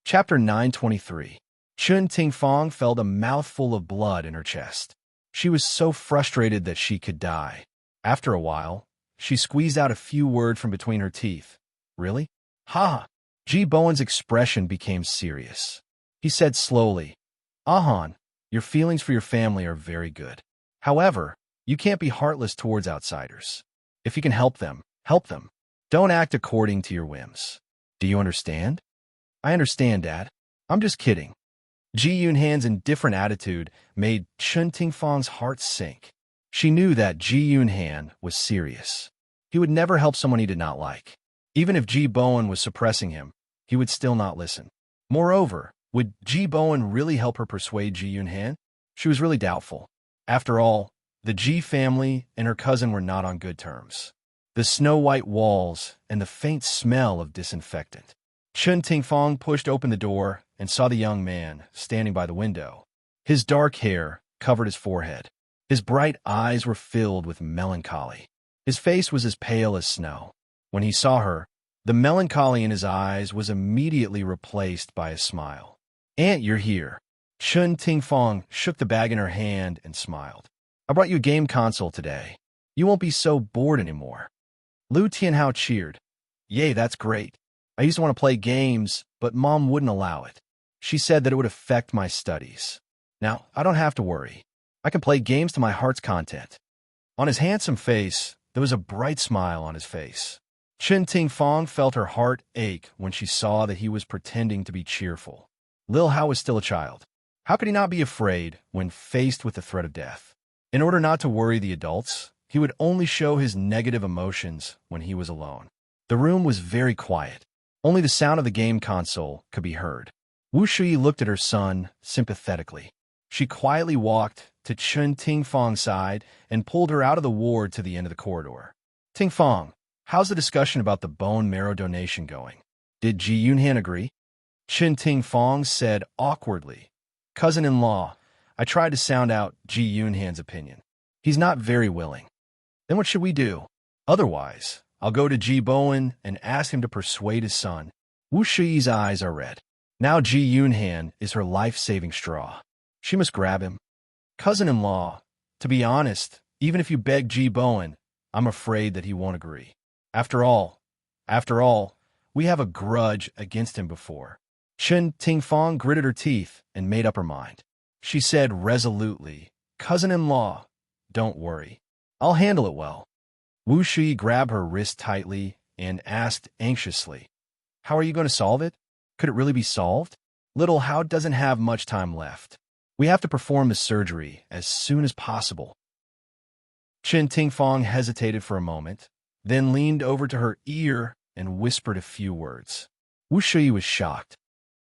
Chapter 923. Chun Ting Fong felt a mouthful of blood in her chest. She was so frustrated that she could die. After a while, she squeezed out a few words from between her teeth. Really? Ha! Ji Bowen's expression became serious. He said slowly, Ahan, your feelings for your family are very good. However, you can't be heartless towards outsiders. If you can help them, help them. Don't act according to your whims. Do you understand? I understand, Dad. I'm just kidding. Ji Yunhan's indifferent attitude made Chun Ting Fong's heart sink. She knew that Ji Yunhan was serious. He would never help someone he did not like. Even if Ji Bowen was suppressing him, he would still not listen. Moreover, would Ji Bowen really help her persuade Ji Yunhan? She was really doubtful. After all, the Ji family and her cousin were not on good terms. The snow-white walls and the faint smell of disinfectant. Chun Ting Fong pushed open the door and saw the young man standing by the window. His dark hair covered his forehead. His bright eyes were filled with melancholy. His face was as pale as snow. When he saw her, the melancholy in his eyes was immediately replaced by a smile. Aunt, you're here. Chun Ting Fong shook the bag in her hand and smiled. I brought you a game console today. You won't be so bored anymore. Lu Tianhao cheered. Yay, that's great. I used to want to play games, but Mom wouldn't allow it. She said that it would affect my studies. Now, I don't have to worry. I can play games to my heart's content. On his handsome face, there was a bright smile on his face. Chun Ting Fong felt her heart ache when she saw that he was pretending to be cheerful. Lil Hao was still a child. How could he not be afraid when faced with the threat of death? In order not to worry the adults, he would only show his negative emotions when he was alone. The room was very quiet. Only the sound of the game console could be heard. Wu Shui looked at her son sympathetically. She quietly walked to Chun Ting Fong's side and pulled her out of the ward to the end of the corridor. Ting Fong, how's the discussion about the bone marrow donation going? Did Ji Yunhan agree? Chun Ting Fong said awkwardly. Cousin-in-law, I tried to sound out Ji Yunhan's opinion. He's not very willing. Then what should we do? Otherwise, I'll go to Ji Bowen and ask him to persuade his son. Wu Shui's eyes are red. Now Ji Yunhan is her life-saving straw. She must grab him. Cousin-in-law, to be honest, even if you beg Ji Bowen, I'm afraid that he won't agree. After all, we have a grudge against him before. Chun Ting Fong gritted her teeth and made up her mind. She said resolutely, Cousin-in-law, don't worry. I'll handle it well. Wu Shui grabbed her wrist tightly and asked anxiously, How are you going to solve it? Could it really be solved? Little Hao doesn't have much time left. We have to perform the surgery as soon as possible. Chun Ting Fong hesitated for a moment, then leaned over to her ear and whispered a few words. Wu Shui was shocked.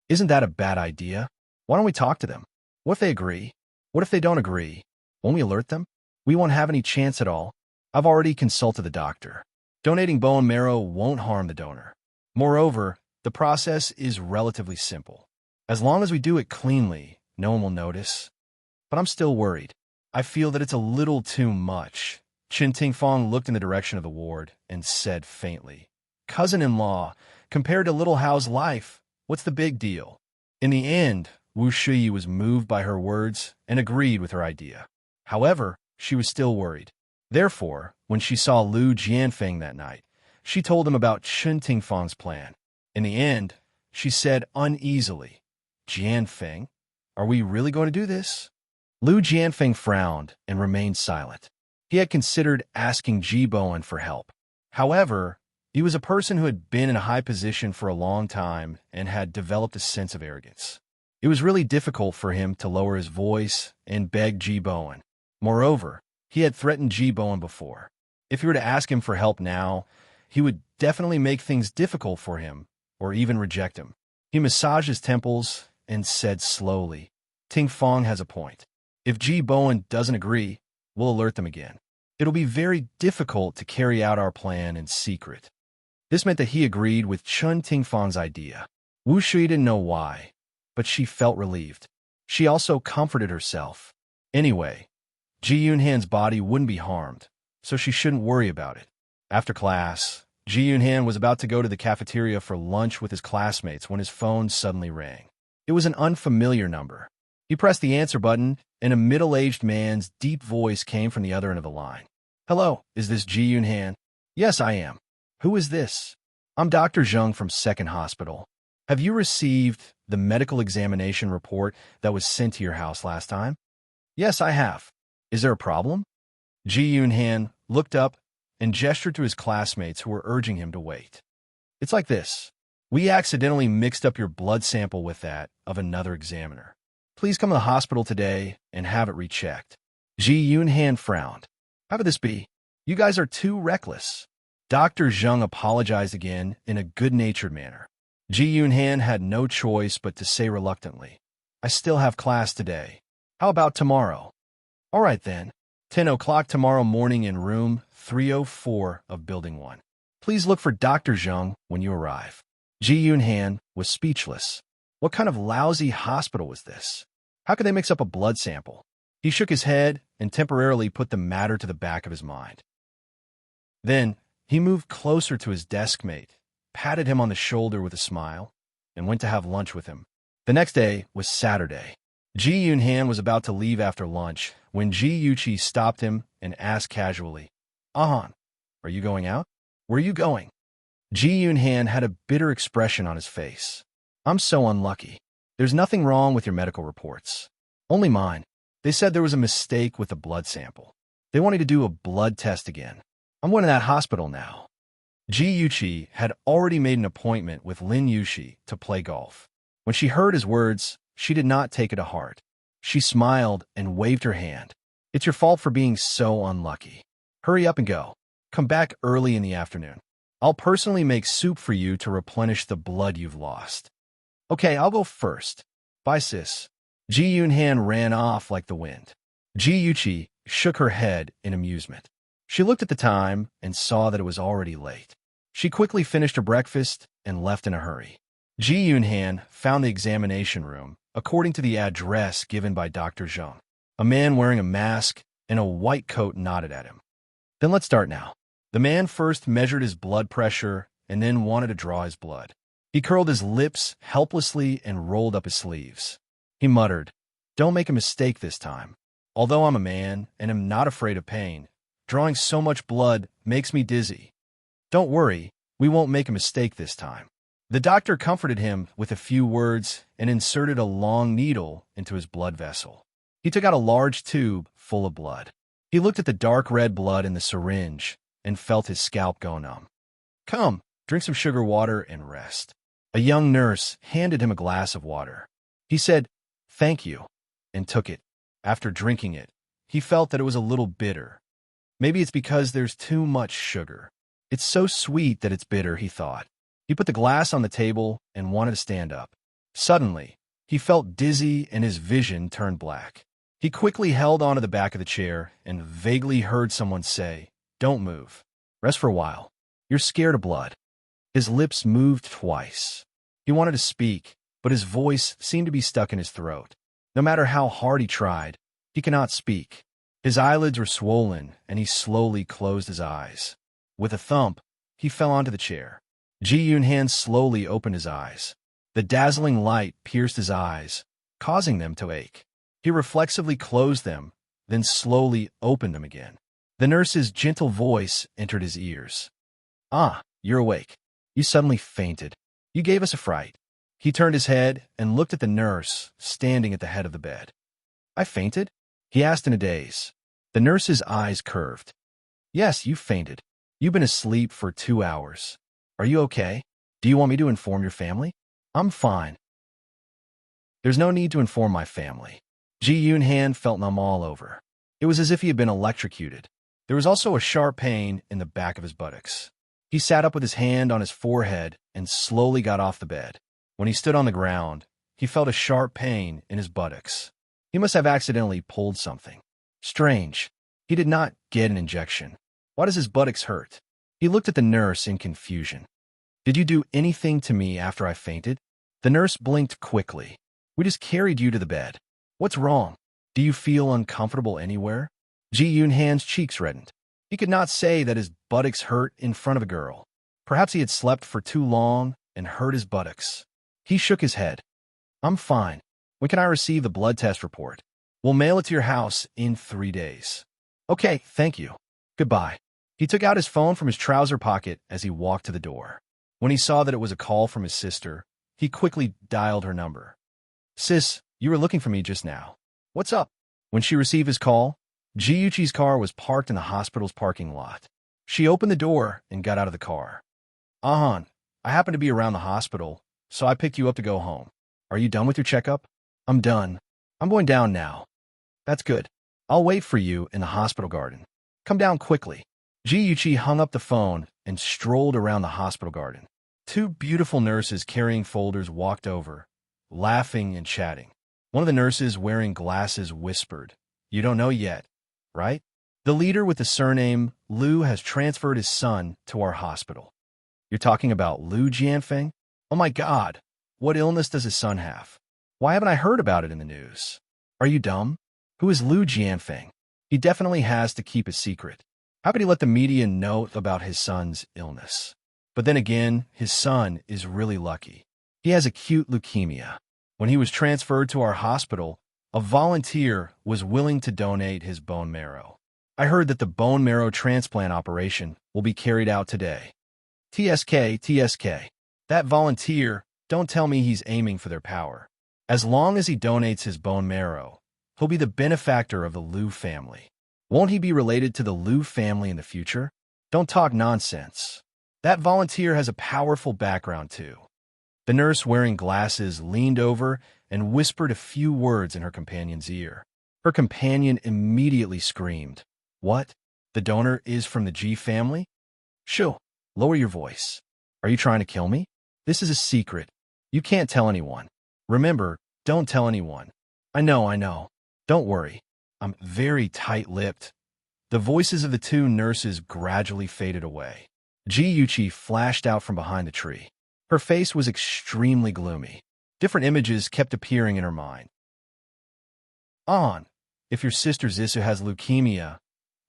Isn't that a bad idea? Why don't we talk to them? What if they agree? What if they don't agree? Won't we alert them? We won't have any chance at all. I've already consulted the doctor. Donating bone marrow won't harm the donor. Moreover, the process is relatively simple. As long as we do it cleanly, no one will notice. But I'm still worried. I feel that it's a little too much. Chun Ting Fong looked in the direction of the ward and said faintly, Cousin-in-law, compared to Little Hao's life, what's the big deal? In the end, Wu Shui was moved by her words and agreed with her idea. However, she was still worried. Therefore, when she saw Lu Jianfeng that night, she told him about Chun Ting Fong's plan. In the end, she said uneasily, Jianfeng, are we really going to do this? Lu Jianfeng frowned and remained silent. He had considered asking Ji Bowen for help. However, he was a person who had been in a high position for a long time and had developed a sense of arrogance. It was really difficult for him to lower his voice and beg Ji Bowen. Moreover, he had threatened Ji Bowen before. If he were to ask him for help now, he would definitely make things difficult for him or even reject him. He massaged his temples and said slowly, Ting Fong has a point. If Ji Bowen doesn't agree, we'll alert them again. It'll be very difficult to carry out our plan in secret. This meant that he agreed with Chun Ting Fong's idea. Wu Shui didn't know why, but she felt relieved. She also comforted herself. Anyway, Ji Yunhan's body wouldn't be harmed, so she shouldn't worry about it. After class, Ji Yunhan was about to go to the cafeteria for lunch with his classmates when his phone suddenly rang. It was an unfamiliar number. He pressed the answer button, and a middle-aged man's deep voice came from the other end of the line. "Hello, is this Ji Yunhan?" "Yes, I am." "Who is this?" "I'm Dr. Zheng from Second Hospital. Have you received the medical examination report that was sent to your house last time?" "Yes, I have." "Is there a problem?" Ji Yunhan looked up and gestured to his classmates who were urging him to wait. "It's like this. We accidentally mixed up your blood sample with that of another examiner. Please come to the hospital today and have it rechecked." Ji Yunhan frowned. "How could this be? You guys are too reckless." Dr. Zheng apologized again in a good-natured manner. Ji Yunhan had no choice but to say reluctantly, "I still have class today. How about tomorrow?" "All right then. 10 o'clock tomorrow morning in room 304 of Building 1. Please look for Dr. Zheng when you arrive." Ji Yunhan was speechless. What kind of lousy hospital was this? How could they mix up a blood sample? He shook his head and temporarily put the matter to the back of his mind. Then he moved closer to his desk mate, patted him on the shoulder with a smile, and went to have lunch with him. The next day was Saturday. Ji Yunhan was about to leave after lunch when Ji Yuqi stopped him and asked casually, "Ahan, are you going out? Where are you going?" Ji Yunhan had a bitter expression on his face. "I'm so unlucky. There's nothing wrong with your medical reports. Only mine. They said there was a mistake with the blood sample. They wanted to do a blood test again. I'm going to that hospital now." Ji Yuqi had already made an appointment with Lin Yushi to play golf. When she heard his words, she did not take it to heart. She smiled and waved her hand. "It's your fault for being so unlucky. Hurry up and go. Come back early in the afternoon. I'll personally make soup for you to replenish the blood you've lost." "Okay, I'll go first. Bye, sis." Ji Yunhan ran off like the wind. Ji Yuqi shook her head in amusement. She looked at the time and saw that it was already late. She quickly finished her breakfast and left in a hurry. Ji Yunhan found the examination room according to the address given by Dr. Zheng. A man wearing a mask and a white coat nodded at him. "Then let's start now." The man first measured his blood pressure and then wanted to draw his blood. He curled his lips helplessly and rolled up his sleeves. He muttered, "Don't make a mistake this time. Although I'm a man and am not afraid of pain, drawing so much blood makes me dizzy. Don't worry, we won't make a mistake this time." The doctor comforted him with a few words and inserted a long needle into his blood vessel. He took out a large tube full of blood. He looked at the dark red blood in the syringe and felt his scalp go numb. "Come, drink some sugar water and rest." A young nurse handed him a glass of water. He said, "Thank you," and took it. After drinking it, he felt that it was a little bitter. Maybe it's because there's too much sugar. It's so sweet that it's bitter, he thought. He put the glass on the table and wanted to stand up. Suddenly, he felt dizzy and his vision turned black. He quickly held onto the back of the chair and vaguely heard someone say, "Don't move. Rest for a while. You're scared of blood." His lips moved twice. He wanted to speak, but his voice seemed to be stuck in his throat. No matter how hard he tried, he could not speak. His eyelids were swollen, and he slowly closed his eyes. With a thump, he fell onto the chair. Ji Yunhan slowly opened his eyes. The dazzling light pierced his eyes, causing them to ache. He reflexively closed them, then slowly opened them again. The nurse's gentle voice entered his ears. "Ah, you're awake. You suddenly fainted. You gave us a fright." He turned his head and looked at the nurse standing at the head of the bed. "I fainted?" he asked in a daze. The nurse's eyes curved. "Yes, you fainted. You've been asleep for 2 hours. Are you okay? Do you want me to inform your family?" "I'm fine." "There's no need to inform my family." Ji Yunhan felt numb all over. It was as if he had been electrocuted. There was also a sharp pain in the back of his buttocks. He sat up with his hand on his forehead and slowly got off the bed. When he stood on the ground, he felt a sharp pain in his buttocks. He must have accidentally pulled something. Strange. He did not get an injection. Why does his buttocks hurt? He looked at the nurse in confusion. "Did you do anything to me after I fainted?" The nurse blinked quickly. "We just carried you to the bed. What's wrong? Do you feel uncomfortable anywhere?" Ji Yunhan's cheeks reddened. He could not say that his buttocks hurt in front of a girl. Perhaps he had slept for too long and hurt his buttocks. He shook his head. I'm fine. When can I receive the blood test report? We'll mail it to your house in 3 days. Okay, thank you. Goodbye. He took out his phone from his trouser pocket as he walked to the door. When he saw that it was a call from his sister, he quickly dialed her number. Sis, you were looking for me just now. What's up? When she received his call, Ji-Yuchi's car was parked in the hospital's parking lot. She opened the door and got out of the car. Ahan, I happened to be around the hospital, so I picked you up to go home. Are you done with your checkup? I'm done. I'm going down now. That's good. I'll wait for you in the hospital garden. Come down quickly. Ji-Yuchi hung up the phone and strolled around the hospital garden. Two beautiful nurses carrying folders walked over, laughing and chatting. One of the nurses wearing glasses whispered, You don't know yet, right? The leader with the surname Liu has transferred his son to our hospital. You're talking about Liu Jianfeng? Oh my God, what illness does his son have? Why haven't I heard about it in the news? Are you dumb? Who is Liu Jianfeng? He definitely has to keep a secret. How could he let the media know about his son's illness? But then again, his son is really lucky. He has acute leukemia. When he was transferred to our hospital, a volunteer was willing to donate his bone marrow. I heard that the bone marrow transplant operation will be carried out today. TSK. That volunteer, don't tell me he's aiming for their power. As long as he donates his bone marrow, he'll be the benefactor of the Liu family. Won't he be related to the Liu family in the future? Don't talk nonsense. That volunteer has a powerful background too. The nurse wearing glasses leaned over and whispered a few words in her companion's ear. Her companion immediately screamed, What? The donor is from the Ji family? Shoo, lower your voice. Are you trying to kill me? This is a secret. You can't tell anyone. Remember, don't tell anyone. I know. Don't worry. I'm very tight-lipped. The voices of the two nurses gradually faded away. Ji-Yuchi flashed out from behind the tree. Her face was extremely gloomy. Different images kept appearing in her mind. If your sister Zisu has leukemia,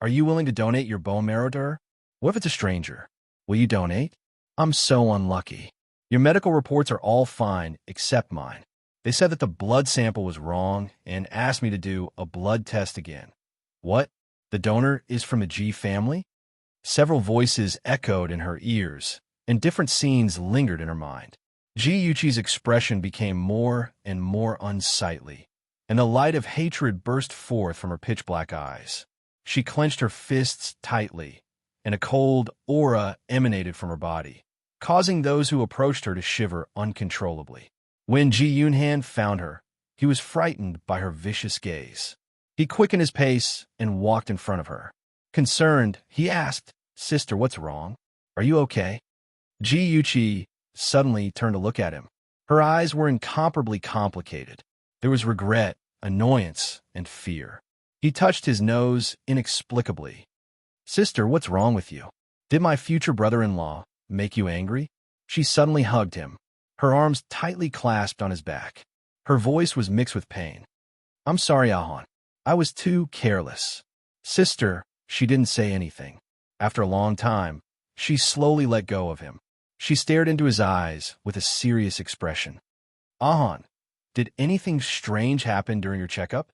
are you willing to donate your bone marrow to her? What if it's a stranger? Will you donate? I'm so unlucky. Your medical reports are all fine except mine. They said that the blood sample was wrong and asked me to do a blood test again. What? The donor is from the Ji family? Several voices echoed in her ears, and different scenes lingered in her mind. Ji-Yuchi's expression became more and more unsightly, and the light of hatred burst forth from her pitch-black eyes. She clenched her fists tightly, and a cold aura emanated from her body, causing those who approached her to shiver uncontrollably. When Ji Yunhan found her, he was frightened by her vicious gaze. He quickened his pace and walked in front of her. Concerned, he asked, Sister, what's wrong? Are you okay? Ji-Yuchi suddenly turned to look at him. Her eyes were incomparably complicated. There was regret, annoyance, and fear. He touched his nose inexplicably. Sister, what's wrong with you? Did my future brother-in-law make you angry? She suddenly hugged him, her arms tightly clasped on his back. Her voice was mixed with pain. I'm sorry, Ahan. I was too careless. Sister, she didn't say anything. After a long time, she slowly let go of him. She stared into his eyes with a serious expression. Ahan, did anything strange happen during your checkup?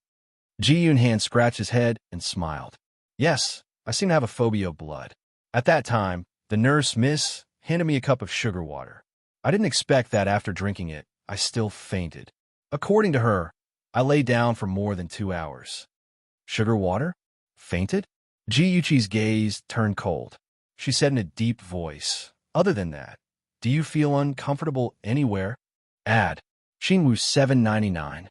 Ji Yunhan scratched his head and smiled. Yes, I seem to have a phobia of blood. At that time, the nurse, Miss, handed me a cup of sugar water. I didn't expect that after drinking it, I still fainted. According to her, I lay down for more than 2 hours. Sugar water? Fainted? Ji-Yuchi's gaze turned cold. She said in a deep voice, Other than that, do you feel uncomfortable anywhere? Add. Shinwu 799.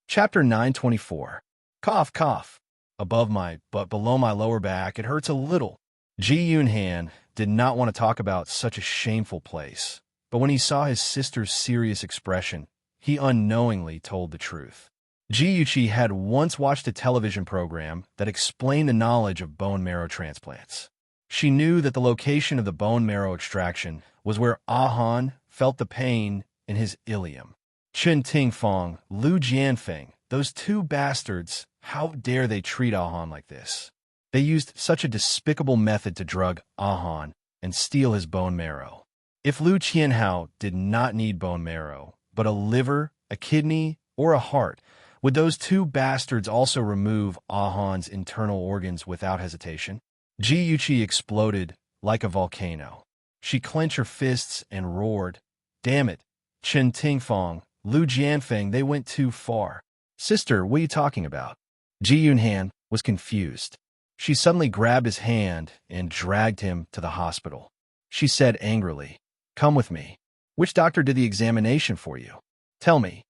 Chapter 924. Cough. Above my but below my lower back, it hurts a little. Ji Yunhan did not want to talk about such a shameful place, but when he saw his sister's serious expression, he unknowingly told the truth. Ji-Yuchi had once watched a television program that explained the knowledge of bone marrow transplants. She knew that the location of the bone marrow extraction was where Ahan felt the pain in his ilium. Chen Tingfeng, Liu Jianfeng, those two bastards, how dare they treat Ahan like this? They used such a despicable method to drug Ahan and steal his bone marrow. If Lu Qianhao did not need bone marrow, but a liver, a kidney, or a heart, would those two bastards also remove Ahan's internal organs without hesitation? Ji Yuqi exploded like a volcano. She clenched her fists and roared, "Damn it, Chen Tingfang, Lu Jianfeng, they went too far." "Sister, what are you talking about?" Ji Yunhan was confused. She suddenly grabbed his hand and dragged him to the hospital. She said angrily, "Come with me. Which doctor did the examination for you? Tell me."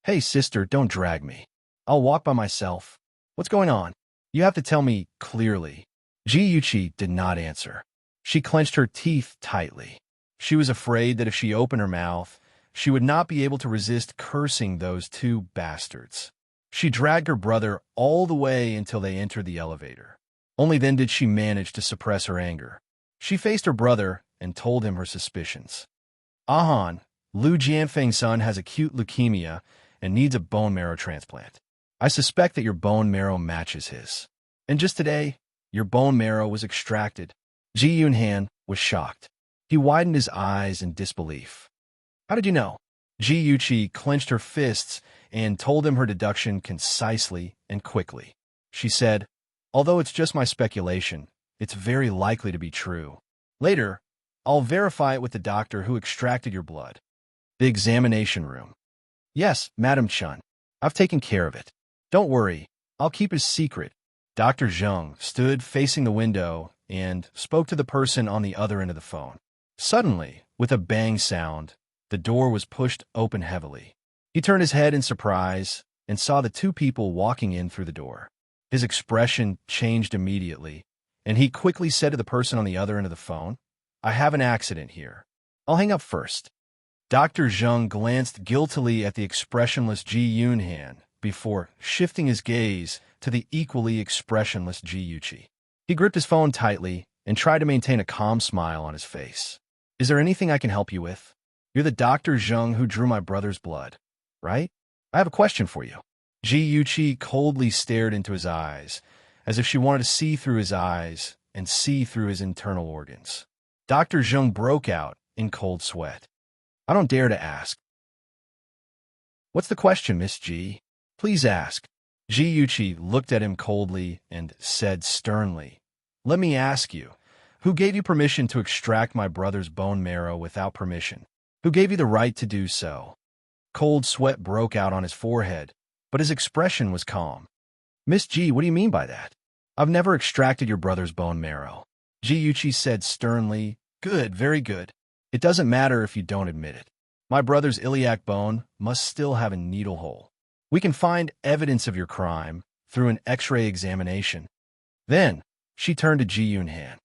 "Hey, sister, don't drag me. I'll walk by myself. What's going on? You have to tell me clearly." Ji Yuqi did not answer. She clenched her teeth tightly. She was afraid that if she opened her mouth, she would not be able to resist cursing those two bastards. She dragged her brother all the way until they entered the elevator. Only then did she manage to suppress her anger. She faced her brother and told him her suspicions. "Ahan, Lu Jianfeng's son has acute leukemia and needs a bone marrow transplant. I suspect that your bone marrow matches his. And just today, your bone marrow was extracted." Ji Yunhan was shocked. He widened his eyes in disbelief. "How did you know?" Ji Yuqi clenched her fists and told him her deduction concisely and quickly. She said, "Although it's just my speculation, it's very likely to be true. Later, I'll verify it with the doctor who extracted your blood." The examination room. "Yes, Madam Chun. I've taken care of it. Don't worry, I'll keep his secret." Dr. Zheng stood facing the window and spoke to the person on the other end of the phone. Suddenly, with a bang sound, the door was pushed open heavily. He turned his head in surprise and saw the two people walking in through the door. His expression changed immediately, and he quickly said to the person on the other end of the phone, "I have an accident here. I'll hang up first." Dr. Zheng glanced guiltily at the expressionless Ji Yunhan before shifting his gaze to the equally expressionless Ji Yuqi. He gripped his phone tightly and tried to maintain a calm smile on his face. "Is there anything I can help you with? You're the Dr. Zheng who drew my brother's blood, right? I have a question for you." Ji Yuqi coldly stared into his eyes, as if she wanted to see through his eyes and see through his internal organs. Dr. Zheng broke out in cold sweat. "I don't dare to ask." "What's the question, Miss Ji? Please ask." Ji Yuqi looked at him coldly and said sternly, "Let me ask you, who gave you permission to extract my brother's bone marrow without permission? Who gave you the right to do so?" Cold sweat broke out on his forehead, but his expression was calm. "Miss Ji, what do you mean by that? I've never extracted your brother's bone marrow." Ji Yuqi said sternly, "Good, very good. It doesn't matter if you don't admit it. My brother's iliac bone must still have a needle hole. We can find evidence of your crime through an X-ray examination." Then, she turned to Ji Yunhan.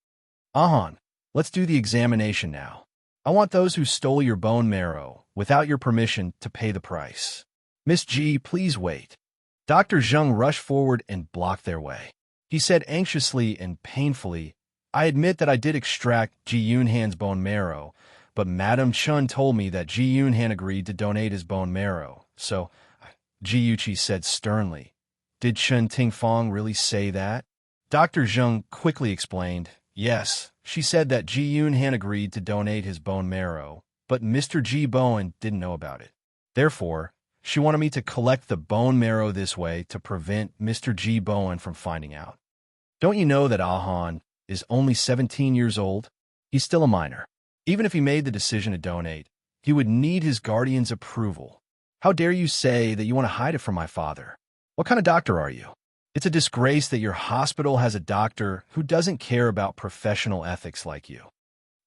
"Ahan, let's do the examination now. I want those who stole your bone marrow without your permission to pay the price. Miss Ji, please wait." Dr. Zheng rushed forward and blocked their way. He said anxiously and painfully, "I admit that I did extract Ji Yunhan's bone marrow, but Madam Chun told me that Ji Yunhan agreed to donate his bone marrow, so..." Ji Yuqi said sternly, "Did Chen Tingfang really say that?" Dr. Zheng quickly explained, "Yes, she said that Ji Yunhan agreed to donate his bone marrow, but Mr. Ji Bowen didn't know about it. Therefore, she wanted me to collect the bone marrow this way to prevent Mr. Ji Bowen from finding out. Don't you know that Ahan is only 17 years old? He's still a minor. Even if he made the decision to donate, he would need his guardian's approval. How dare you say that you want to hide it from my father? What kind of doctor are you? It's a disgrace that your hospital has a doctor who doesn't care about professional ethics like you."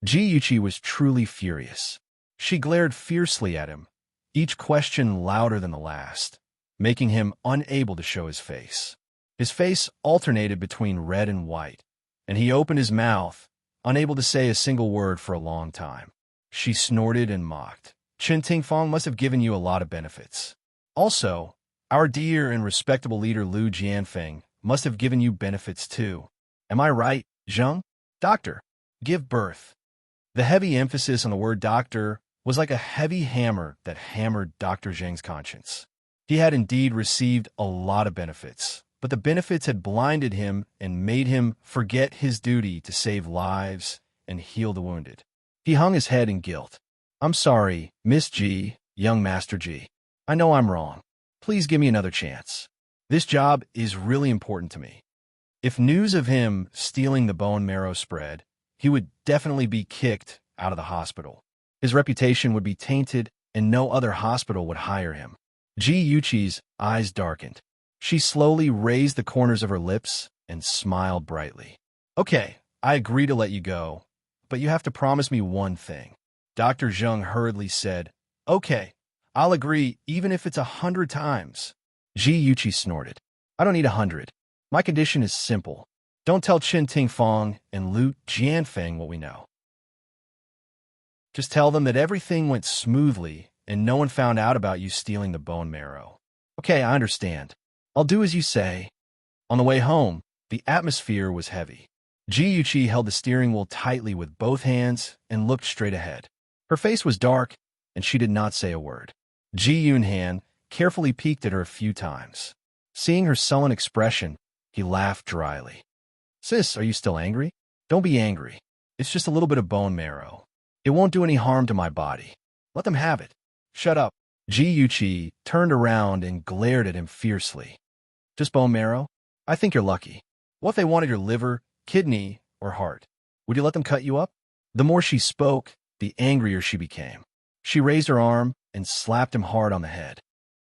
Ji Yuqi was truly furious. She glared fiercely at him, each question louder than the last, making him unable to show his face. His face alternated between red and white, and he opened his mouth, unable to say a single word for a long time. She snorted and mocked. "Chen Tingfang must have given you a lot of benefits. Also, our dear and respectable leader Lu Jianfeng must have given you benefits too. Am I right, Zheng? Doctor, give birth." The heavy emphasis on the word doctor was like a heavy hammer that hammered Dr. Zheng's conscience. He had indeed received a lot of benefits, but the benefits had blinded him and made him forget his duty to save lives and heal the wounded. He hung his head in guilt. "I'm sorry, Miss G, young Master G. I know I'm wrong. Please give me another chance. This job is really important to me." If news of him stealing the bone marrow spread, he would definitely be kicked out of the hospital. His reputation would be tainted, and no other hospital would hire him. Ji Yuchi's eyes darkened. She slowly raised the corners of her lips and smiled brightly. "Okay, I agree to let you go, but you have to promise me one thing." Dr. Zheng hurriedly said, "Okay, I'll agree even if it's 100 times." Ji Yuchi snorted. "I don't need 100. My condition is simple. Don't tell Chen Tingfang and Lu Jianfeng what we know. Just tell them that everything went smoothly and no one found out about you stealing the bone marrow." "Okay, I understand. I'll do as you say." On the way home, the atmosphere was heavy. Ji Yuchi held the steering wheel tightly with both hands and looked straight ahead. Her face was dark, and she did not say a word. Ji Yunhan carefully peeked at her a few times. Seeing her sullen expression, he laughed dryly. "Sis, are you still angry? Don't be angry. It's just a little bit of bone marrow. It won't do any harm to my body. Let them have it." "Shut up." Ji Yuchi turned around and glared at him fiercely. "Just bone marrow? I think you're lucky. What if they wanted your liver, kidney, or heart? Would you let them cut you up?" The more she spoke, the angrier she became. She raised her arm and slapped him hard on the head.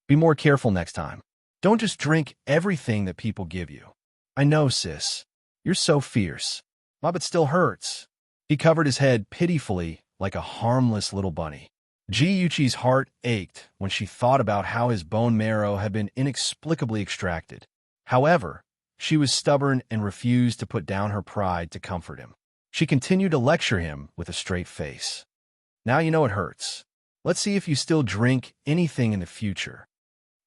"Be more careful next time. Don't just drink everything that people give you." "I know, sis. You're so fierce. My butt still hurts." He covered his head pitifully like a harmless little bunny. Ji Yuchi's heart ached when she thought about how his bone marrow had been inexplicably extracted. However, she was stubborn and refused to put down her pride to comfort him. She continued to lecture him with a straight face. "Now you know it hurts. Let's see if you still drink anything in the future."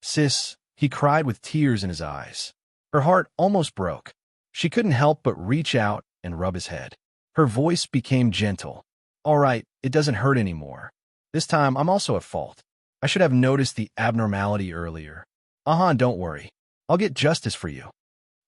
"Sis," he cried with tears in his eyes. Her heart almost broke. She couldn't help but reach out and rub his head. Her voice became gentle. "All right, it doesn't hurt anymore. This time I'm also at fault. I should have noticed the abnormality earlier. Ahan, don't worry. I'll get justice for you."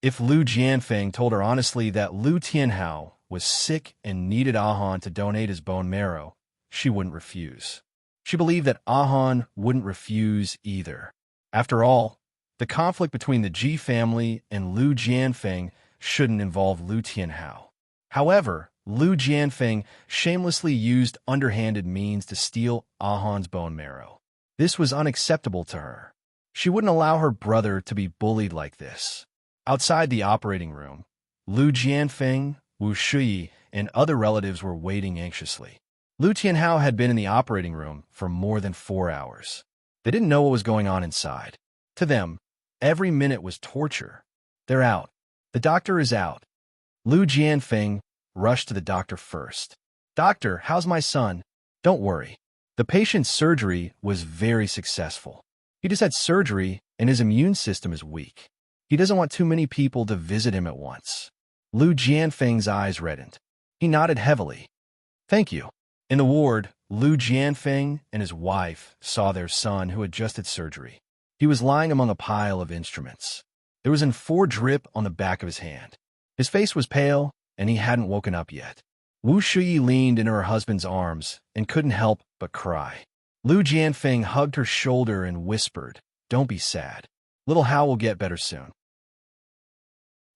If Lu Jianfeng told her honestly that Lu Tianhao was sick and needed Ahan to donate his bone marrow, she wouldn't refuse. She believed that Ahan wouldn't refuse either. After all, the conflict between the Ji family and Lu Jianfeng shouldn't involve Lu Tianhao. However, Lu Jianfeng shamelessly used underhanded means to steal Ahan's bone marrow. This was unacceptable to her. She wouldn't allow her brother to be bullied like this. Outside the operating room, Lu Jianfeng, Wu Shuyi, and other relatives were waiting anxiously. Lu Tianhao had been in the operating room for more than 4 hours. They didn't know what was going on inside. To them, every minute was torture. "They're out. The doctor is out." Lu Jianfeng rushed to the doctor first. "Doctor, how's my son?" "Don't worry. The patient's surgery was very successful. He just had surgery and his immune system is weak. He doesn't want too many people to visit him at once." Lu Jianfeng's eyes reddened. He nodded heavily. "Thank you." In the ward, Lu Jianfeng and his wife saw their son who had just had surgery. He was lying among a pile of instruments. There was an IV drip on the back of his hand. His face was pale, and he hadn't woken up yet. Wu Shuyi leaned into her husband's arms and couldn't help but cry. Lu Jianfeng hugged her shoulder and whispered, "Don't be sad. Little Hao will get better soon."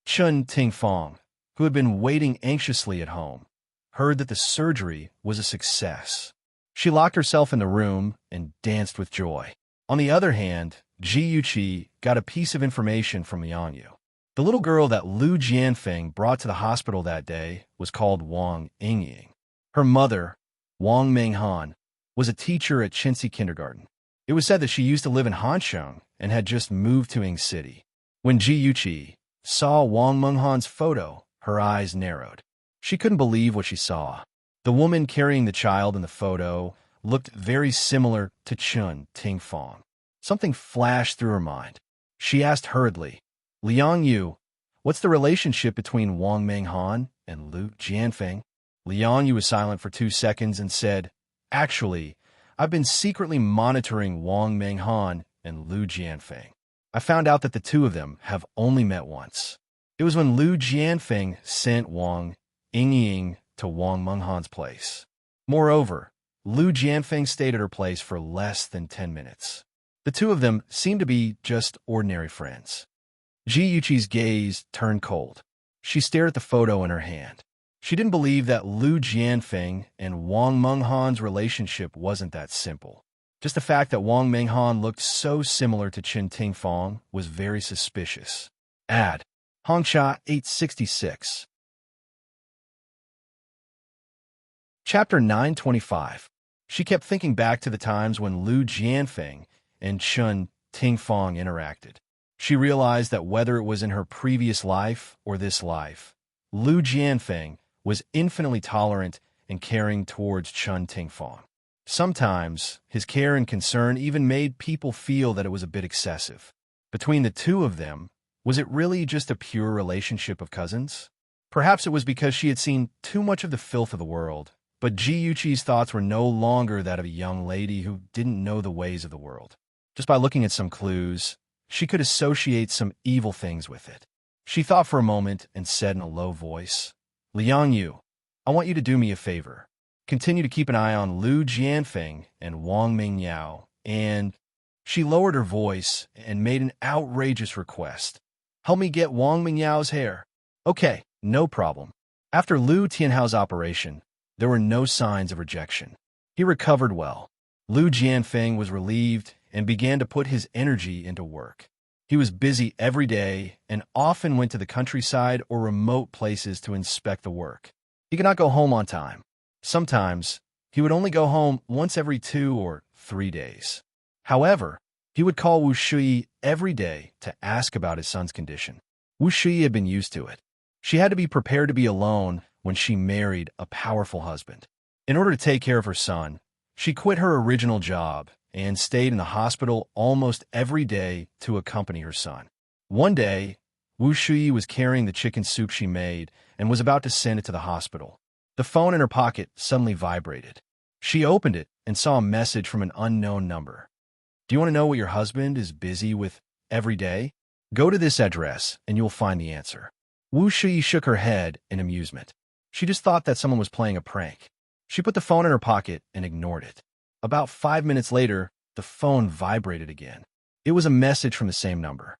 Chen Tingfang, who had been waiting anxiously at home, heard that the surgery was a success. She locked herself in the room and danced with joy. On the other hand, Ji Yuchi got a piece of information from Liang Yu. The little girl that Lu Jianfeng brought to the hospital that day was called Wang Yingying. Her mother, Wang Menghan, was a teacher at Chinsi Kindergarten. It was said that she used to live in Hansheng and had just moved to Ying City. When Ji Yuchi saw Wang Menghan's photo, her eyes narrowed. She couldn't believe what she saw. The woman carrying the child in the photo looked very similar to Chen Tingfang. Something flashed through her mind. She asked hurriedly, "Liang Yu, what's the relationship between Wang Menghan and Lu Jianfeng?" Liang Yu was silent for 2 seconds and said, "Actually, I've been secretly monitoring Wang Menghan and Lu Jianfeng. I found out that the two of them have only met once. It was when Lu Jianfeng sent Wang Yingying to Wang Menghan's place. Moreover, Lu Jianfeng stayed at her place for less than 10 minutes. The two of them seemed to be just ordinary friends. Ji Yuqi's gaze turned cold. She stared at the photo in her hand. She didn't believe that Lu Jianfeng and Wang Menghan's relationship wasn't that simple. Just the fact that Wang Menghan looked so similar to Chen Tingfang was very suspicious. Add. Hongsha 866. Chapter 925. She kept thinking back to the times when Lu Jianfeng and Chen Tingfang interacted. She realized that whether it was in her previous life or this life, Lu Jianfeng was infinitely tolerant and caring towards Chen Tingfang. Sometimes, his care and concern even made people feel that it was a bit excessive. Between the two of them, was it really just a pure relationship of cousins? Perhaps it was because she had seen too much of the filth of the world, but Ji Yuqi's thoughts were no longer that of a young lady who didn't know the ways of the world. Just by looking at some clues, she could associate some evil things with it. She thought for a moment and said in a low voice, "Liang Yu, I want you to do me a favor. Continue to keep an eye on Lu Jianfeng and Wang Mingyao, and..." She lowered her voice and made an outrageous request. "Help me get Wang Mingyao's hair." "Okay, no problem." After Lu Tianhao's operation, there were no signs of rejection. He recovered well. Lu Jianfeng was relieved and began to put his energy into work. He was busy every day and often went to the countryside or remote places to inspect the work. He could not go home on time. Sometimes, he would only go home once every 2 or 3 days. However, he would call Wu Shui every day to ask about his son's condition. Wu Shui had been used to it. She had to be prepared to be alone when she married a powerful husband. In order to take care of her son, she quit her original job and stayed in the hospital almost every day to accompany her son. One day, Wu Shui was carrying the chicken soup she made and was about to send it to the hospital. The phone in her pocket suddenly vibrated. She opened it and saw a message from an unknown number. "Do you want to know what your husband is busy with every day? Go to this address and you'll find the answer." Wu Shui shook her head in amusement. She just thought that someone was playing a prank. She put the phone in her pocket and ignored it. About 5 minutes later, the phone vibrated again. It was a message from the same number.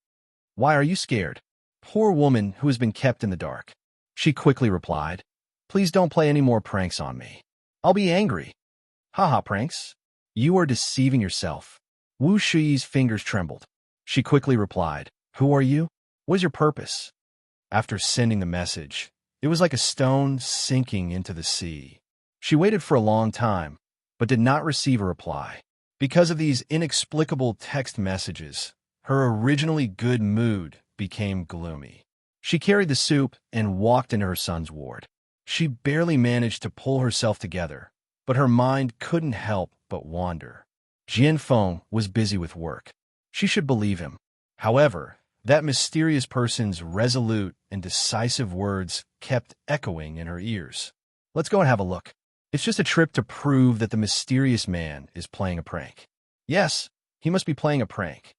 "Why are you scared? Poor woman who has been kept in the dark." She quickly replied, "Please don't play any more pranks on me. I'll be angry." "Haha, pranks? You are deceiving yourself." Wu Shui's fingers trembled. She quickly replied, "Who are you? What is your purpose?" After sending the message, it was like a stone sinking into the sea. She waited for a long time, but did not receive a reply. Because of these inexplicable text messages, her originally good mood became gloomy. She carried the soup and walked into her son's ward. She barely managed to pull herself together, but her mind couldn't help but wander. Jianfeng was busy with work. She should believe him. However, that mysterious person's resolute and decisive words kept echoing in her ears. "Let's go and have a look. It's just a trip to prove that the mysterious man is playing a prank." Yes, he must be playing a prank.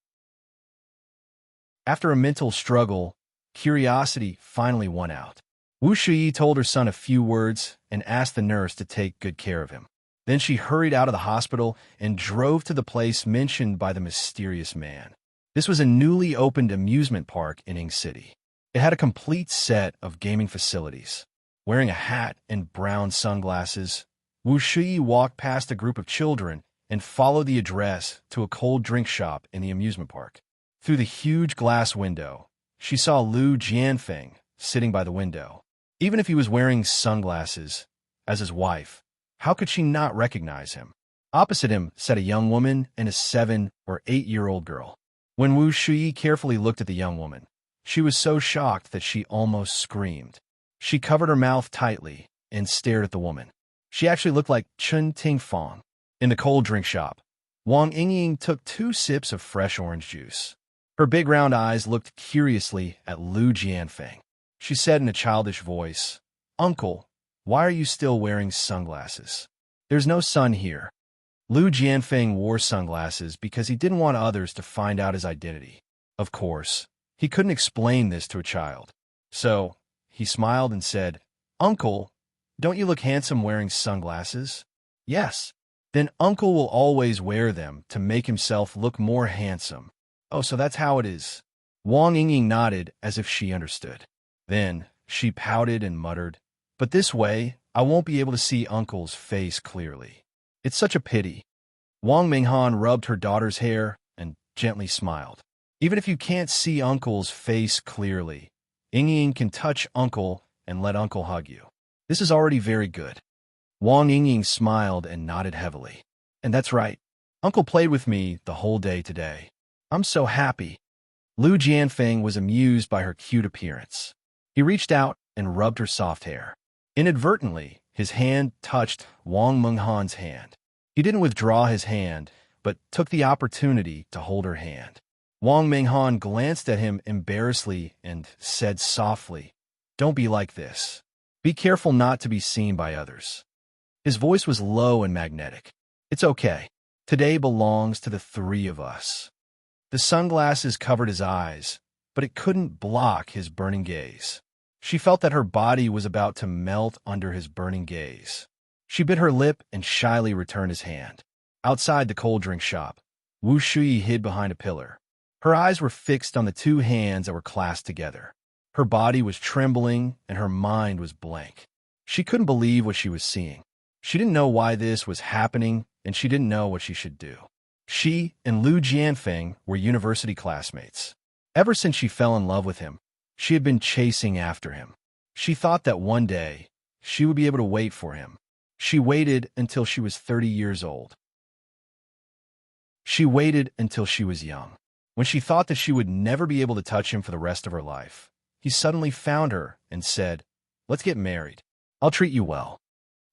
After a mental struggle, curiosity finally won out. Wu Shui told her son a few words and asked the nurse to take good care of him. Then she hurried out of the hospital and drove to the place mentioned by the mysterious man. This was a newly opened amusement park in Ing City. It had a complete set of gaming facilities. Wearing a hat and brown sunglasses, Wu Shui walked past a group of children and followed the address to a cold drink shop in the amusement park. Through the huge glass window, she saw Lu Jianfeng sitting by the window. Even if he was wearing sunglasses, as his wife, how could she not recognize him? Opposite him sat a young woman and a 7 or 8-year-old girl. When Wu Shui carefully looked at the young woman, she was so shocked that she almost screamed. She covered her mouth tightly and stared at the woman. She actually looked like Chen Tingfang. In the cold drink shop, Wang Yingying took 2 sips of fresh orange juice. Her big round eyes looked curiously at Lu Jianfeng. She said in a childish voice, "Uncle, why are you still wearing sunglasses? There's no sun here." Lu Jianfeng wore sunglasses because he didn't want others to find out his identity. Of course, he couldn't explain this to a child. So, he smiled and said, "Uncle, don't you look handsome wearing sunglasses?" "Yes." "Then Uncle will always wear them to make himself look more handsome." "Oh, so that's how it is." Wang Yingying nodded as if she understood. Then, she pouted and muttered, "But this way, I won't be able to see Uncle's face clearly. It's such a pity." Wang Minghan rubbed her daughter's hair and gently smiled. "Even if you can't see Uncle's face clearly, Yingying can touch Uncle and let Uncle hug you. This is already very good." Wang Yingying smiled and nodded heavily. "And that's right. Uncle played with me the whole day today. I'm so happy." Lu Jianfeng was amused by her cute appearance. He reached out and rubbed her soft hair. Inadvertently, his hand touched Wang Menghan's hand. He didn't withdraw his hand, but took the opportunity to hold her hand. Wang Menghan glanced at him embarrassedly and said softly, "Don't be like this. Be careful not to be seen by others." His voice was low and magnetic. "It's okay. Today belongs to the three of us." The sunglasses covered his eyes, but it couldn't block his burning gaze. She felt that her body was about to melt under his burning gaze. She bit her lip and shyly returned his hand. Outside the cold drink shop, Wu Shui hid behind a pillar. Her eyes were fixed on the two hands that were clasped together. Her body was trembling and her mind was blank. She couldn't believe what she was seeing. She didn't know why this was happening, and she didn't know what she should do. She and Lu Jianfeng were university classmates. Ever since she fell in love with him, she had been chasing after him. She thought that one day she would be able to wait for him. She waited until she was 30 years old. She waited until she was young. When she thought that she would never be able to touch him for the rest of her life, he suddenly found her and said, "Let's get married. I'll treat you well."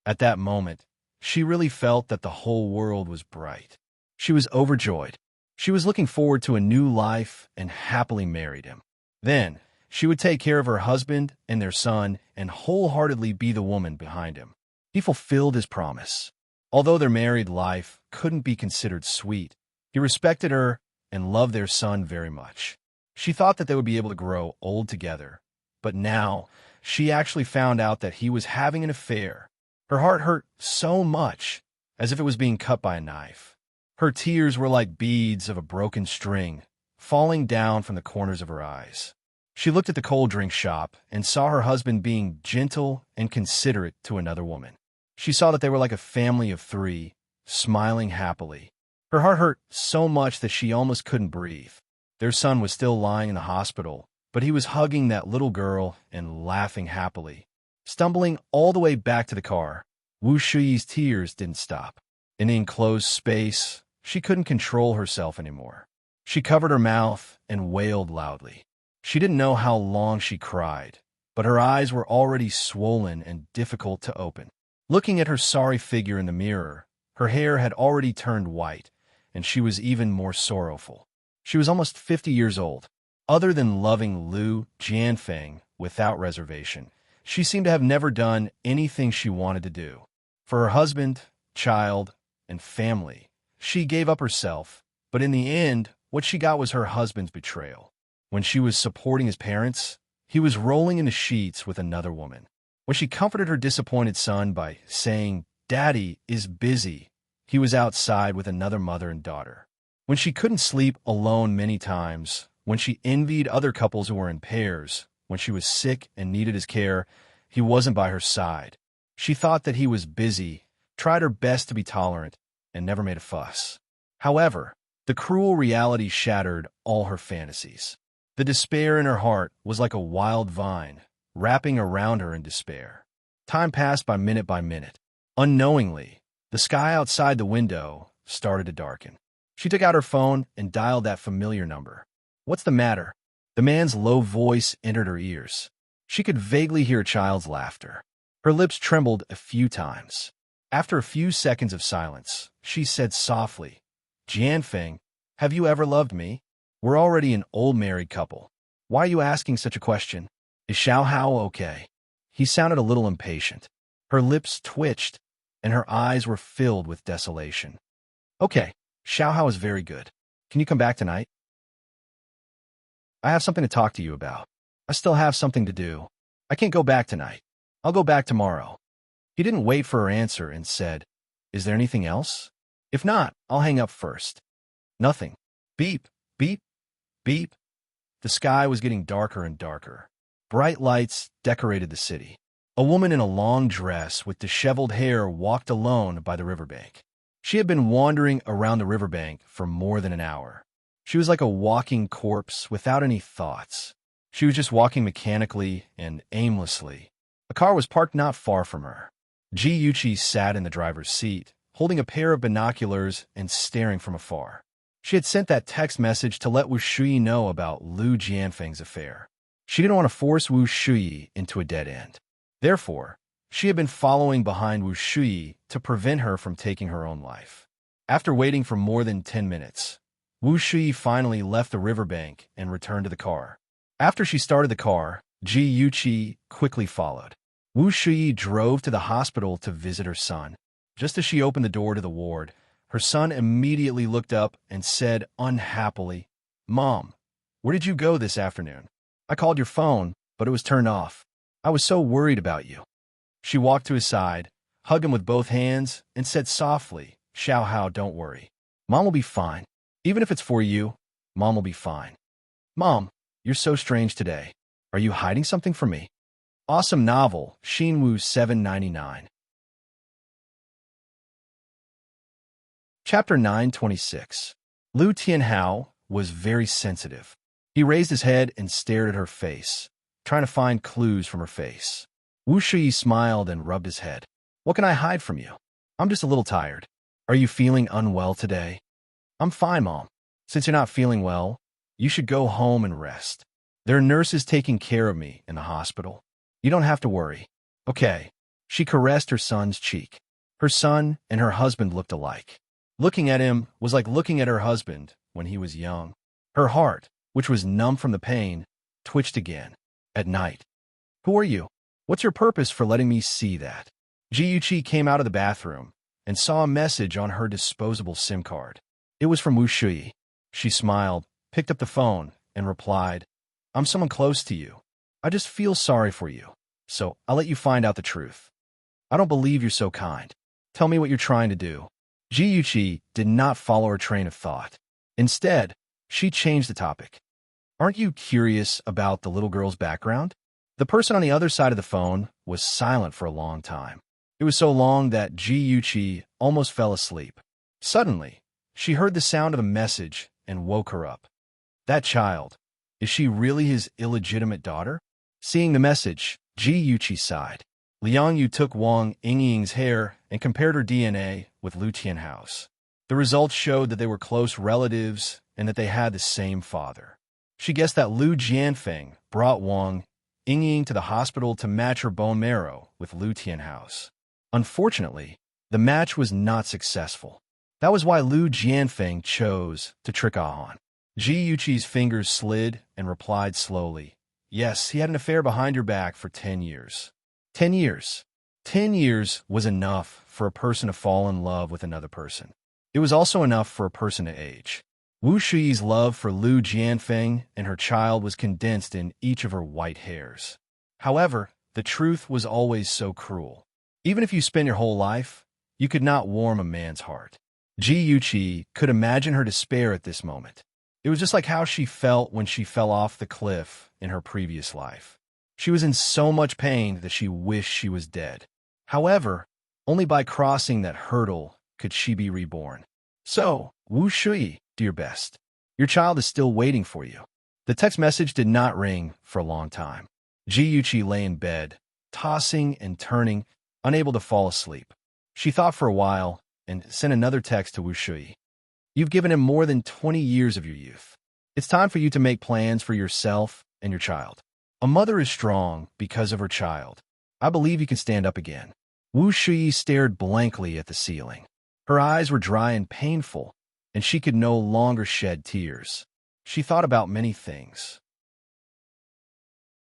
At that moment, she really felt that the whole world was bright. She was overjoyed. She was looking forward to a new life and happily married him. Then, she would take care of her husband and their son and wholeheartedly be the woman behind him. He fulfilled his promise. Although their married life couldn't be considered sweet, he respected her and loved their son very much. She thought that they would be able to grow old together, but now she actually found out that he was having an affair. Her heart hurt so much, as if it was being cut by a knife. Her tears were like beads of a broken string, falling down from the corners of her eyes. She looked at the cold drink shop and saw her husband being gentle and considerate to another woman. She saw that they were like a family of three, smiling happily. Her heart hurt so much that she almost couldn't breathe. Their son was still lying in the hospital, but he was hugging that little girl and laughing happily. Stumbling all the way back to the car, Wu Shui's tears didn't stop. In the enclosed space, she couldn't control herself anymore. She covered her mouth and wailed loudly. She didn't know how long she cried, but her eyes were already swollen and difficult to open. Looking at her sorry figure in the mirror, her hair had already turned white, and she was even more sorrowful. She was almost 50 years old. Other than loving Lu Jianfeng without reservation, she seemed to have never done anything she wanted to do. For her husband, child, and family, she gave up herself, but in the end, what she got was her husband's betrayal. When she was supporting his parents, he was rolling in the sheets with another woman. When she comforted her disappointed son by saying, "Daddy is busy," he was outside with another mother and daughter. When she couldn't sleep alone many times, when she envied other couples who were in pairs, when she was sick and needed his care, he wasn't by her side. She thought that he was busy, tried her best to be tolerant, and never made a fuss. However, the cruel reality shattered all her fantasies. The despair in her heart was like a wild vine, wrapping around her in despair. Time passed by minute. Unknowingly, the sky outside the window started to darken. She took out her phone and dialed that familiar number. "What's the matter?" The man's low voice entered her ears. She could vaguely hear a child's laughter. Her lips trembled a few times. After a few seconds of silence, she said softly, "Jianfeng, have you ever loved me? We're already an old married couple. Why are you asking such a question? Is Xiao Hao okay?" He sounded a little impatient. Her lips twitched, and her eyes were filled with desolation. "Okay, Xiao Hao is very good. Can you come back tonight?" I have something to talk to you about. I still have something to do. I can't go back tonight. I'll go back tomorrow. He didn't wait for her answer and said, Is there anything else? If not, I'll hang up first. Nothing. Beep, beep, beep. The sky was getting darker and darker. Bright lights decorated the city. A woman in a long dress with disheveled hair walked alone by the riverbank. She had been wandering around the riverbank for more than an hour. She was like a walking corpse without any thoughts. She was just walking mechanically and aimlessly. A car was parked not far from her. Ji sat in the driver's seat, holding a pair of binoculars and staring from afar. She had sent that text message to let Wu Shuyi know about Lu Jianfeng's affair. She didn't want to force Wu Shuyi into a dead end. Therefore, she had been following behind Wu Shuyi to prevent her from taking her own life. After waiting for more than 10 minutes, Wu Shuyi left the riverbank and returned to the car. After she started the car, Ji quickly followed. Wu Shuyi drove to the hospital to visit her son. Just as she opened the door to the ward, her son immediately looked up and said unhappily, "Mom, where did you go this afternoon? I called your phone, but it was turned off. I was so worried about you." She walked to his side, hugged him with both hands, and said softly, "Xiao Hao, don't worry. Mom will be fine. Even if it's for you, Mom will be fine." "Mom, you're so strange today. Are you hiding something from me?" Awesome novel, Xinwu 799. Chapter 926. Lu Tianhao was very sensitive. He raised his head and stared at her face, trying to find clues from her face. Wu Shuyi smiled and rubbed his head. "What can I hide from you? I'm just a little tired. Are you feeling unwell today?" "I'm fine, Mom. Since you're not feeling well, you should go home and rest. There are nurses taking care of me in the hospital. You don't have to worry." "Okay." She caressed her son's cheek. Her son and her husband looked alike. Looking at him was like looking at her husband when he was young. Her heart, which was numb from the pain, twitched again. At night. "Who are you? What's your purpose for letting me see that?" Ji came out of the bathroom and saw a message on her disposable SIM card. It was from Wu Shuyi. She smiled, picked up the phone, and replied, "I'm someone close to you. I just feel sorry for you, so I'll let you find out the truth. I don't believe you're so kind. Tell me what you're trying to do." Ji did not follow her train of thought. Instead, she changed the topic. "Aren't you curious about the little girl's background?" The person on the other side of the phone was silent for a long time. It was so long that Ji almost fell asleep. Suddenly, she heard the sound of a message and woke her up. That child, is she really his illegitimate daughter? Seeing the message, Ji sighed. Liang Yu took Wang Yingying's hair and compared her DNA with Lu Tianhao's. The results showed that they were close relatives and that they had the same father. She guessed that Lu Jianfeng brought Wang Yingying to the hospital to match her bone marrow with Lu Tianhao's. Unfortunately, the match was not successful. That was why Lu Jianfeng chose to trick Ah Han. Ji fingers slid and replied slowly, "Yes, he had an affair behind your back for 10 years. 10 years. 10 years was enough for a person to fall in love with another person. It was also enough for a person to age." Wu Shuyi's love for Lu Jianfeng and her child was condensed in each of her white hairs. However, the truth was always so cruel. Even if you spent your whole life, you could not warm a man's heart. Ji could imagine her despair at this moment. It was just like how she felt when she fell off the cliff in her previous life. She was in so much pain that she wished she was dead. However, only by crossing that hurdle could she be reborn. "So, Wu Shuyi, do your best. Your child is still waiting for you." The text message did not ring for a long time. Ji lay in bed, tossing and turning, unable to fall asleep. She thought for a while and sent another text to Wu Shuyi. "You've given him more than 20 years of your youth. It's time for you to make plans for yourself and your child. A mother is strong because of her child. I believe you can stand up again." Wu Shuyi stared blankly at the ceiling. Her eyes were dry and painful, and she could no longer shed tears. She thought about many things.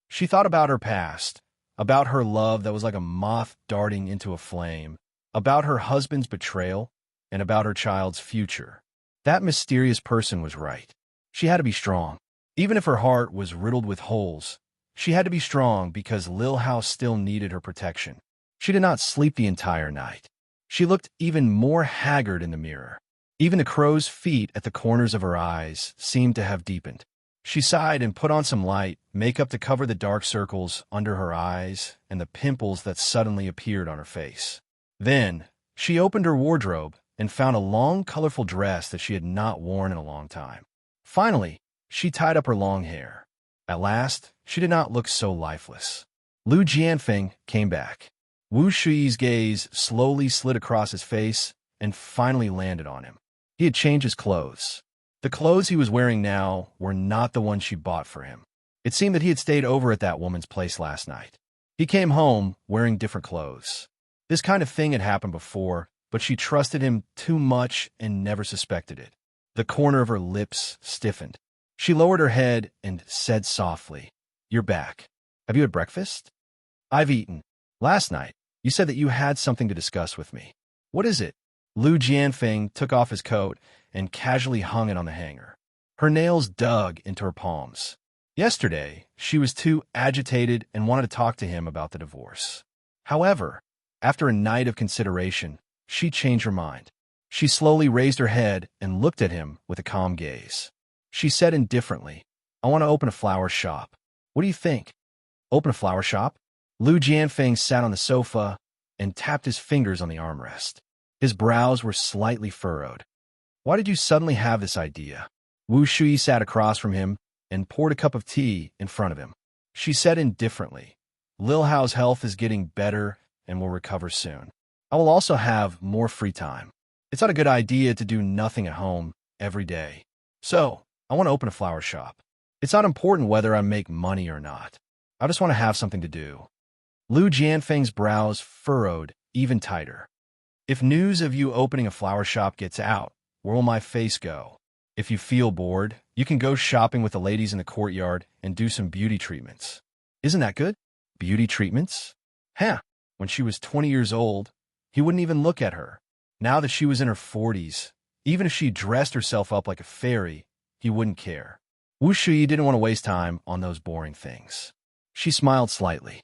She thought about her past, about her love that was like a moth darting into a flame, about her husband's betrayal, and about her child's future. That mysterious person was right. She had to be strong. Even if her heart was riddled with holes, she had to be strong because Lil House still needed her protection. She did not sleep the entire night. She looked even more haggard in the mirror. Even the crow's feet at the corners of her eyes seemed to have deepened. She sighed and put on some light makeup to cover the dark circles under her eyes and the pimples that suddenly appeared on her face. Then, she opened her wardrobe and found a long, colorful dress that she had not worn in a long time. Finally, she tied up her long hair. At last, she did not look so lifeless. Lu Jianfeng came back. Wu Shuyi's gaze slowly slid across his face and finally landed on him. He had changed his clothes. The clothes he was wearing now were not the ones she bought for him. It seemed that he had stayed over at that woman's place last night. He came home wearing different clothes. This kind of thing had happened before, but she trusted him too much and never suspected it. The corner of her lips stiffened. She lowered her head and said softly, "You're back. Have you had breakfast?" "I've eaten. Last night, you said that you had something to discuss with me. What is it?" Lu Jianfeng took off his coat and casually hung it on the hanger. Her nails dug into her palms. Yesterday, she was too agitated and wanted to talk to him about the divorce. However, after a night of consideration, she changed her mind. She slowly raised her head and looked at him with a calm gaze. She said indifferently, "I want to open a flower shop. What do you think?" "Open a flower shop?" Lu Jianfeng sat on the sofa and tapped his fingers on the armrest. His brows were slightly furrowed. "Why did you suddenly have this idea?" Wu Shui sat across from him and poured a cup of tea in front of him. She said indifferently, "Lil Hao's health is getting better and will recover soon. I will also have more free time. It's not a good idea to do nothing at home every day. So, I want to open a flower shop. It's not important whether I make money or not. I just want to have something to do." Lu Jianfeng's brows furrowed even tighter. "If news of you opening a flower shop gets out, where will my face go? If you feel bored, you can go shopping with the ladies in the courtyard and do some beauty treatments." "Isn't that good?" "Beauty treatments?" Huh. When she was 20 years old, he wouldn't even look at her. Now that she was in her 40s, even if she dressed herself up like a fairy, he wouldn't care. Wu Shui didn't want to waste time on those boring things. She smiled slightly.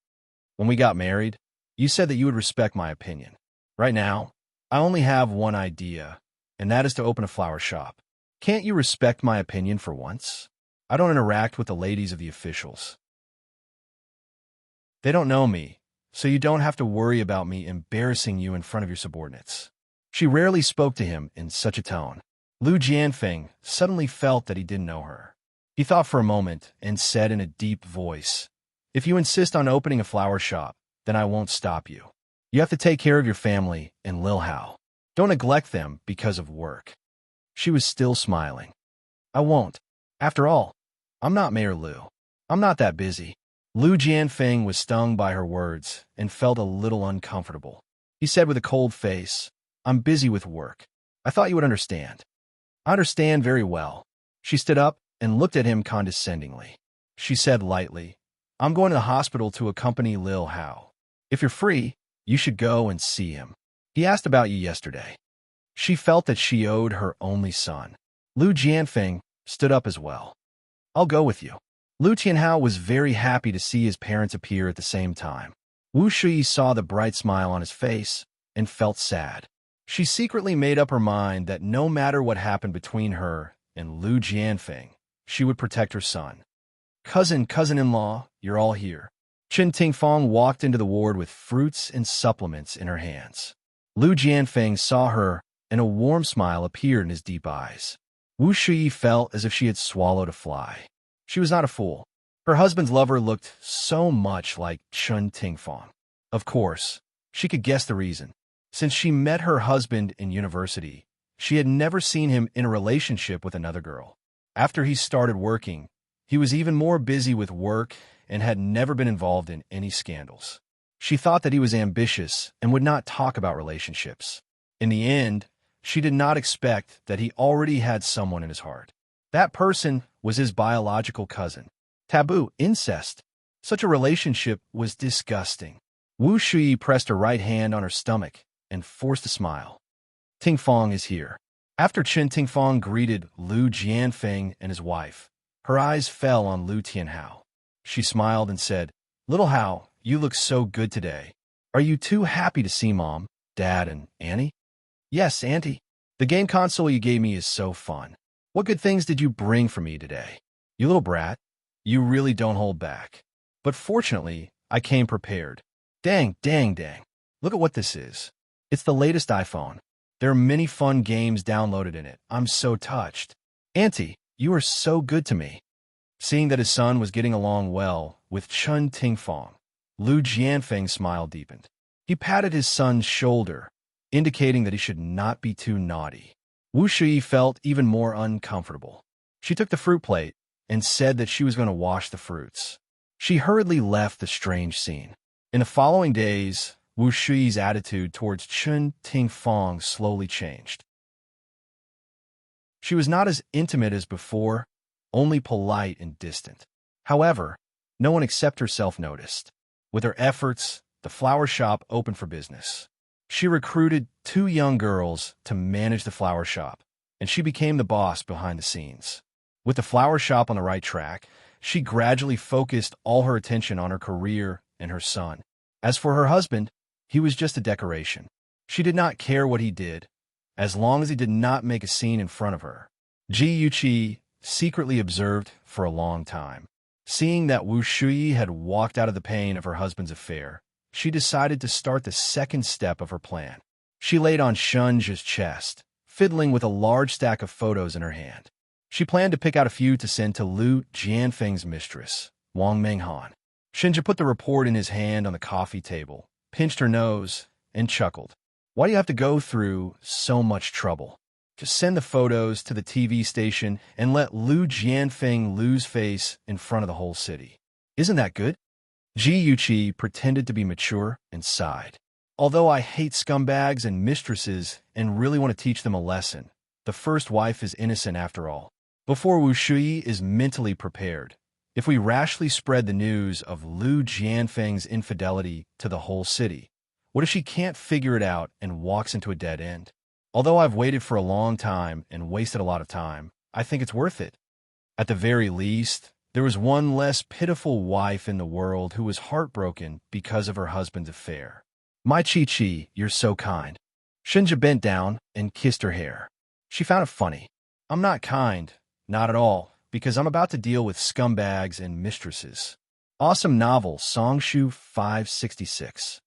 "When we got married, you said that you would respect my opinion. Right now, I only have one idea, and that is to open a flower shop. Can't you respect my opinion for once? I don't interact with the ladies of the officials. They don't know me, so you don't have to worry about me embarrassing you in front of your subordinates." She rarely spoke to him in such a tone. Lu Jianfeng suddenly felt that he didn't know her. He thought for a moment and said in a deep voice, "If you insist on opening a flower shop, then I won't stop you. You have to take care of your family and Lil Hao. Don't neglect them because of work." She was still smiling. "I won't. After all, I'm not Mayor Lu. I'm not that busy." Lu Jianfeng was stung by her words and felt a little uncomfortable. He said with a cold face, "I'm busy with work. I thought you would understand." "I understand very well." She stood up and looked at him condescendingly. She said lightly, "I'm going to the hospital to accompany Lil Hao. If you're free, you should go and see him. He asked about you yesterday." She felt that she owed her only son. Lu Jianfeng stood up as well. "I'll go with you." Lu Tianhao was very happy to see his parents appear at the same time. Wu Shui saw the bright smile on his face and felt sad. She secretly made up her mind that no matter what happened between her and Lu Jianfeng, she would protect her son. Cousin-in-law, you're all here." Chen Tingfang walked into the ward with fruits and supplements in her hands. Lu Jianfeng saw her, and a warm smile appeared in his deep eyes. Wu Shui felt as if she had swallowed a fly. She was not a fool. Her husband's lover looked so much like Chen Tingfang. Of course, she could guess the reason. Since she met her husband in university, she had never seen him in a relationship with another girl. After he started working, he was even more busy with work and had never been involved in any scandals. She thought that he was ambitious and would not talk about relationships. In the end, she did not expect that he already had someone in his heart. That person was his biological cousin. Taboo, incest. Such a relationship was disgusting. Wu Shui pressed her right hand on her stomach and forced a smile. "Tingfang is here." After Chen Tingfang greeted Lu Jianfeng and his wife, Her eyes fell on Lu Tianhao. She smiled and said, "Little Hao, you look so good today. Are you too happy to see Mom, Dad, and Annie?" "Yes, Auntie. The game console you gave me is so fun. What good things did you bring for me today? You little brat. You really don't hold back. But fortunately, I came prepared. Dang, dang, dang. Look at what this is. It's the latest iPhone. There are many fun games downloaded in it. I'm so touched. Auntie, you are so good to me." Seeing that his son was getting along well with Chun Tingfang, Lu Jianfeng's smile deepened. He patted his son's shoulder, indicating that he should not be too naughty. Wu Shui felt even more uncomfortable. She took the fruit plate and said that she was going to wash the fruits. She hurriedly left the strange scene. In the following days, Wu Shui's attitude towards Chun Tingfang slowly changed. She was not as intimate as before, only polite and distant. However, no one except herself noticed. With her efforts, the flower shop opened for business. She recruited 2 young girls to manage the flower shop, and she became the boss behind the scenes. With the flower shop on the right track, she gradually focused all her attention on her career and her son. As for her husband, he was just a decoration. She did not care what he did, as long as he did not make a scene in front of her. Ji Yuqi secretly observed for a long time. Seeing that Wu Shui had walked out of the pain of her husband's affair, she decided to start the second step of her plan. She laid on Shunja's chest, fiddling with a large stack of photos in her hand. She planned to pick out a few to send to Lu Jianfeng's mistress, Wang Menghan. Shunja put the report in his hand on the coffee table, pinched her nose, and chuckled. "Why do you have to go through so much trouble? Just send the photos to the TV station and let Lu Jianfeng lose face in front of the whole city. Isn't that good?" Ji Yuqi pretended to be mature and sighed. "Although I hate scumbags and mistresses and really want to teach them a lesson, the first wife is innocent after all." Before Wu Shui is mentally prepared, if we rashly spread the news of Lu Jianfeng's infidelity to the whole city, what if she can't figure it out and walks into a dead end? Although I've waited for a long time and wasted a lot of time, I think it's worth it. At the very least, there was one less pitiful wife in the world who was heartbroken because of her husband's affair. "My Chi-Chi, you're so kind." Shunja bent down and kissed her hair. She found it funny. "I'm not kind, not at all, because I'm about to deal with scumbags and mistresses." Awesome novel, Songshu 566.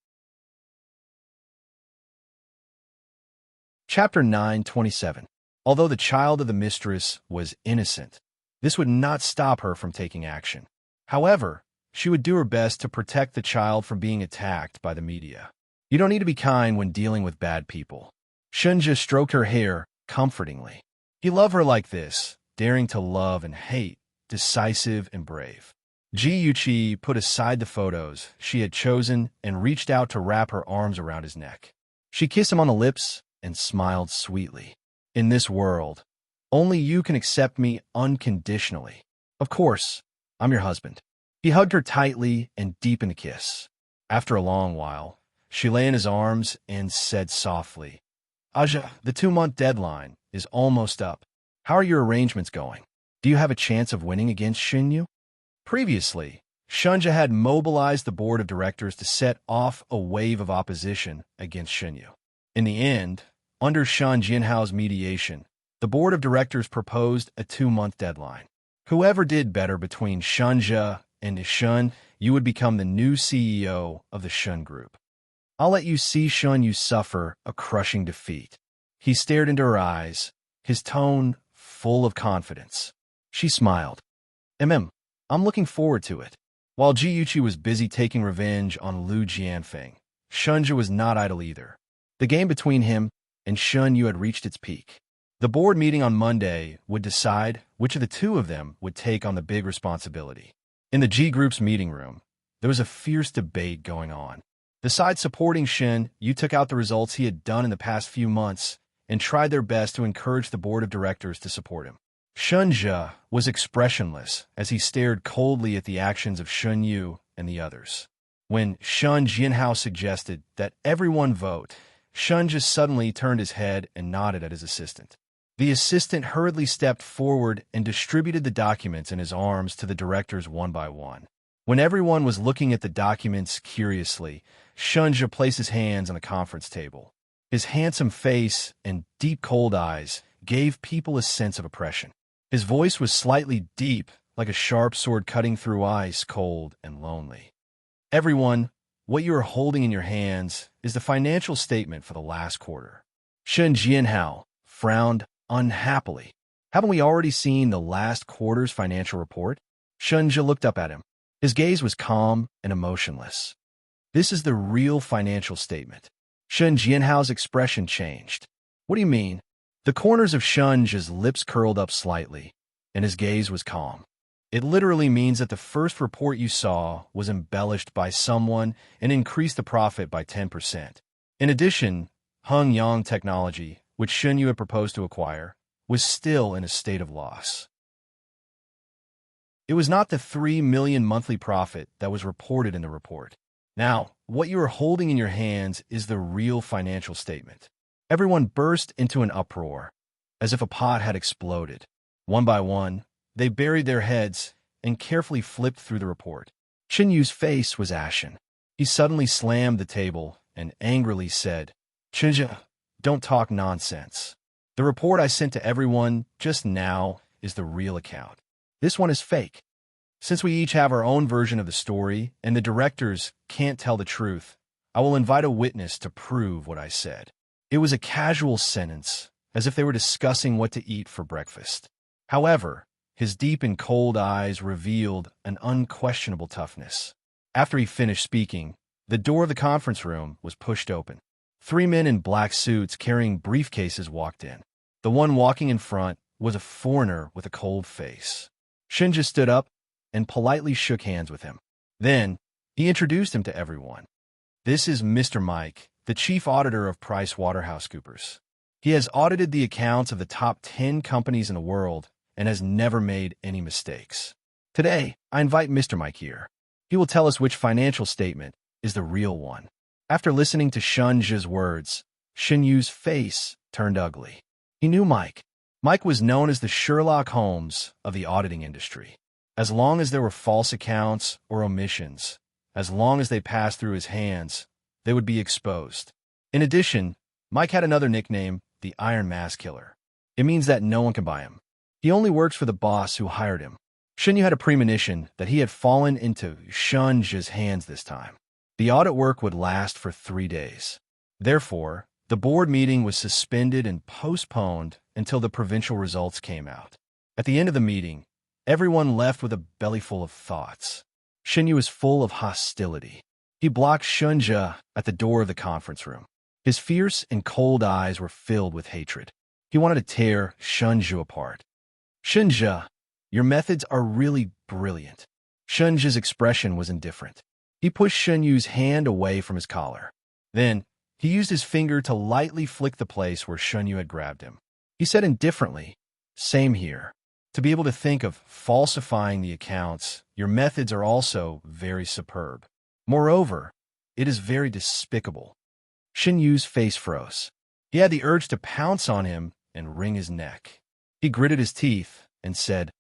Chapter 927. Although the child of the mistress was innocent, this would not stop her from taking action. However, she would do her best to protect the child from being attacked by the media. You don't need to be kind when dealing with bad people. Shunja stroked her hair comfortingly. He loved her like this, daring to love and hate, decisive and brave. Ji Yuqi put aside the photos she had chosen and reached out to wrap her arms around his neck. She kissed him on the lips and smiled sweetly. "In this world, only you can accept me unconditionally. Of course, I'm your husband." He hugged her tightly and deepened the kiss. After a long while, she lay in his arms and said softly, "Aja, the 2-month deadline is almost up. How are your arrangements going? Do you have a chance of winning against Xinyu?" Previously, Shunja had mobilized the board of directors to set off a wave of opposition against Xinyu. In the end, under Shan Jinhao's mediation, the board of directors proposed a 2-month deadline. Whoever did better between Shunja and Shun, you would become the new CEO of the Shun Group. "I'll let you see Shunyu suffer a crushing defeat." He stared into her eyes, his tone full of confidence. She smiled. I'm looking forward to it." While Ji Yuqi was busy taking revenge on Lu Jianfeng, Shunja was not idle either. The game between him and Shunyu had reached its peak. The board meeting on Monday would decide which of the two of them would take on the big responsibility. In the G Group's meeting room, there was a fierce debate going on. The side supporting Shin Yu took out the results he had done in the past few months and tried their best to encourage the board of directors to support him. Shunja was expressionless as he stared coldly at the actions of Shun Yu and the others. When Shun Jinhao suggested that everyone vote, Shunja suddenly turned his head and nodded at his assistant. The assistant hurriedly stepped forward and distributed the documents in his arms to the directors one by one. When everyone was looking at the documents curiously, Shunja placed his hands on the conference table. His handsome face and deep cold eyes gave people a sense of oppression. His voice was slightly deep, like a sharp sword cutting through ice, cold and lonely. Everyone, what you are holding in your hands is the financial statement for the last quarter. Shen Jianhao frowned unhappily. Haven't we already seen the last quarter's financial report? Shunja looked up at him. His gaze was calm and emotionless. This is the real financial statement. Shen Jianhao's expression changed. What do you mean? The corners of Shunja's lips curled up slightly, and his gaze was calm. It literally means that the first report you saw was embellished by someone and increased the profit by 10%. In addition, Hung Yang Technology, which Shun Yu had proposed to acquire, was still in a state of loss. It was not the 3 million monthly profit that was reported in the report. Now, what you are holding in your hands is the real financial statement. Everyone burst into an uproar, as if a pot had exploded. One by one, they buried their heads and carefully flipped through the report. Shin Yu's face was ashen. He suddenly slammed the table and angrily said, "Chinja, don't talk nonsense. The report I sent to everyone just now is the real account. This one is fake. Since we each have our own version of the story and the directors can't tell the truth, I will invite a witness to prove what I said." It was a casual sentence, as if they were discussing what to eat for breakfast. However, his deep and cold eyes revealed an unquestionable toughness. After he finished speaking, the door of the conference room was pushed open. 3 men in black suits carrying briefcases walked in. The one walking in front was a foreigner with a cold face. Shinja stood up and politely shook hands with him. Then, he introduced him to everyone. "This is Mr. Mike, the chief auditor of PricewaterhouseCoopers. He has audited the accounts of the top 10 companies in the world and has never made any mistakes. Today, I invite Mr. Mike here. He will tell us which financial statement is the real one." After listening to Shunja's words, Shin Yu's face turned ugly. He knew Mike. Mike was known as the Sherlock Holmes of the auditing industry. As long as there were false accounts or omissions, as long as they passed through his hands, they would be exposed. In addition, Mike had another nickname, the Iron Mask Killer. It means that no one can buy him. He only works for the boss who hired him. Shinyu had a premonition that he had fallen into Shunja's hands this time. The audit work would last for 3 days. Therefore, the board meeting was suspended and postponed until the provincial results came out. At the end of the meeting, everyone left with a bellyful of thoughts. Shinyu was full of hostility. He blocked Shunja at the door of the conference room. His fierce and cold eyes were filled with hatred. He wanted to tear Shunja apart. "Shunja, your methods are really brilliant." Shunja's expression was indifferent. He pushed Shunyu's hand away from his collar. Then, he used his finger to lightly flick the place where Shunyu had grabbed him. He said indifferently, "Same here. To be able to think of falsifying the accounts, your methods are also very superb. Moreover, it is very despicable." Shunyu's face froze. He had the urge to pounce on him and wring his neck. He gritted his teeth and said,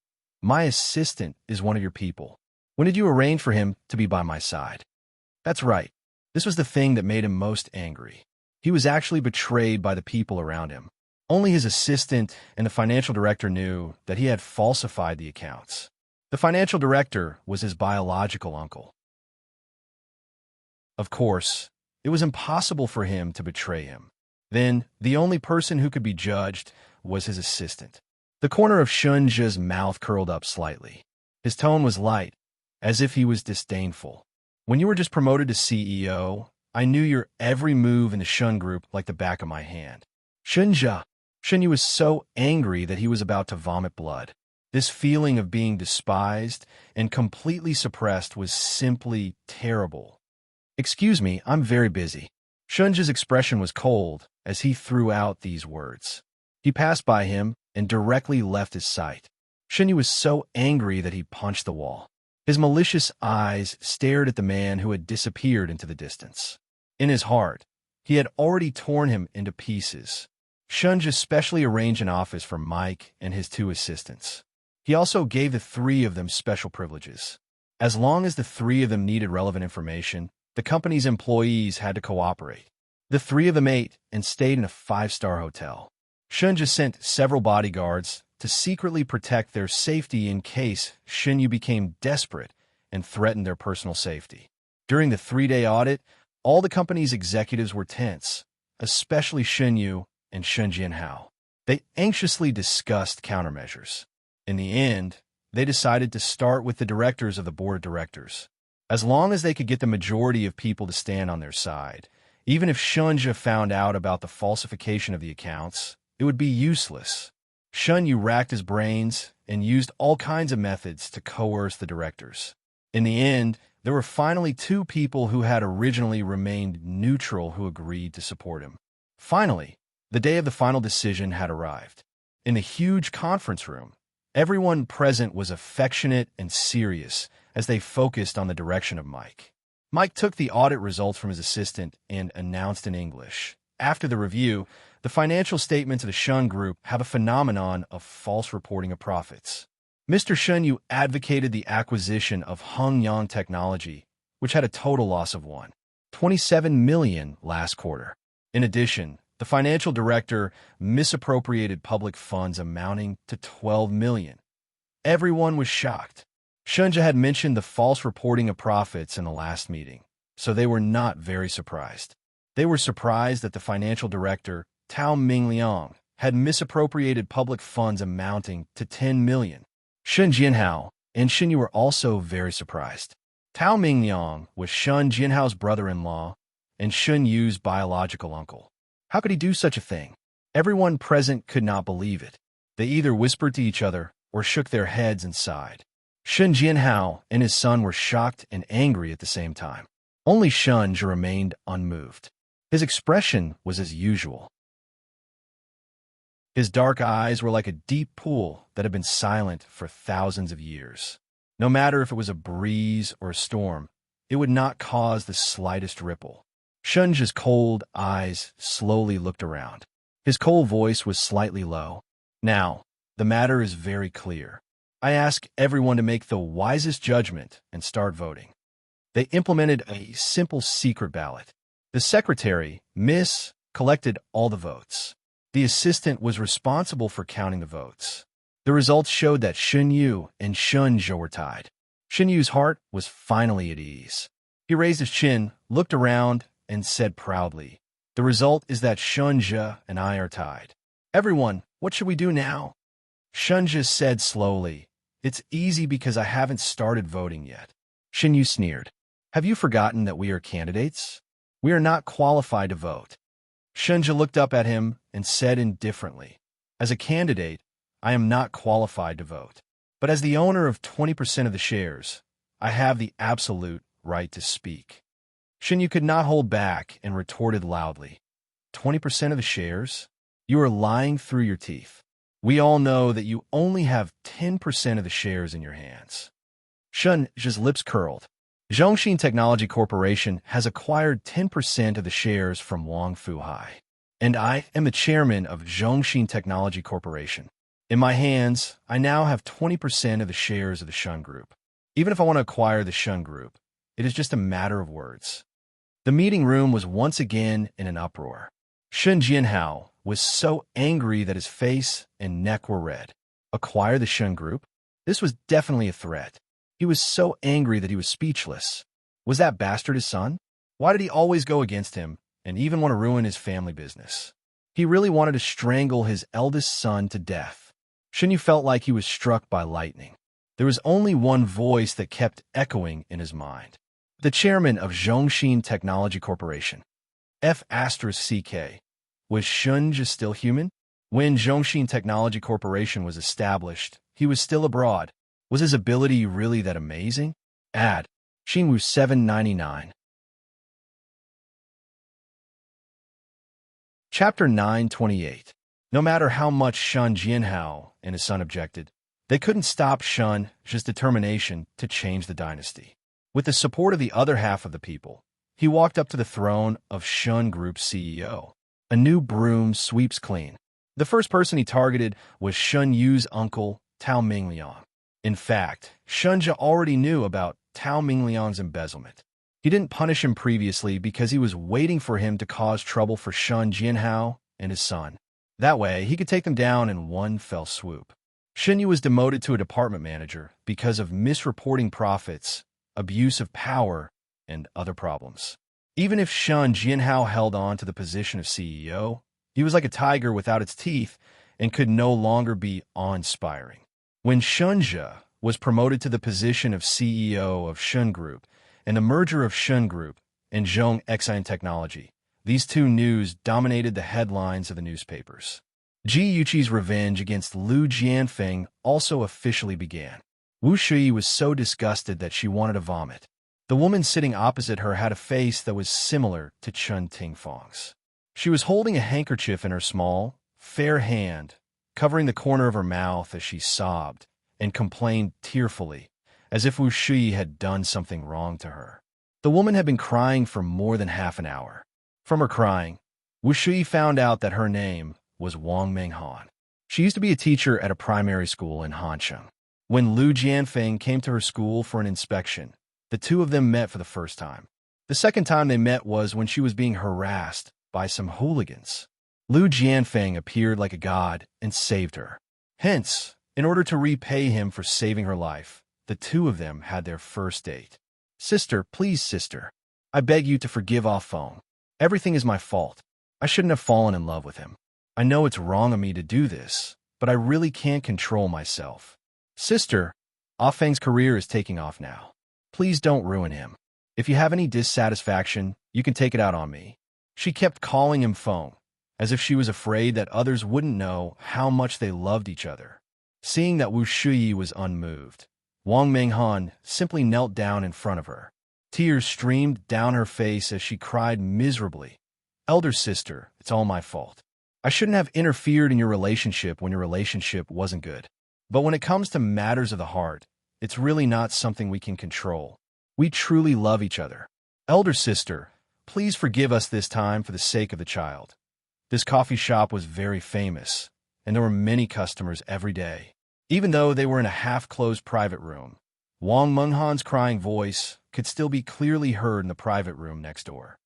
"My assistant is one of your people. When did you arrange for him to be by my side?" That's right. This was the thing that made him most angry. He was actually betrayed by the people around him. Only his assistant and the financial director knew that he had falsified the accounts. The financial director was his biological uncle. Of course, it was impossible for him to betray him. Then, the only person who could be judged was his assistant. The corner of Shunja's mouth curled up slightly. His tone was light, as if he was disdainful. "When you were just promoted to CEO, I knew your every move in the Shun group like the back of my hand." Shunja. Shunyu was so angry that he was about to vomit blood. This feeling of being despised and completely suppressed was simply terrible. "Excuse me, I'm very busy." Shunja's expression was cold as he threw out these words. He passed by him and directly left his sight. Shunyu was so angry that he punched the wall. His malicious eyes stared at the man who had disappeared into the distance. In his heart, he had already torn him into pieces. Shunja specially arranged an office for Mike and his 2 assistants. He also gave the 3 of them special privileges. As long as the 3 of them needed relevant information, the company's employees had to cooperate. The 3 of them ate and stayed in a 5-star hotel. Shunja sent several bodyguards to secretly protect their safety in case Shinyu became desperate and threatened their personal safety. During the 3-day audit, all the company's executives were tense, especially Shinyu and Shun Jianhao. They anxiously discussed countermeasures. In the end, they decided to start with the directors of the board of directors. As long as they could get the majority of people to stand on their side, even if Shunja found out about the falsification of the accounts, it would be useless. Shunyu racked his brains and used all kinds of methods to coerce the directors. In the end, there were finally 2 people who had originally remained neutral who agreed to support him. Finally, the day of the final decision had arrived. In the huge conference room, everyone present was affectionate and serious as they focused on the direction of Mike. Mike took the audit results from his assistant and announced in English. After the review, the financial statements of the Shun Group have a phenomenon of false reporting of profits. Mr. Shunyu advocated the acquisition of Hongyang Technology, which had a total loss of 27 million last quarter. In addition, the financial director misappropriated public funds amounting to 12 million. Everyone was shocked. Shunja had mentioned the false reporting of profits in the last meeting, so they were not very surprised. They were surprised that the financial director, Tao Mingliang, had misappropriated public funds amounting to 10 million. Shun Jianhao and Shinyu were also very surprised. Tao Mingliang was Shun Jianhao's brother-in-law and Shun Yu's biological uncle. How could he do such a thing? Everyone present could not believe it. They either whispered to each other or shook their heads and sighed. Shun Jianhao and his son were shocked and angry at the same time. Only Shunja remained unmoved. His expression was as usual. His dark eyes were like a deep pool that had been silent for thousands of years. No matter if it was a breeze or a storm, it would not cause the slightest ripple. Shunja's cold eyes slowly looked around. His cold voice was slightly low. Now, the matter is very clear. I ask everyone to make the wisest judgment and start voting. They implemented a simple secret ballot. The secretary, Miss, collected all the votes. The assistant was responsible for counting the votes. The results showed that Shun Yu and Shunja were tied. Shun Yu's heart was finally at ease. He raised his chin, looked around, and said proudly, "The result is that Shunja and I are tied. Everyone, what should we do now?" Shunja said slowly, "It's easy because I haven't started voting yet." Shun Yu sneered. "Have you forgotten that we are candidates? We are not qualified to vote." Shunja looked up at him and said indifferently, "As a candidate, I am not qualified to vote. But as the owner of 20% of the shares, I have the absolute right to speak." Shinyu could not hold back and retorted loudly, 20% of the shares? You are lying through your teeth. We all know that you only have 10% of the shares in your hands. Shunja's lips curled. Zhongxin Technology Corporation has acquired 10% of the shares from Wang Fuhai, and I am the chairman of Zhongxin Technology Corporation. In my hands, I now have 20% of the shares of the Shun Group. Even if I want to acquire the Shun Group, it is just a matter of words. The meeting room was once again in an uproar. Shun Jianhao was so angry that his face and neck were red. Acquire the Shun Group? This was definitely a threat. He was so angry that he was speechless. Was that bastard his son? Why did he always go against him and even want to ruin his family business? He really wanted to strangle his eldest son to death. Shinyu felt like he was struck by lightning. There was only one voice that kept echoing in his mind. The chairman of Zhongxin Technology Corporation. F***CK. Was Shunja still human? When Zhongxin Technology Corporation was established, he was still abroad. Was his ability really that amazing? Ad. Shinwu 799. Chapter 928. No matter how much Shun Jianhao and his son objected, they couldn't stop Shun's determination to change the dynasty. With the support of the other half of the people, he walked up to the throne of Shun Group's CEO. A new broom sweeps clean. The first person he targeted was Shun Yu's uncle, Tao Mingliang. In fact, Shunja already knew about Tao Mingliang's embezzlement. He didn't punish him previously because he was waiting for him to cause trouble for Shun Jianhao and his son. That way, he could take them down in one fell swoop. Shun Yu was demoted to a department manager because of misreporting profits, abuse of power, and other problems. Even if Shun Jianhao held on to the position of CEO, he was like a tiger without its teeth and could no longer be awe-inspiring. When Shunja was promoted to the position of CEO of Shun Group and the merger of Shun Group and Zhong Exine Technology, these two news dominated the headlines of the newspapers. Ji Yuqi's revenge against Lu Jianfeng also officially began. Wu Shui was so disgusted that she wanted to vomit. The woman sitting opposite her had a face that was similar to Chun Tingfang's. She was holding a handkerchief in her small, fair hand, covering the corner of her mouth as she sobbed and complained tearfully, as if Wu Shui had done something wrong to her. The woman had been crying for more than half an hour. From her crying, Wu Shui found out that her name was Wang Menghan. She used to be a teacher at a primary school in Hansheng. When Lu Jianfeng came to her school for an inspection, the two of them met for the first time. The second time they met was when she was being harassed by some hooligans. Lu Jianfeng appeared like a god and saved her. Hence, in order to repay him for saving her life, the two of them had their first date. Sister, please, sister. I beg you to forgive off phone. Everything is my fault. I shouldn't have fallen in love with him. I know it's wrong of me to do this, but I really can't control myself. Sister, Ah Feng's career is taking off now. Please don't ruin him. If you have any dissatisfaction, you can take it out on me. She kept calling him phone, as if she was afraid that others wouldn't know how much they loved each other. Seeing that Wu Shui was unmoved, Wang Menghan simply knelt down in front of her. Tears streamed down her face as she cried miserably. Elder sister, it's all my fault. I shouldn't have interfered in your relationship when your relationship wasn't good. But when it comes to matters of the heart, it's really not something we can control. We truly love each other. Elder sister, please forgive us this time for the sake of the child. This coffee shop was very famous, and there were many customers every day. Even though they were in a half-closed private room, Wang Menghan's crying voice could still be clearly heard in the private room next door.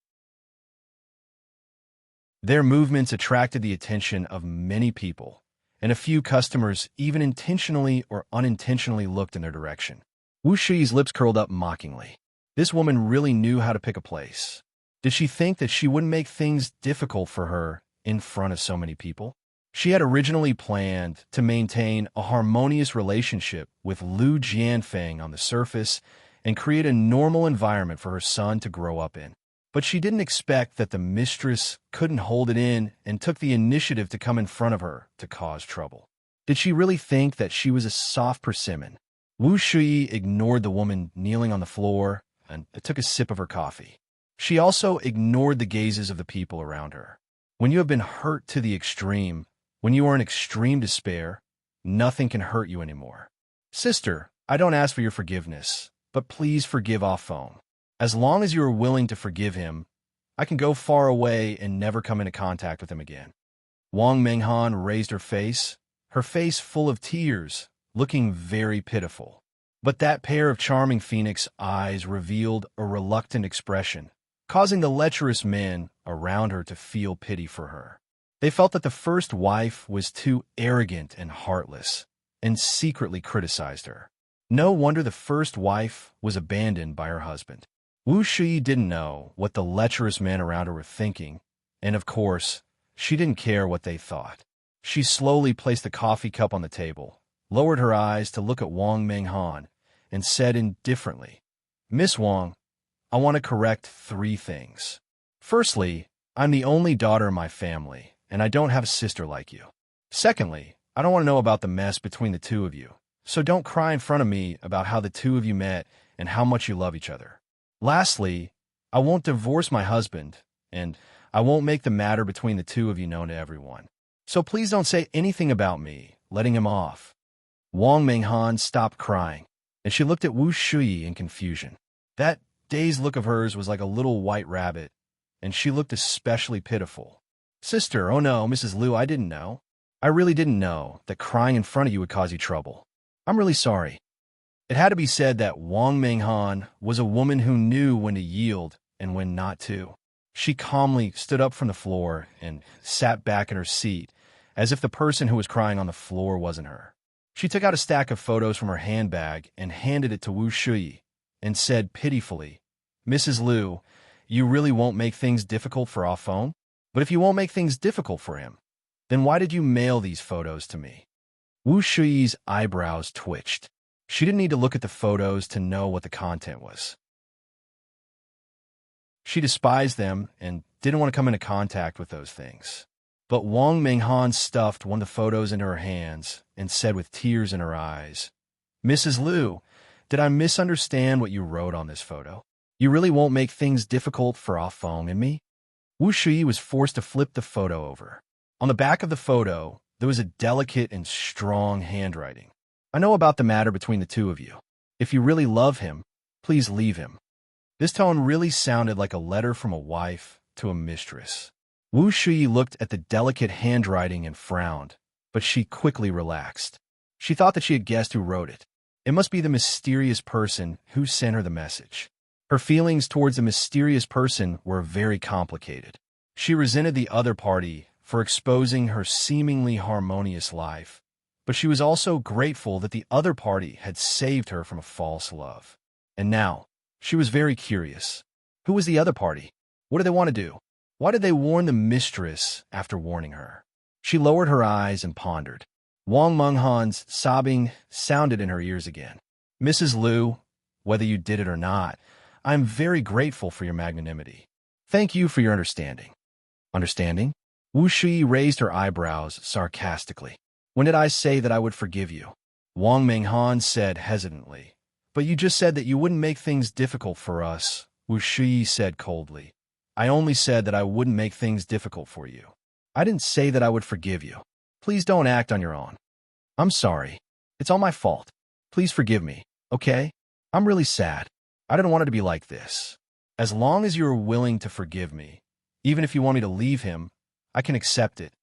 Their movements attracted the attention of many people, and a few customers even intentionally or unintentionally looked in their direction. Wu Shui's lips curled up mockingly. This woman really knew how to pick a place. Did she think that she wouldn't make things difficult for her in front of so many people? She had originally planned to maintain a harmonious relationship with Lu Jianfeng on the surface and create a normal environment for her son to grow up in. But she didn't expect that the mistress couldn't hold it in and took the initiative to come in front of her to cause trouble. Did she really think that she was a soft persimmon? Wu Shui ignored the woman kneeling on the floor and took a sip of her coffee. She also ignored the gazes of the people around her. When you have been hurt to the extreme, when you are in extreme despair, nothing can hurt you anymore. Sister, I don't ask for your forgiveness, but please forgive off phone. As long as you are willing to forgive him, I can go far away and never come into contact with him again. Wang Menghan raised her face full of tears, looking very pitiful. But that pair of charming phoenix eyes revealed a reluctant expression, causing the lecherous men around her to feel pity for her. They felt that the first wife was too arrogant and heartless, and secretly criticized her. No wonder the first wife was abandoned by her husband. Wu Shui didn't know what the lecherous men around her were thinking, and of course, she didn't care what they thought. She slowly placed the coffee cup on the table, lowered her eyes to look at Wang Menghan, and said indifferently, Miss Wang, I want to correct 3 things. Firstly, I'm the only daughter in my family, and I don't have a sister like you. Secondly, I don't want to know about the mess between the two of you, so don't cry in front of me about how the two of you met and how much you love each other. Lastly, I won't divorce my husband, and I won't make the matter between the two of you known to everyone. So please don't say anything about me letting him off. Wang Menghan stopped crying, and she looked at Wu Shui in confusion. That dazed look of hers was like a little white rabbit, and she looked especially pitiful. Sister, oh no, Mrs. Liu, I didn't know. I really didn't know that crying in front of you would cause you trouble. I'm really sorry. It had to be said that Wang Minghan was a woman who knew when to yield and when not to. She calmly stood up from the floor and sat back in her seat, as if the person who was crying on the floor wasn't her. She took out a stack of photos from her handbag and handed it to Wu Shuyi and said pitifully, "Mrs. Liu, you really won't make things difficult for Ah Feng? But if you won't make things difficult for him, then why did you mail these photos to me?" Wu Shuyi's eyebrows twitched. She didn't need to look at the photos to know what the content was. She despised them and didn't want to come into contact with those things. But Wang Minghan stuffed one of the photos into her hands and said with tears in her eyes, "Mrs. Liu, did I misunderstand what you wrote on this photo? You really won't make things difficult for Ah Feng and me?" Wu Shuyi was forced to flip the photo over. On the back of the photo, there was a delicate and strong handwriting. "I know about the matter between the two of you. If you really love him, please leave him." This tone really sounded like a letter from a wife to a mistress. Wu Shuyi looked at the delicate handwriting and frowned, but she quickly relaxed. She thought that she had guessed who wrote it. It must be the mysterious person who sent her the message. Her feelings towards the mysterious person were very complicated. She resented the other party for exposing her seemingly harmonious life, but she was also grateful that the other party had saved her from a false love. And now, she was very curious. Who was the other party? What did they want to do? Why did they warn the mistress after warning her? She lowered her eyes and pondered. Wang Menghan's sobbing sounded in her ears again. "Mrs. Liu, whether you did it or not, I am very grateful for your magnanimity. Thank you for your understanding." "Understanding?" Wu Shuyi raised her eyebrows sarcastically. "When did I say that I would forgive you?" Wang Minghan said hesitantly. "But you just said that you wouldn't make things difficult for us," Wu Shuyi said coldly. "I only said that I wouldn't make things difficult for you. I didn't say that I would forgive you. Please don't act on your own." "I'm sorry. It's all my fault. Please forgive me, okay? I'm really sad. I didn't want it to be like this. As long as you are willing to forgive me, even if you want me to leave him, I can accept it."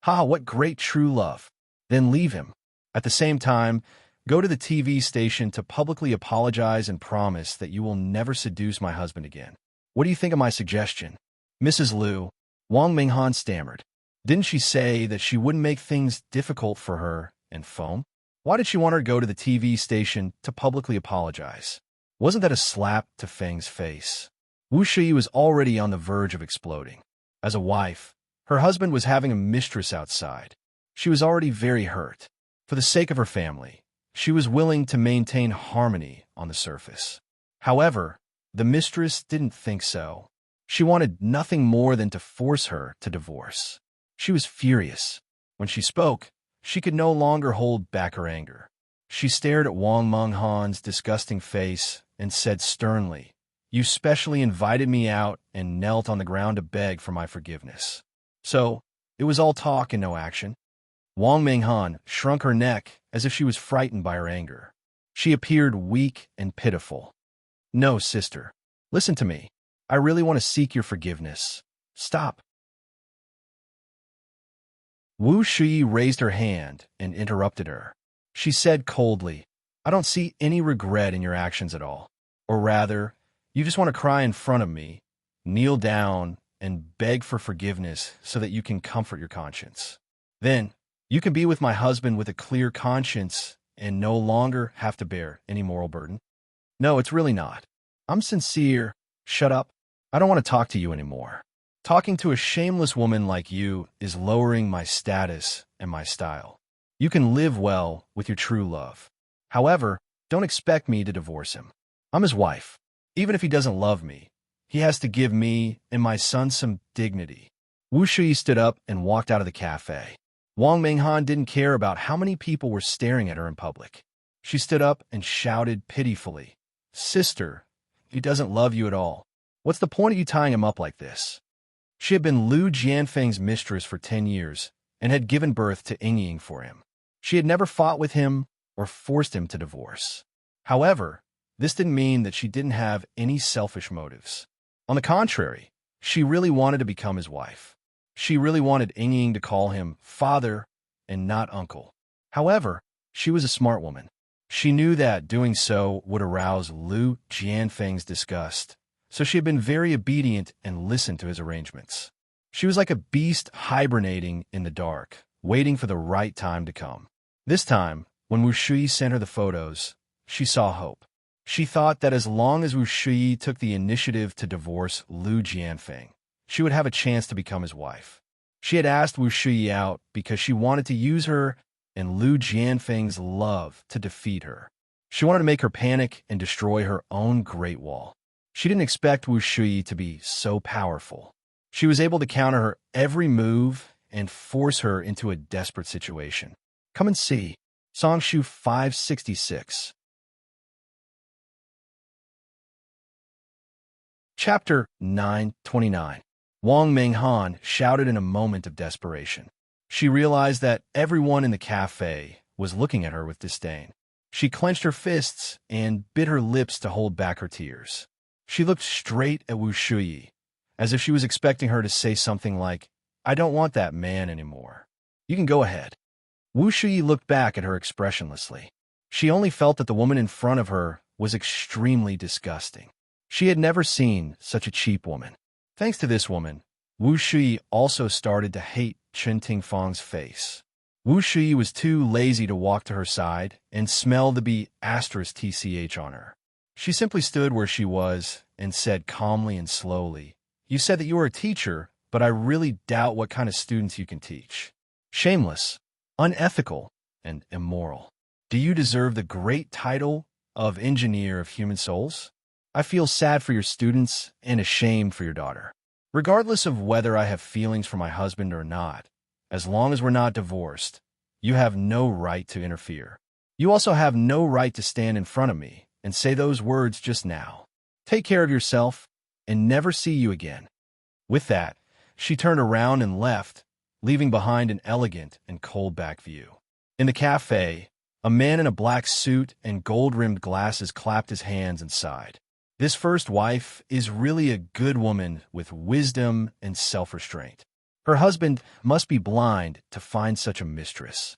"Ha, what great true love. Then leave him. At the same time, go to the TV station to publicly apologize and promise that you will never seduce my husband again. What do you think of my suggestion?" "Mrs. Liu," Wang Minghan stammered. "Didn't she say that she wouldn't make things difficult for her and Feng? Why did she want her to go to the TV station to publicly apologize? Wasn't that a slap to Feng's face?" Wu Shuyi was already on the verge of exploding. As a wife, her husband was having a mistress outside. She was already very hurt. For the sake of her family, she was willing to maintain harmony on the surface. However, the mistress didn't think so. She wanted nothing more than to force her to divorce. She was furious. When she spoke, she could no longer hold back her anger. She stared at Wang Menghan's disgusting face and said sternly, "You specially invited me out and knelt on the ground to beg for my forgiveness. So, it was all talk and no action?" Wang Minghan shrunk her neck as if she was frightened by her anger. She appeared weak and pitiful. "No, sister. Listen to me. I really want to seek your forgiveness. Stop." Wu Shuyi raised her hand and interrupted her. She said coldly, "I don't see any regret in your actions at all. Or rather, you just want to cry in front of me, kneel down, and beg for forgiveness so that you can comfort your conscience. Then, you can be with my husband with a clear conscience and no longer have to bear any moral burden." "No, it's really not. I'm sincere." "Shut up. I don't want to talk to you anymore. Talking to a shameless woman like you is lowering my status and my style. You can live well with your true love. However, don't expect me to divorce him. I'm his wife. Even if he doesn't love me, he has to give me and my son some dignity." Wu Shuyi stood up and walked out of the cafe. Wang Minghan didn't care about how many people were staring at her in public. She stood up and shouted pitifully, "Sister, he doesn't love you at all. What's the point of you tying him up like this?" She had been Liu Jianfeng's mistress for 10 years and had given birth to Yingying for him. She had never fought with him or forced him to divorce. However, this didn't mean that she didn't have any selfish motives. On the contrary, she really wanted to become his wife. She really wanted Yingying to call him father and not uncle. However, she was a smart woman. She knew that doing so would arouse Lu Jianfeng's disgust, so she had been very obedient and listened to his arrangements. She was like a beast hibernating in the dark, waiting for the right time to come. This time, when Wu Shui sent her the photos, she saw hope. She thought that as long as Wu Shui took the initiative to divorce Lu Jianfeng, she would have a chance to become his wife. She had asked Wu Shui out because she wanted to use her and Lu Jianfeng's love to defeat her. She wanted to make her panic and destroy her own Great Wall. She didn't expect Wu Shui to be so powerful. She was able to counter her every move and force her into a desperate situation. Come and see. Songshu 566. Chapter 929. Wang Menghan shouted in a moment of desperation. She realized that everyone in the cafe was looking at her with disdain. She clenched her fists and bit her lips to hold back her tears. She looked straight at Wu Shui, as if she was expecting her to say something like, "I don't want that man anymore. You can go ahead." Wu Shui looked back at her expressionlessly. She only felt that the woman in front of her was extremely disgusting. She had never seen such a cheap woman. Thanks to this woman, Wu Shui also started to hate Chen Tingfang's face. Wu Shui was too lazy to walk to her side and smell the B***TCH on her. She simply stood where she was and said calmly and slowly, "You said that you were a teacher, but I really doubt what kind of students you can teach. Shameless, unethical, and immoral. Do you deserve the great title of engineer of human souls? I feel sad for your students and ashamed for your daughter. Regardless of whether I have feelings for my husband or not, as long as we're not divorced, you have no right to interfere. You also have no right to stand in front of me and say those words just now. Take care of yourself and never see you again." With that, she turned around and left, leaving behind an elegant and cold back view. In the cafe, a man in a black suit and gold-rimmed glasses clapped his hands and sighed. This first wife is really a good woman with wisdom and self-restraint. Her husband must be blind to find such a mistress.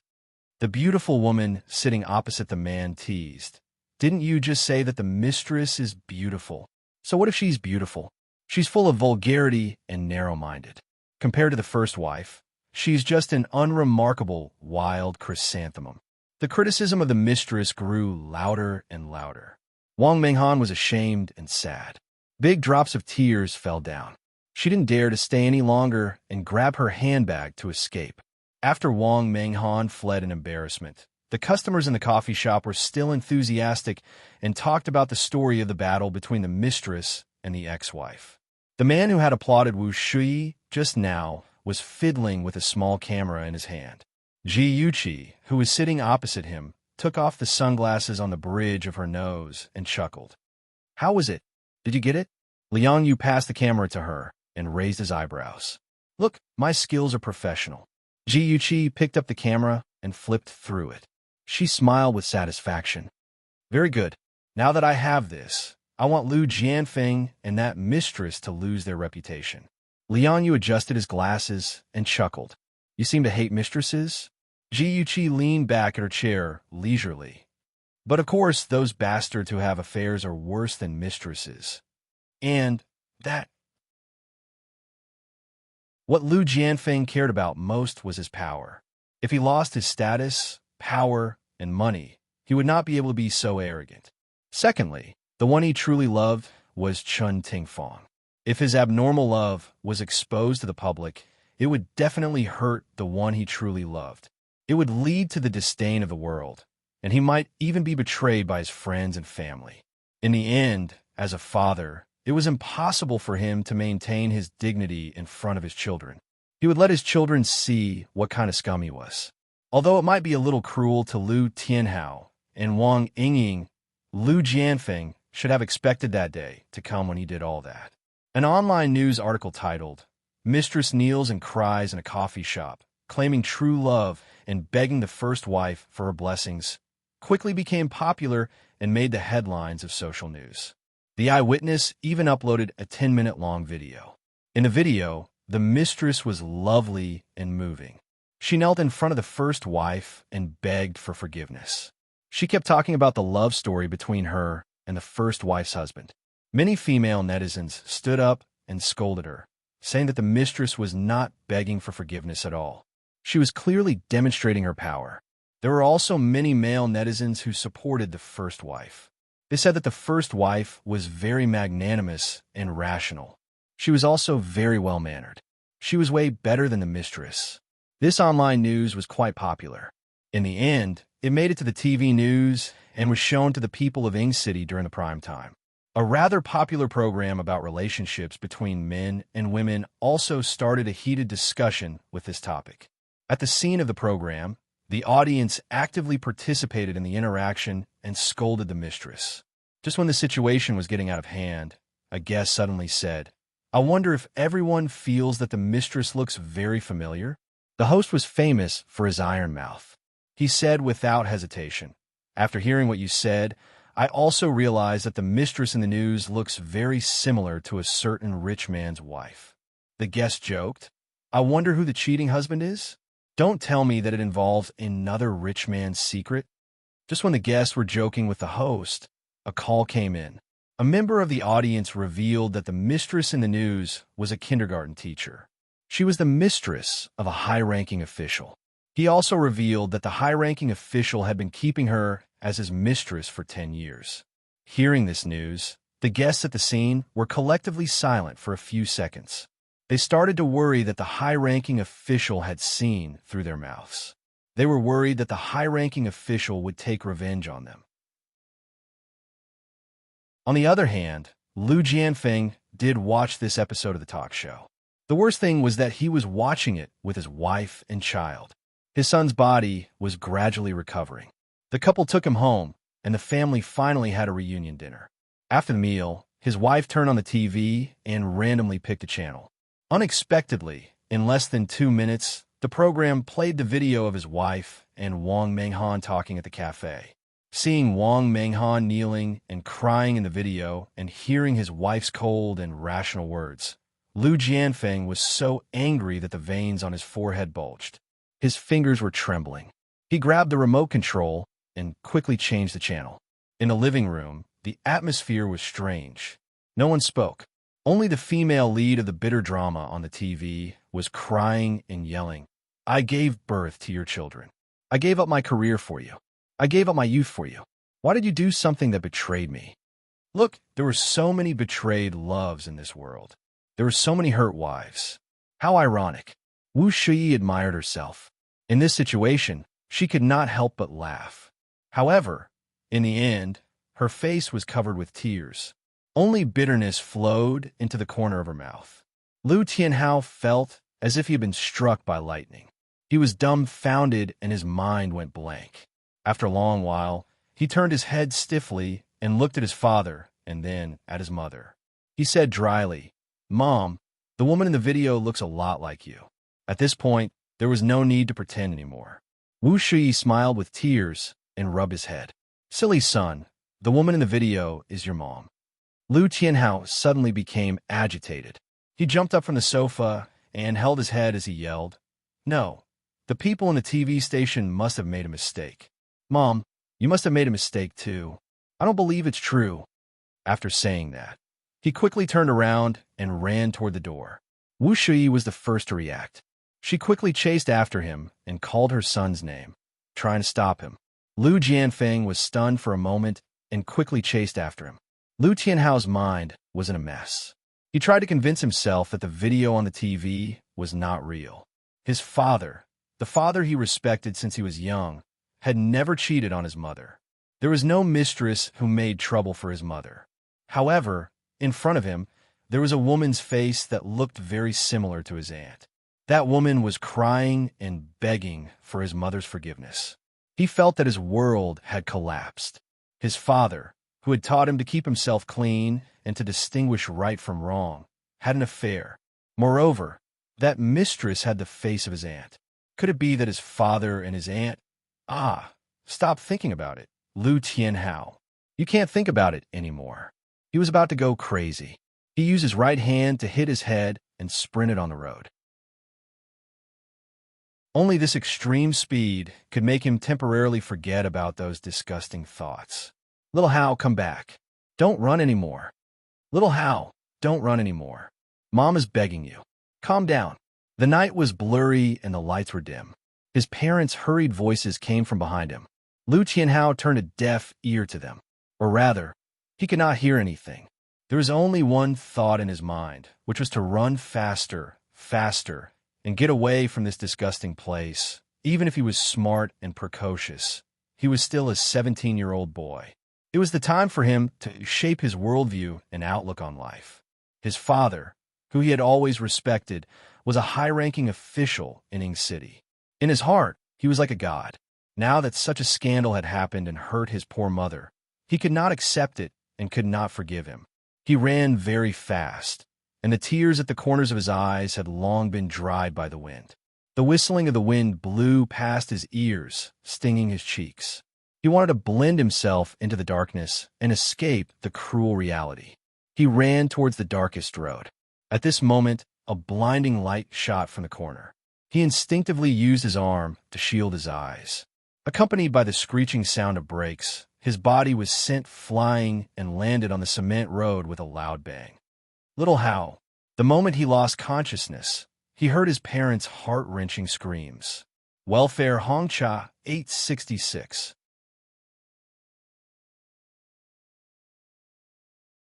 The beautiful woman sitting opposite the man teased, "Didn't you just say that the mistress is beautiful? So what if she's beautiful? She's full of vulgarity and narrow-minded. Compared to the first wife, she's just an unremarkable wild chrysanthemum." The criticism of the mistress grew louder and louder. Wang Menghan was ashamed and sad. Big drops of tears fell down. She didn't dare to stay any longer and grab her handbag to escape. After Wang Menghan fled in embarrassment, the customers in the coffee shop were still enthusiastic and talked about the story of the battle between the mistress and the ex-wife. The man who had applauded Wu Shui just now was fiddling with a small camera in his hand. Ji Yuqi, who was sitting opposite him, took off the sunglasses on the bridge of her nose and chuckled. "How was it? Did you get it?" Liang Yu passed the camera to her and raised his eyebrows. "Look, my skills are professional." Ji Yuqi picked up the camera and flipped through it. She smiled with satisfaction. "Very good. Now that I have this, I want Lu Jianfeng and that mistress to lose their reputation." Liang Yu adjusted his glasses and chuckled. "You seem to hate mistresses?" Ji Yuqi leaned back in her chair leisurely. "But of course, those bastards who have affairs are worse than mistresses. And that..." What Lu Jianfeng cared about most was his power. If he lost his status, power, and money, he would not be able to be so arrogant. Secondly, the one he truly loved was Chen Tingfang. If his abnormal love was exposed to the public, it would definitely hurt the one he truly loved. It would lead to the disdain of the world, and he might even be betrayed by his friends and family. In the end, as a father, it was impossible for him to maintain his dignity in front of his children. He would let his children see what kind of scum he was. Although it might be a little cruel to Lu Tianhao and Wang Yingying, Lu Jianfeng should have expected that day to come when he did all that. An online news article titled, "Mistress Kneels and Cries in a Coffee Shop, Claiming True Love and Begging the First Wife for Her Blessings," quickly became popular and made the headlines of social news. The eyewitness even uploaded a 10-minute long video. In the video, the mistress was lovely and moving. She knelt in front of the first wife and begged for forgiveness. She kept talking about the love story between her and the first wife's husband. Many female netizens stood up and scolded her, saying that the mistress was not begging for forgiveness at all. She was clearly demonstrating her power. There were also many male netizens who supported the first wife. They said that the first wife was very magnanimous and rational. She was also very well-mannered. She was way better than the mistress. This online news was quite popular. In the end, it made it to the TV news and was shown to the people of Ing City during the prime time. A rather popular program about relationships between men and women also started a heated discussion with this topic. At the scene of the program, the audience actively participated in the interaction and scolded the mistress. Just when the situation was getting out of hand, a guest suddenly said, "I wonder if everyone feels that the mistress looks very familiar?" The host was famous for his iron mouth. He said without hesitation, "After hearing what you said, I also realize that the mistress in the news looks very similar to a certain rich man's wife." The guest joked, "I wonder who the cheating husband is? Don't tell me that it involves another rich man's secret." Just when the guests were joking with the host, a call came in. A member of the audience revealed that the mistress in the news was a kindergarten teacher. She was the mistress of a high-ranking official. He also revealed that the high-ranking official had been keeping her as his mistress for 10 years. Hearing this news, the guests at the scene were collectively silent for a few seconds. They started to worry that the high-ranking official had seen through their mouths. They were worried that the high-ranking official would take revenge on them. On the other hand, Lu Jianfeng did watch this episode of the talk show. The worst thing was that he was watching it with his wife and child. His son's body was gradually recovering. The couple took him home, and the family finally had a reunion dinner. After the meal, his wife turned on the TV and randomly picked a channel. Unexpectedly, in less than 2 minutes, the program played the video of his wife and Wang Menghan talking at the cafe. Seeing Wang Menghan kneeling and crying in the video and hearing his wife's cold and rational words, Lu Jianfeng was so angry that the veins on his forehead bulged. His fingers were trembling. He grabbed the remote control and quickly changed the channel. In the living room, the atmosphere was strange. No one spoke. Only the female lead of the bitter drama on the TV was crying and yelling, "I gave birth to your children. I gave up my career for you. I gave up my youth for you. Why did you do something that betrayed me?" Look, there were so many betrayed loves in this world. There were so many hurt wives. How ironic. Wu Shuyi admired herself. In this situation, she could not help but laugh. However, in the end, her face was covered with tears. Only bitterness flowed into the corner of her mouth. Lu Tianhao felt as if he had been struck by lightning. He was dumbfounded and his mind went blank. After a long while, he turned his head stiffly and looked at his father and then at his mother. He said dryly, "Mom, the woman in the video looks a lot like you." At this point, there was no need to pretend anymore. Wu Shuyi smiled with tears and rubbed his head. "Silly son, the woman in the video is your mom." Lu Tianhao suddenly became agitated. He jumped up from the sofa and held his head as he yelled, "No, the people in the TV station must have made a mistake. Mom, you must have made a mistake too. I don't believe it's true." After saying that, he quickly turned around and ran toward the door. Wu Shuyi was the first to react. She quickly chased after him and called her son's name, trying to stop him. Lu Jianfeng was stunned for a moment and quickly chased after him. Lu Tianhao's mind was in a mess. He tried to convince himself that the video on the TV was not real. His father, the father he respected since he was young, had never cheated on his mother. There was no mistress who made trouble for his mother. However, in front of him, there was a woman's face that looked very similar to his aunt. That woman was crying and begging for his mother's forgiveness. He felt that his world had collapsed. His father, who had taught him to keep himself clean and to distinguish right from wrong, had an affair. Moreover, that mistress had the face of his aunt. Could it be that his father and his aunt... Stop thinking about it, Lu Tianhao. You can't think about it anymore. He was about to go crazy. He used his right hand to hit his head and sprinted on the road. Only this extreme speed could make him temporarily forget about those disgusting thoughts. Little Hao, come back. Don't run anymore. Little Hao, don't run anymore. Mom is begging you. Calm down. The night was blurry and the lights were dim. His parents' hurried voices came from behind him. Lu Qianhao turned a deaf ear to them. Or rather, he could not hear anything. There was only one thought in his mind, which was to run faster, faster, and get away from this disgusting place. Even if he was smart and precocious, he was still a 17-year-old boy. It was the time for him to shape his worldview and outlook on life. His father, who he had always respected, was a high-ranking official in Ing City. In his heart, he was like a god. Now that such a scandal had happened and hurt his poor mother, he could not accept it and could not forgive him. He ran very fast, and the tears at the corners of his eyes had long been dried by the wind. The whistling of the wind blew past his ears, stinging his cheeks. He wanted to blend himself into the darkness and escape the cruel reality. He ran towards the darkest road. At this moment, a blinding light shot from the corner. He instinctively used his arm to shield his eyes. Accompanied by the screeching sound of brakes, his body was sent flying and landed on the cement road with a loud bang. Little Hao. The moment he lost consciousness, he heard his parents' heart-wrenching screams. Welfare Hongcha 866.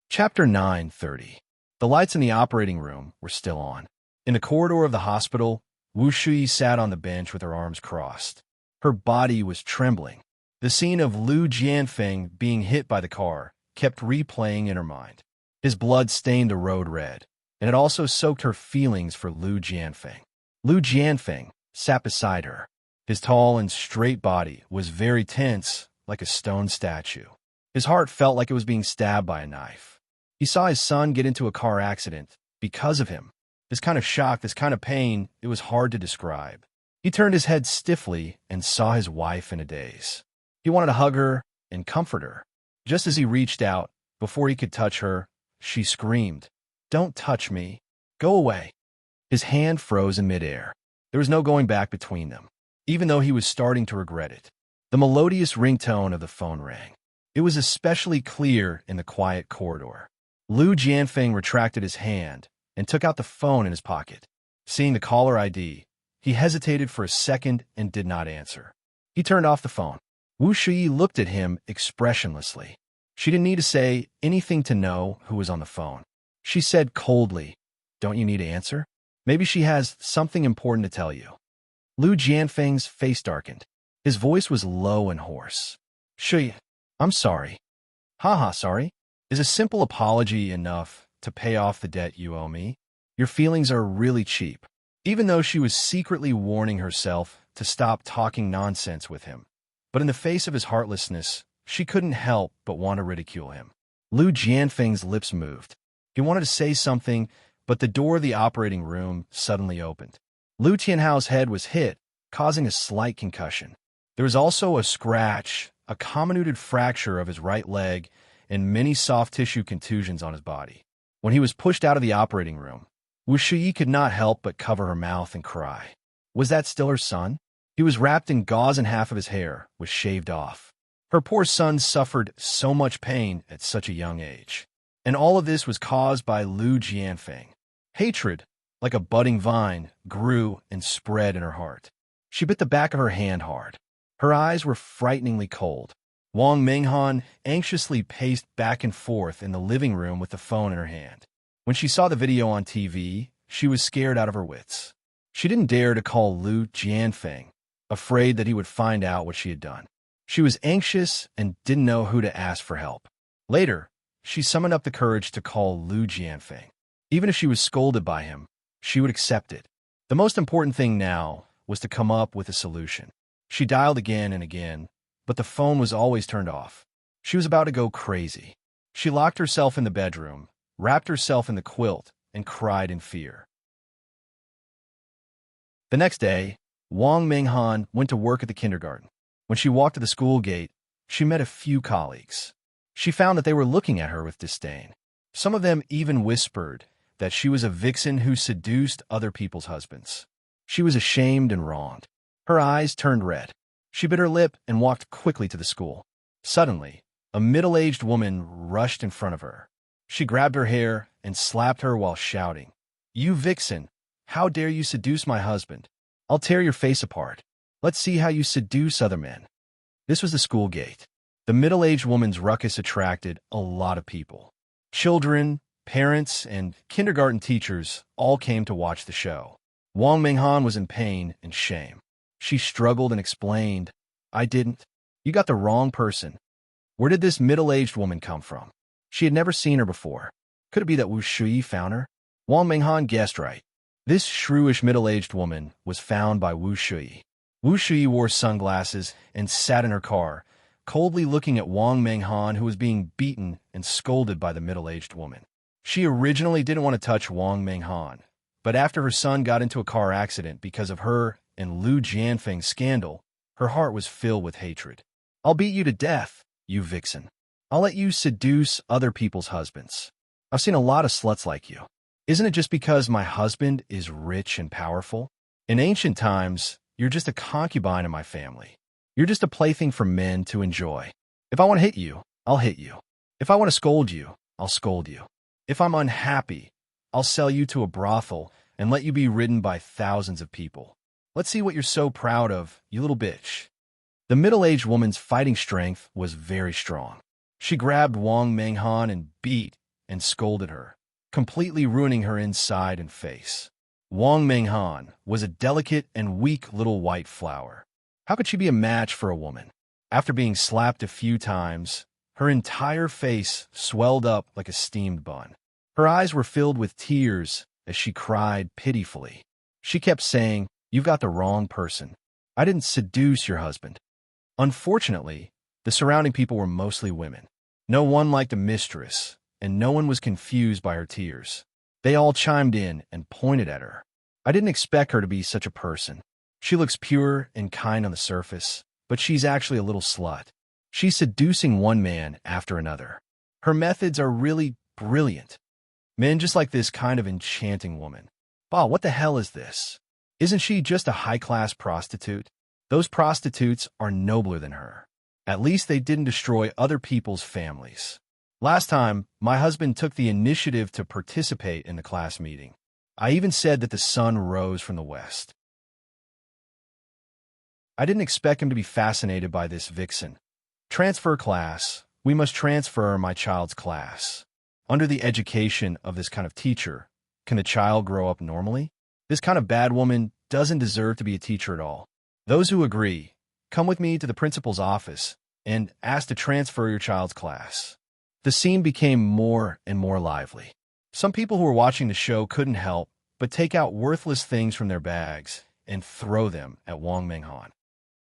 Chapter 9:30. The lights in the operating room were still on. In the corridor of the hospital, Wu Shui sat on the bench with her arms crossed. Her body was trembling. The scene of Lu Jianfeng being hit by the car kept replaying in her mind. His blood stained the road red, and it also soaked her feelings for Lu Jianfeng. Lu Jianfeng sat beside her. His tall and straight body was very tense, like a stone statue. His heart felt like it was being stabbed by a knife. He saw his son get into a car accident because of him. This kind of shock, this kind of pain, it was hard to describe. He turned his head stiffly and saw his wife in a daze. He wanted to hug her and comfort her. Just as he reached out, before he could touch her, she screamed, "Don't touch me. Go away." His hand froze in midair. There was no going back between them, even though he was starting to regret it. The melodious ringtone of the phone rang. It was especially clear in the quiet corridor. Lu Jianfeng retracted his hand and took out the phone in his pocket. Seeing the caller ID, he hesitated for a second and did not answer. He turned off the phone. Wu Shui looked at him expressionlessly. She didn't need to say anything to know who was on the phone. She said coldly, "Don't you need to answer? Maybe she has something important to tell you." Lu Jianfeng's face darkened. His voice was low and hoarse. "Shui, I'm sorry." "Haha, sorry? Is a simple apology enough to pay off the debt you owe me? Your feelings are really cheap." Even though she was secretly warning herself to stop talking nonsense with him, but in the face of his heartlessness, she couldn't help but want to ridicule him. Lu Jianfeng's lips moved. He wanted to say something, but the door of the operating room suddenly opened. Lu Tianhao's head was hit, causing a slight concussion. There was also a scratch, a comminuted fracture of his right leg, and many soft tissue contusions on his body. When he was pushed out of the operating room, Wu Shui could not help but cover her mouth and cry. Was that still her son? He was wrapped in gauze and half of his hair was shaved off. Her poor son suffered so much pain at such a young age. And all of this was caused by Lu Jianfeng. Hatred, like a budding vine, grew and spread in her heart. She bit the back of her hand hard. Her eyes were frighteningly cold. Wang Minghan anxiously paced back and forth in the living room with the phone in her hand. When she saw the video on TV, she was scared out of her wits. She didn't dare to call Lu Jianfeng, afraid that he would find out what she had done. She was anxious and didn't know who to ask for help. Later, she summoned up the courage to call Lu Jianfeng. Even if she was scolded by him, she would accept it. The most important thing now was to come up with a solution. She dialed again and again, but the phone was always turned off. She was about to go crazy. She locked herself in the bedroom, wrapped herself in the quilt, and cried in fear. The next day, Wang Minghan went to work at the kindergarten. When she walked to the school gate, she met a few colleagues. She found that they were looking at her with disdain. Some of them even whispered that she was a vixen who seduced other people's husbands. She was ashamed and wronged. Her eyes turned red. She bit her lip and walked quickly to the school. Suddenly, a middle-aged woman rushed in front of her. She grabbed her hair and slapped her while shouting, "You vixen! How dare you seduce my husband? I'll tear your face apart. Let's see how you seduce other men." This was the school gate. The middle-aged woman's ruckus attracted a lot of people. Children, parents, and kindergarten teachers all came to watch the show. Wang Minghan was in pain and shame. She struggled and explained, "I didn't. You got the wrong person." Where did this middle-aged woman come from? She had never seen her before. Could it be that Wu Shui found her? Wang Minghan guessed right. This shrewish middle-aged woman was found by Wu Shui. Wu Shui wore sunglasses and sat in her car, coldly looking at Wang Minghan, who was being beaten and scolded by the middle-aged woman. She originally didn't want to touch Wang Minghan, but after her son got into a car accident because of her and Lu Jianfeng's scandal, her heart was filled with hatred. "I'll beat you to death, you vixen. I'll let you seduce other people's husbands. I've seen a lot of sluts like you. Isn't it just because my husband is rich and powerful? In ancient times, you're just a concubine in my family. You're just a plaything for men to enjoy. If I want to hit you, I'll hit you. If I want to scold you, I'll scold you. If I'm unhappy, I'll sell you to a brothel and let you be ridden by thousands of people. Let's see what you're so proud of, you little bitch." The middle-aged woman's fighting strength was very strong. She grabbed Wang Minghan and beat and scolded her, completely ruining her inside and face. Wang Minghan was a delicate and weak little white flower. How could she be a match for a woman? After being slapped a few times, her entire face swelled up like a steamed bun. Her eyes were filled with tears as she cried pitifully. She kept saying, "You've got the wrong person. I didn't seduce your husband." Unfortunately, the surrounding people were mostly women. No one liked a mistress, and no one was confused by her tears. They all chimed in and pointed at her. "I didn't expect her to be such a person. She looks pure and kind on the surface, but she's actually a little slut. She's seducing one man after another. Her methods are really brilliant. Men just like this kind of enchanting woman. Bah, what the hell is this? Isn't she just a high-class prostitute? Those prostitutes are nobler than her. At least they didn't destroy other people's families. Last time, my husband took the initiative to participate in the class meeting. I even said that the sun rose from the west. I didn't expect him to be fascinated by this vixen. Transfer class. We must transfer my child's class. Under the education of this kind of teacher, can the child grow up normally? This kind of bad woman doesn't deserve to be a teacher at all. Those who agree, come with me to the principal's office and ask to transfer your child's class." The scene became more and more lively. Some people who were watching the show couldn't help but take out worthless things from their bags and throw them at Wang Minghan.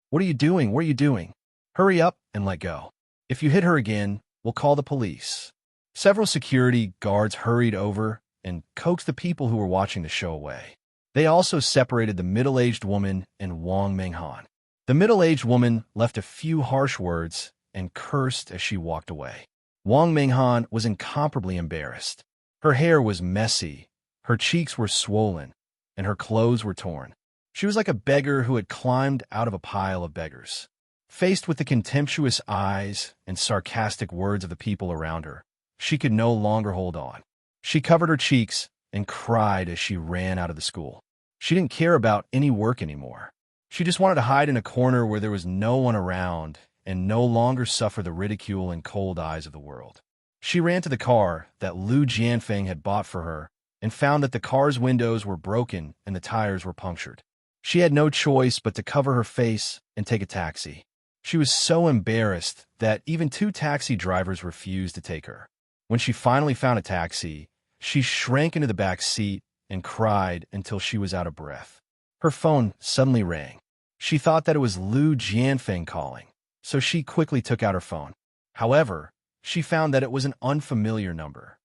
"What are you doing? What are you doing? Hurry up and let go. If you hit her again, we'll call the police." Several security guards hurried over and coaxed the people who were watching the show away. They also separated the middle-aged woman and Wang Minghan. The middle-aged woman left a few harsh words and cursed as she walked away. Wang Minghan was incomparably embarrassed. Her hair was messy, her cheeks were swollen, and her clothes were torn. She was like a beggar who had climbed out of a pile of beggars. Faced with the contemptuous eyes and sarcastic words of the people around her, she could no longer hold on. She covered her cheeks and cried as she ran out of the school. She didn't care about any work anymore. She just wanted to hide in a corner where there was no one around and no longer suffer the ridicule and cold eyes of the world. She ran to the car that Lu Jianfeng had bought for her and found that the car's windows were broken and the tires were punctured. She had no choice but to cover her face and take a taxi. She was so embarrassed that even 2 taxi drivers refused to take her. When she finally found a taxi, she shrank into the back seat and cried until she was out of breath. Her phone suddenly rang. She thought that it was Lu Jianfeng calling, so she quickly took out her phone. However, she found that it was an unfamiliar number.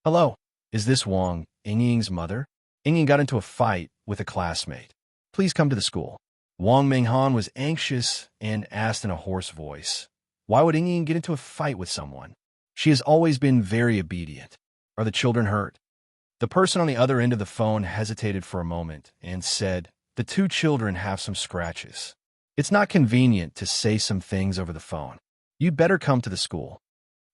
"Hello, is this Wang Yingying's mother? Yingying got into a fight with a classmate. Please come to the school." Wang Minghan was anxious and asked in a hoarse voice, "Why would Yingying get into a fight with someone? She has always been very obedient. Are the children hurt?" The person on the other end of the phone hesitated for a moment and said, the two children have some scratches. It's not convenient to say some things over the phone. You'd better come to the school.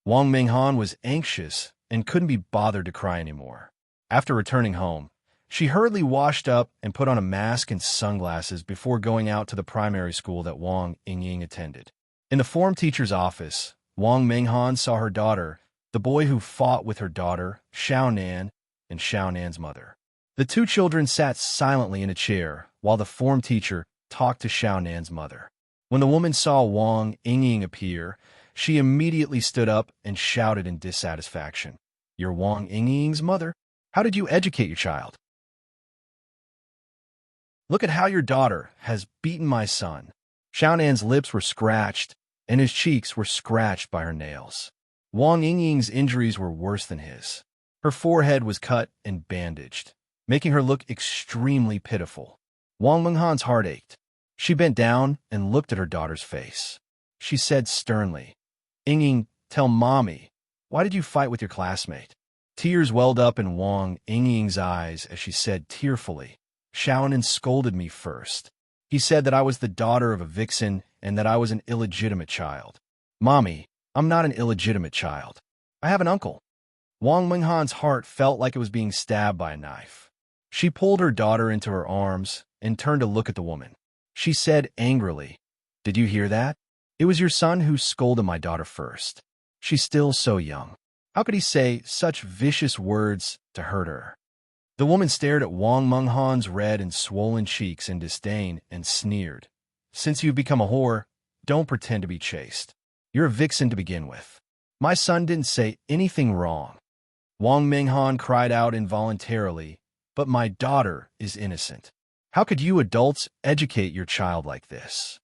Wang Minghan was anxious and couldn't be bothered to cry anymore. After returning home, she hurriedly washed up and put on a mask and sunglasses before going out to the primary school that Wang Yingying attended. In the form teacher's office, Wang Minghan saw her daughter, the boy who fought with her daughter, Xiaonan, and Xiaonan's mother. The two children sat silently in a chair while the form teacher talked to Xiaonan's mother. When the woman saw Wang Yingying appear, she immediately stood up and shouted in dissatisfaction, "You're Wang Yingying's mother? How did you educate your child? Look at how your daughter has beaten my son." Xiaonan's lips were scratched, and his cheeks were scratched by her nails. Wang Yingying's injuries were worse than his. Her forehead was cut and bandaged, making her look extremely pitiful. Wang Minghan's heart ached. She bent down and looked at her daughter's face. She said sternly, "Yingying, tell Mommy, why did you fight with your classmate?" Tears welled up in Wang Yingying's eyes as she said tearfully, "Xiaonan scolded me first. He said that I was the daughter of a vixen and that I was an illegitimate child. Mommy, I'm not an illegitimate child. I have an uncle." Wang Minghan's heart felt like it was being stabbed by a knife. She pulled her daughter into her arms and turned to look at the woman. She said angrily, "Did you hear that? It was your son who scolded my daughter first. She's still so young. How could he say such vicious words to hurt her?" The woman stared at Wang Minghan's red and swollen cheeks in disdain and sneered, "Since you've become a whore, don't pretend to be chaste. You're a vixen to begin with. My son didn't say anything wrong." Wang Minghan cried out involuntarily, "But my daughter is innocent. How could you adults educate your child like this?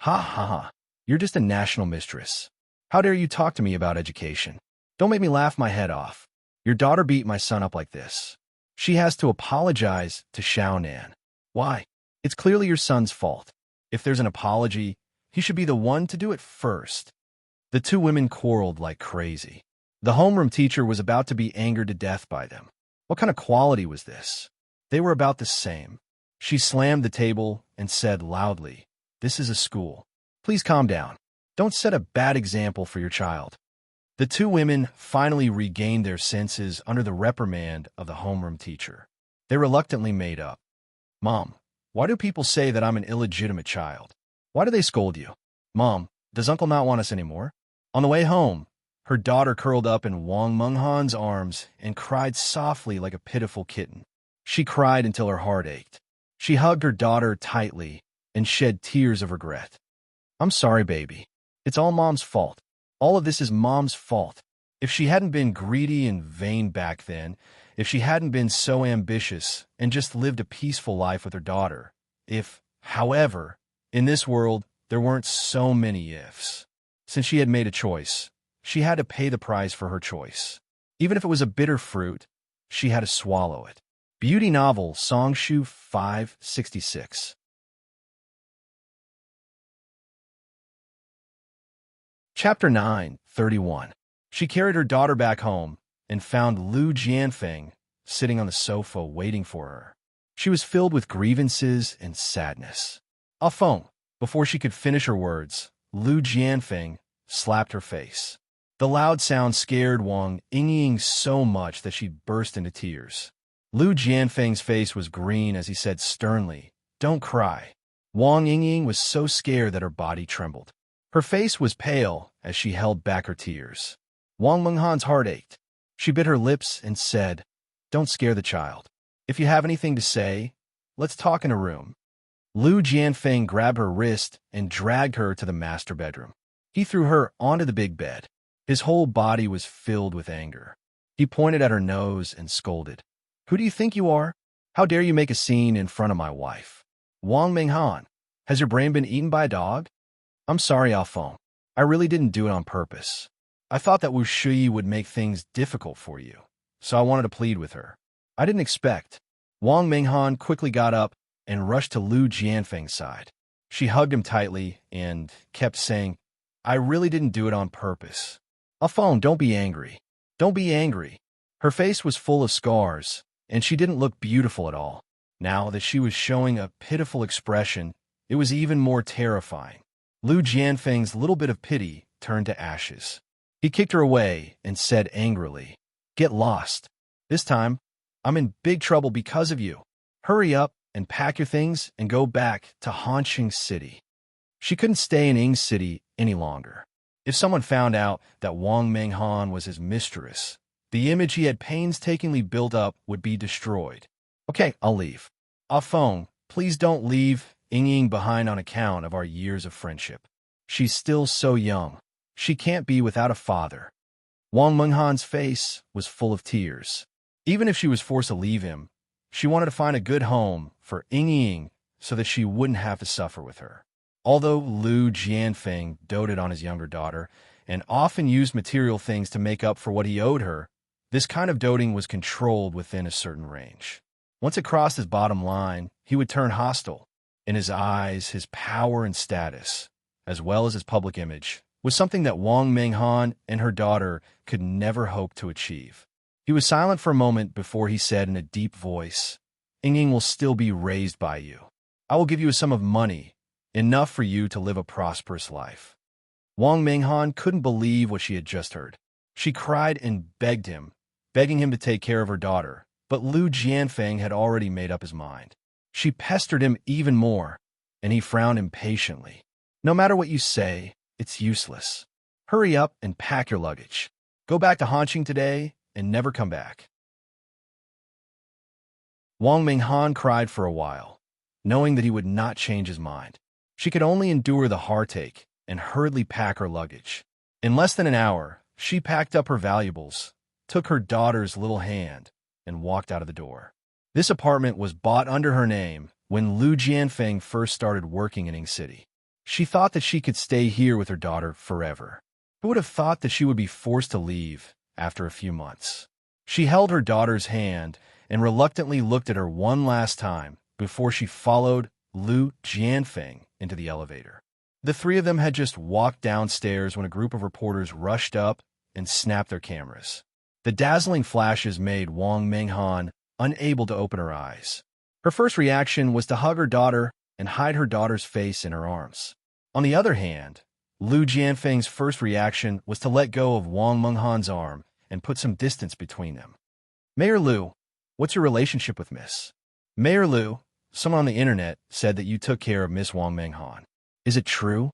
Ha ha ha, you're just a national mistress. How dare you talk to me about education? Don't make me laugh my head off. Your daughter beat my son up like this. She has to apologize to Xiaonan. Why? It's clearly your son's fault. If there's an apology, he should be the one to do it first." The two women quarreled like crazy. The homeroom teacher was about to be angered to death by them. What kind of quality was this? They were about the same. She slammed the table and said loudly, "This is a school. Please calm down. Don't set a bad example for your child." The two women finally regained their senses under the reprimand of the homeroom teacher. They reluctantly made up. "Mom, why do people say that I'm an illegitimate child? Why do they scold you? Mom, does Uncle not want us anymore?" On the way home, her daughter curled up in Wang Minghan's arms and cried softly like a pitiful kitten. She cried until her heart ached. She hugged her daughter tightly and shed tears of regret. "I'm sorry, baby. It's all Mom's fault. All of this is Mom's fault. If she hadn't been greedy and vain back then, if she hadn't been so ambitious and just lived a peaceful life with her daughter, if, however, in this world there weren't so many ifs. Since she had made a choice, she had to pay the price for her choice. Even if it was a bitter fruit, she had to swallow it." Beauty novel, Songshu 566. Chapter 9:31. She carried her daughter back home and found Lu Jianfeng sitting on the sofa waiting for her. She was filled with grievances and sadness. "Au fond." Before she could finish her words, Lu Jianfeng slapped her face. The loud sound scared Wang Yingying so much that she burst into tears. Lu Jianfeng's face was green as he said sternly, "Don't cry." Wang Yingying was so scared that her body trembled. Her face was pale as she held back her tears. Wang Minghan's heart ached. She bit her lips and said, "Don't scare the child. If you have anything to say, let's talk in a room." Lu Jianfeng grabbed her wrist and dragged her to the master bedroom. He threw her onto the big bed. His whole body was filled with anger. He pointed at her nose and scolded, "Who do you think you are? How dare you make a scene in front of my wife? Wang Minghan, has your brain been eaten by a dog? I'm sorry, Alphonse. I really didn't do it on purpose. I thought that Wu Shui would make things difficult for you, so I wanted to plead with her. I didn't expect." Wang Minghan quickly got up and rushed to Lu Jianfeng's side. She hugged him tightly and kept saying, "I really didn't do it on purpose. Alphonse, don't be angry. Don't be angry." Her face was full of scars, and she didn't look beautiful at all. Now that she was showing a pitiful expression, it was even more terrifying. Lu Jianfeng's little bit of pity turned to ashes. He kicked her away and said angrily, "Get lost. This time, I'm in big trouble because of you. Hurry up and pack your things and go back to Hanqing City." She couldn't stay in Ying City any longer. If someone found out that Wang Menghan was his mistress, the image he had painstakingly built up would be destroyed. "Okay, I'll leave. Ah Feng, please don't leave Ying behind on account of our years of friendship. She's still so young. She can't be without a father." Wang Menghan's face was full of tears. Even if she was forced to leave him, she wanted to find a good home for Ying so that she wouldn't have to suffer with her. Although Lu Jianfeng doted on his younger daughter and often used material things to make up for what he owed her, this kind of doting was controlled within a certain range. Once it crossed his bottom line, he would turn hostile. In his eyes, his power and status, as well as his public image, was something that Wang Menghan and her daughter could never hope to achieve. He was silent for a moment before he said in a deep voice, "Ying will still be raised by you. I will give you a sum of money, enough for you to live a prosperous life." Wang Menghan couldn't believe what she had just heard. She cried and begged him, begging him to take care of her daughter, but Lu Jianfeng had already made up his mind. She pestered him even more, and he frowned impatiently. "No matter what you say, it's useless. Hurry up and pack your luggage. Go back to Hanqing today and never come back." Wang Menghan cried for a while, knowing that he would not change his mind. She could only endure the heartache and hurriedly pack her luggage. In less than an hour, she packed up her valuables, took her daughter's little hand, and walked out of the door. This apartment was bought under her name when Lu Jianfeng first started working in Ying City. She thought that she could stay here with her daughter forever. Who would have thought that she would be forced to leave after a few months? She held her daughter's hand and reluctantly looked at her one last time before she followed Lu Jianfeng into the elevator. The three of them had just walked downstairs when a group of reporters rushed up and snapped their cameras. The dazzling flashes made Wang Menghan unable to open her eyes. Her first reaction was to hug her daughter and hide her daughter's face in her arms. On the other hand, Lu Jianfeng's first reaction was to let go of Wang Menghan's arm and put some distance between them. "Mayor Lu, what's your relationship with Miss?" "Mayor Lu, someone on the internet said that you took care of Miss Wang Menghan. Is it true?"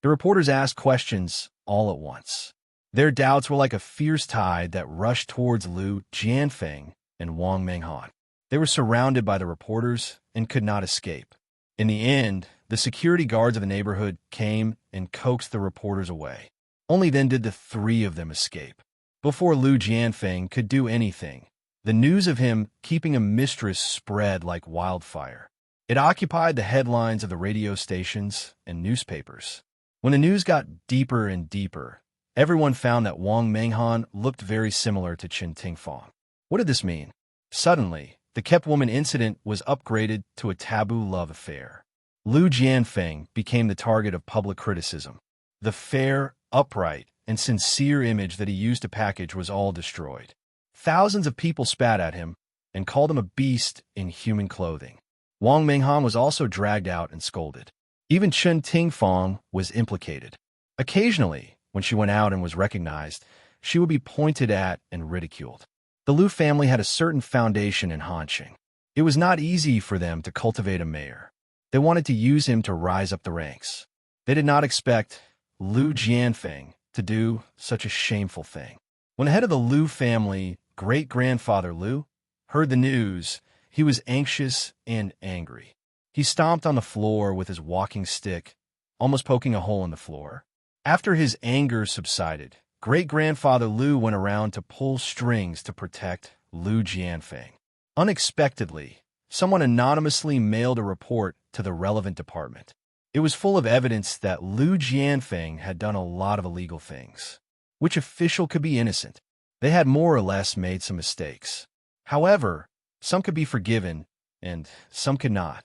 The reporters asked questions all at once. Their doubts were like a fierce tide that rushed towards Lu Jianfeng and Wang Menghan. They were surrounded by the reporters and could not escape. In the end, the security guards of the neighborhood came and coaxed the reporters away. Only then did the three of them escape. Before Lu Jianfeng could do anything, the news of him keeping a mistress spread like wildfire. It occupied the headlines of the radio stations and newspapers. When the news got deeper and deeper, everyone found that Wang Menghan looked very similar to Chen Tingfang. What did this mean? Suddenly, the kept woman incident was upgraded to a taboo love affair. Lu Jianfeng became the target of public criticism. The fair, upright, and sincere image that he used to package was all destroyed. Thousands of people spat at him and called him a beast in human clothing. Wang Menghan was also dragged out and scolded. Even Chen Tingfang was implicated. Occasionally, when she went out and was recognized, she would be pointed at and ridiculed. The Lu family had a certain foundation in Hanqing. It was not easy for them to cultivate a mayor. They wanted to use him to rise up the ranks. They did not expect Lu Jianfeng to do such a shameful thing. When the head of the Lu family, great-grandfather Lu, heard the news, he was anxious and angry. He stomped on the floor with his walking stick, almost poking a hole in the floor. After his anger subsided, great-grandfather Lu went around to pull strings to protect Lu Jianfeng. Unexpectedly, someone anonymously mailed a report to the relevant department. It was full of evidence that Lu Jianfeng had done a lot of illegal things. Which official could be innocent? They had more or less made some mistakes. However, some could be forgiven, and some could not.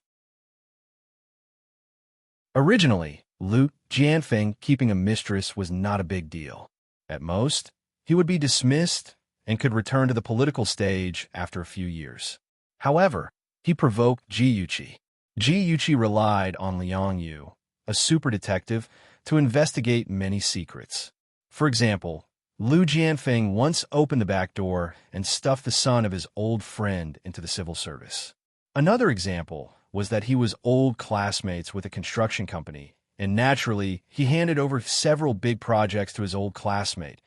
Originally, Lu Jianfeng keeping a mistress was not a big deal. At most, he would be dismissed and could return to the political stage after a few years. However, He provoked Ji Yuqi. Ji Yuqi relied on Liang Yu, a super detective, to investigate many secrets. For example, Lu Jianfeng once opened the back door and stuffed the son of his old friend into the civil service. Another example was that he was old classmates with a construction company, and naturally, he handed over several big projects to his old classmate,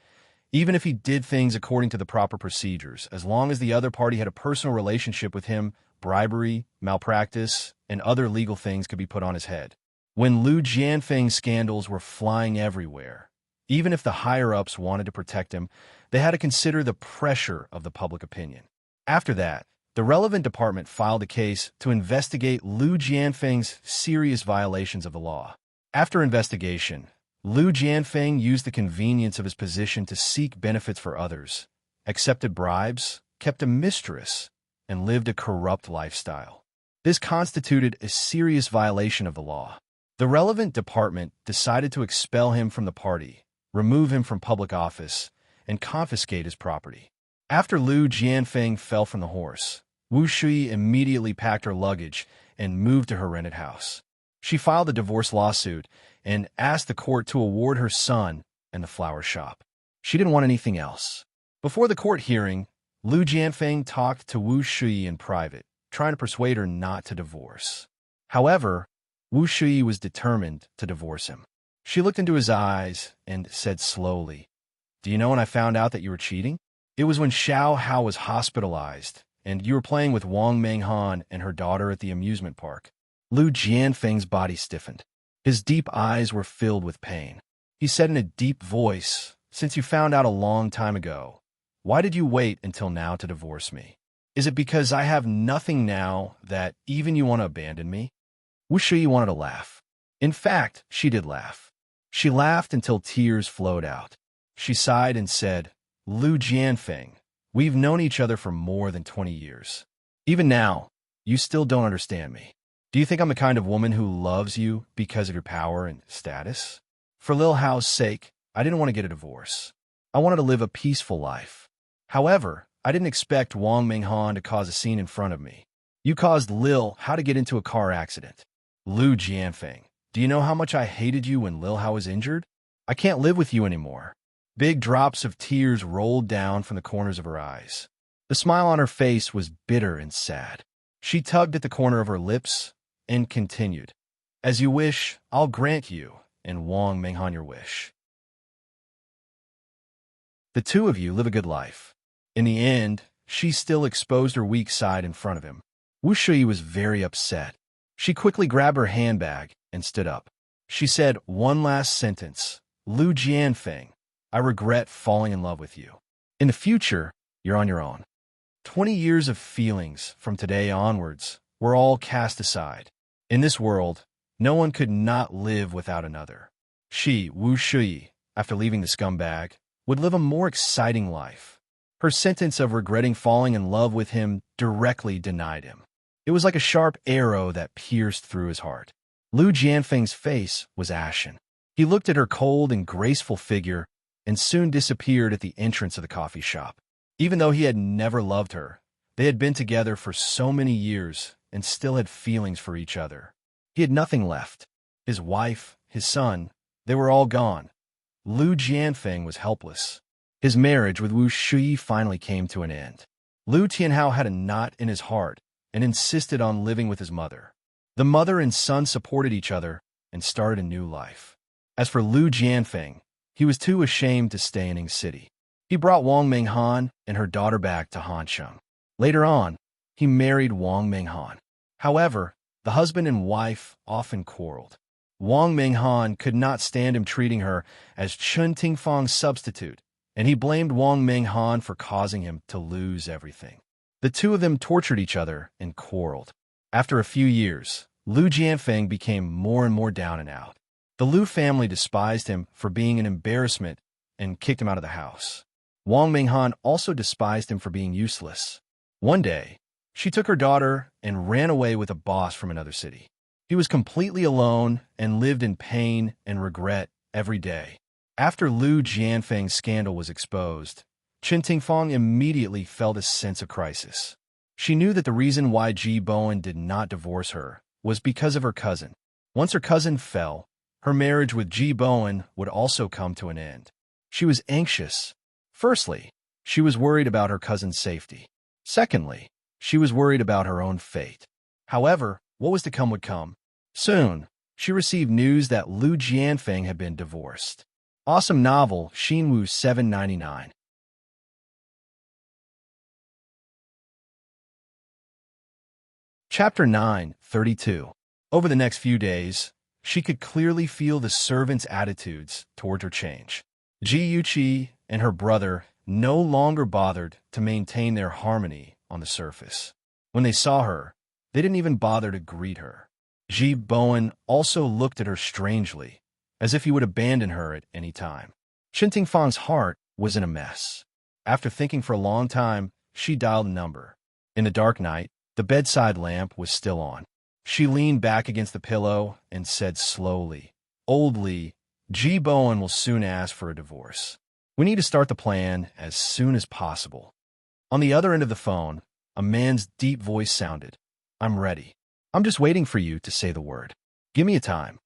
even if he did things according to the proper procedures. As long as the other party had a personal relationship with him, bribery, malpractice, and other legal things could be put on his head. When Lu Jianfeng's scandals were flying everywhere, even if the higher-ups wanted to protect him, they had to consider the pressure of the public opinion. After that, the relevant department filed a case to investigate Lu Jianfeng's serious violations of the law. After investigation, Lu Jianfeng used the convenience of his position to seek benefits for others, accepted bribes, kept a mistress, and lived a corrupt lifestyle. This constituted a serious violation of the law. The relevant department decided to expel him from the party, remove him from public office, and confiscate his property. After Lu Jianfeng fell from the horse, Wu Shui immediately packed her luggage and moved to her rented house. She filed a divorce lawsuit and asked the court to award her son and the flower shop. She didn't want anything else. Before the court hearing, Lu Jianfeng talked to Wu Shui in private, trying to persuade her not to divorce. However, Wu Shui was determined to divorce him. She looked into his eyes and said slowly, "Do you know when I found out that you were cheating? It was when Xiao Hao was hospitalized, and you were playing with Wang Menghan and her daughter at the amusement park." Lu Jianfeng's body stiffened. His deep eyes were filled with pain. He said in a deep voice, "Since you found out a long time ago, why did you wait until now to divorce me? Is it because I have nothing now that even you want to abandon me?" Wu Shui wanted to laugh. In fact, she did laugh. She laughed until tears flowed out. She sighed and said, "Lu Jianfeng, we've known each other for more than 20 years. Even now, you still don't understand me. Do you think I'm the kind of woman who loves you because of your power and status? For Lil Hao's sake, I didn't want to get a divorce. I wanted to live a peaceful life. However, I didn't expect Wang Menghan to cause a scene in front of me. You caused Lil Hao to get into a car accident. Lu Jianfeng, do you know how much I hated you when Lil Hao was injured? I can't live with you anymore." Big drops of tears rolled down from the corners of her eyes. The smile on her face was bitter and sad. She tugged at the corner of her lips and continued, "As you wish, I'll grant you and Wang Menghan your wish. The two of you live a good life." In the end, she still exposed her weak side in front of him. Wu Shui was very upset. She quickly grabbed her handbag and stood up. She said one last sentence, "Lu Jianfeng, I regret falling in love with you. In the future, you're on your own." 20 years of feelings from today onwards were all cast aside. In this world, no one could not live without another. She, Wu Shui, after leaving the scumbag, would live a more exciting life. Her sentence of regretting falling in love with him directly denied him. It was like a sharp arrow that pierced through his heart. Lu Jianfeng's face was ashen. He looked at her cold and graceful figure and soon disappeared at the entrance of the coffee shop. Even though he had never loved her, they had been together for so many years and still had feelings for each other. He had nothing left. His wife, his son, they were all gone. Lu Jianfeng was helpless. His marriage with Wu Shui finally came to an end. Lu Tianhao had a knot in his heart and insisted on living with his mother. The mother and son supported each other and started a new life. As for Lu Jianfeng, he was too ashamed to stay in Ning City. He brought Wang Menghan and her daughter back to Hansheng. Later on, he married Wang Menghan. However, the husband and wife often quarreled. Wang Menghan could not stand him treating her as Chun Tingfang's substitute, and he blamed Wang Menghan for causing him to lose everything. The two of them tortured each other and quarreled. After a few years, Lu Jianfeng became more and more down and out. The Lu family despised him for being an embarrassment and kicked him out of the house. Wang Menghan also despised him for being useless. One day, she took her daughter and ran away with a boss from another city. He was completely alone and lived in pain and regret every day. After Lu Jianfeng's scandal was exposed, Chen Tingfang immediately felt a sense of crisis. She knew that the reason why Ji Bowen did not divorce her was because of her cousin. Once her cousin fell, her marriage with Ji Bowen would also come to an end. She was anxious. Firstly, she was worried about her cousin's safety. Secondly, she was worried about her own fate. However, what was to come would come. Soon, she received news that Lu Jianfeng had been divorced. Awesome novel, Xinwu 799. Chapter 9:32. Over the next few days, she could clearly feel the servants' attitudes toward her change. Ji Yuqi and her brother no longer bothered to maintain their harmony on the surface. When they saw her, they didn't even bother to greet her. Ji Bowen also looked at her strangely, as if he would abandon her at any time. Chen Tingfang's heart was in a mess. After thinking for a long time, she dialed a number. In the dark night, the bedside lamp was still on. She leaned back against the pillow and said slowly, "Old Li, Ji Bowen will soon ask for a divorce. We need to start the plan as soon as possible." On the other end of the phone, a man's deep voice sounded. "I'm ready. I'm just waiting for you to say the word. Give me a time."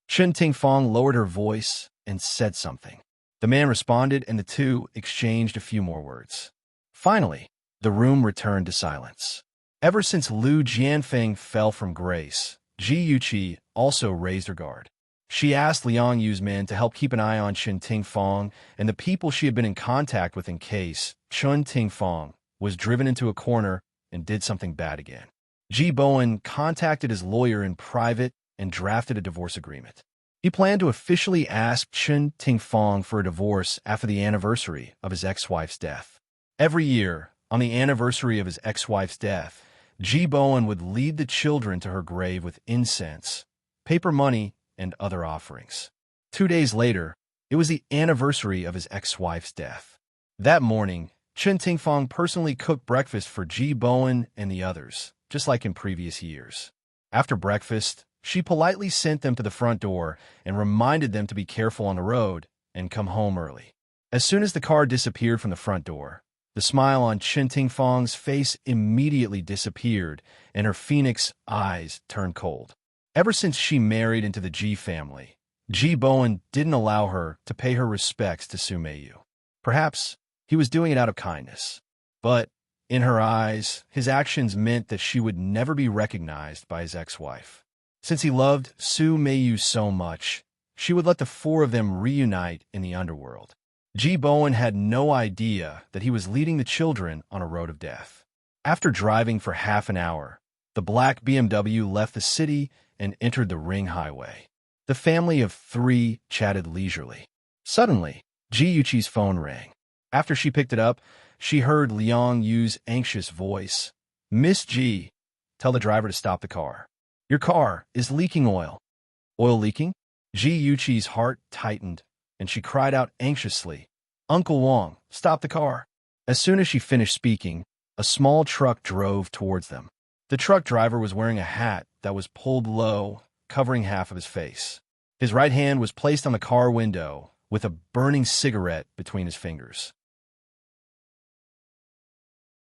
Chen Tingfang lowered her voice and said something. The man responded, and the two exchanged a few more words. Finally, the room returned to silence. Ever since Lu Jianfeng fell from grace, Ji Yuqi also raised her guard. She asked Liang Yu's men to help keep an eye on Chen Tingfang and the people she had been in contact with in case Chen Tingfang was driven into a corner and did something bad again. Ji Bowen contacted his lawyer in private and drafted a divorce agreement. He planned to officially ask Chen Tingfang for a divorce after the anniversary of his ex-wife's death. Every year, on the anniversary of his ex-wife's death, Ji Bowen would lead the children to her grave with incense, paper money, and other offerings. 2 days later, it was the anniversary of his ex-wife's death. That morning, Chen Tingfang personally cooked breakfast for Ji Bowen and the others, just like in previous years. After breakfast, she politely sent them to the front door and reminded them to be careful on the road and come home early. As soon as the car disappeared from the front door, the smile on Chen Tingfang's face immediately disappeared and her phoenix eyes turned cold. Ever since she married into the Ji family, Ji Bowen didn't allow her to pay her respects to Su Meiyu. Perhaps he was doing it out of kindness, but in her eyes, his actions meant that she would never be recognized by his ex-wife. Since he loved Su Meiyu so much, she would let the four of them reunite in the underworld. Ji Bowen had no idea that he was leading the children on a road of death. After driving for half an hour, the black BMW left the city and entered the ring highway. The family of three chatted leisurely. Suddenly, Ji Yuqi's phone rang. After she picked it up, she heard Liang Yu's anxious voice. "Miss Ji, tell the driver to stop the car. Your car is leaking oil." "Oil leaking?" Ji Yuqi's heart tightened, and she cried out anxiously, "Uncle Wang, stop the car." As soon as she finished speaking, a small truck drove towards them. The truck driver was wearing a hat that was pulled low, covering half of his face. His right hand was placed on the car window, with a burning cigarette between his fingers.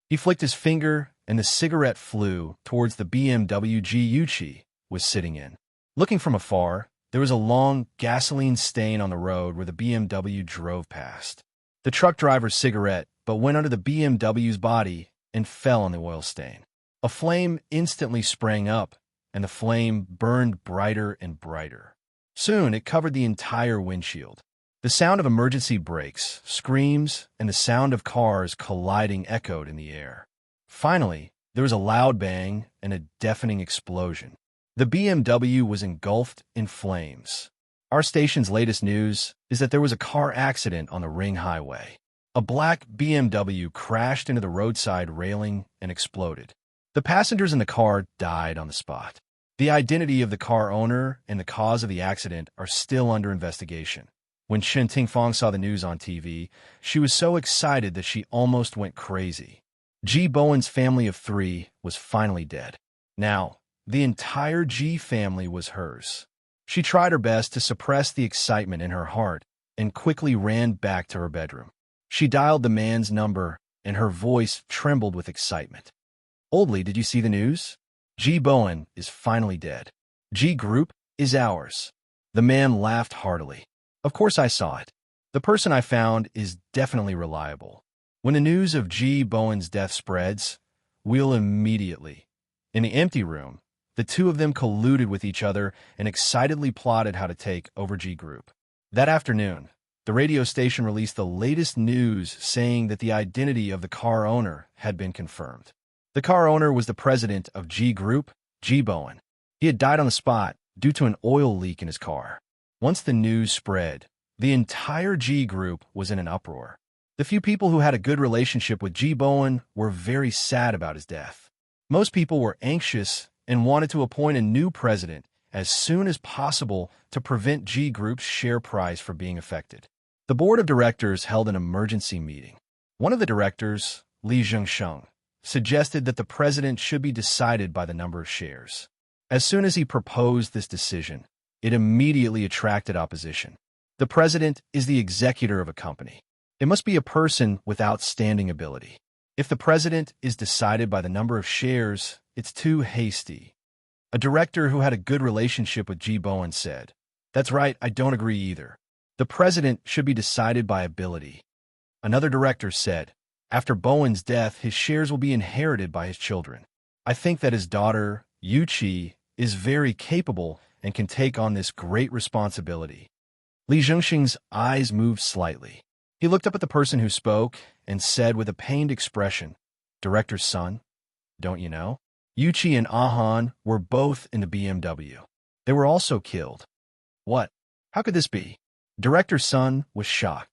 He flicked his finger, and the cigarette flew towards the BMW Ji Yuqi was sitting in. Looking from afar, there was a long gasoline stain on the road where the BMW drove past. The truck driver's cigarette but went under the BMW's body and fell on the oil stain. A flame instantly sprang up, and the flame burned brighter and brighter. Soon it covered the entire windshield. The sound of emergency brakes, screams, and the sound of cars colliding echoed in the air. Finally, there was a loud bang and a deafening explosion. The BMW was engulfed in flames. Our station's latest news is that there was a car accident on the Ring Highway. A black BMW crashed into the roadside railing and exploded. The passengers in the car died on the spot. The identity of the car owner and the cause of the accident are still under investigation. When Chen Tingfang saw the news on TV, she was so excited that she almost went crazy. Ji Bowen's family of three was finally dead. Now, the entire Ji family was hers. She tried her best to suppress the excitement in her heart and quickly ran back to her bedroom. She dialed the man's number, and her voice trembled with excitement. Oldly, did you see the news? G. Bowen is finally dead. G Group is ours. The man laughed heartily. Of course I saw it. The person I found is definitely reliable. When the news of G. Bowen's death spreads, we'll immediately. In the empty room, the two of them colluded with each other and excitedly plotted how to take over G Group. That afternoon, the radio station released the latest news saying that the identity of the car owner had been confirmed. The car owner was the president of G Group, G. Bowen. He had died on the spot due to an oil leak in his car. Once the news spread, the entire G Group was in an uproar. The few people who had a good relationship with G. Bowen were very sad about his death. Most people were anxious and wanted to appoint a new president as soon as possible to prevent G Group's share price from being affected. The board of directors held an emergency meeting. One of the directors, Li Zhengsheng, suggested that the president should be decided by the number of shares. As soon as he proposed this decision, it immediately attracted opposition. The president is the executor of a company. It must be a person with outstanding ability. If the president is decided by the number of shares, it's too hasty. A director who had a good relationship with G. Bowen said, "That's right, I don't agree either. The president should be decided by ability." Another director said, "After Bowen's death, his shares will be inherited by his children. I think that his daughter, Yuqi, is very capable and can take on this great responsibility." Li Zhengxing's eyes moved slightly. He looked up at the person who spoke and said with a pained expression, "Director's son, don't you know? Yuqi and Ahan were both in the BMW. They were also killed." "What? How could this be?" Director's son was shocked.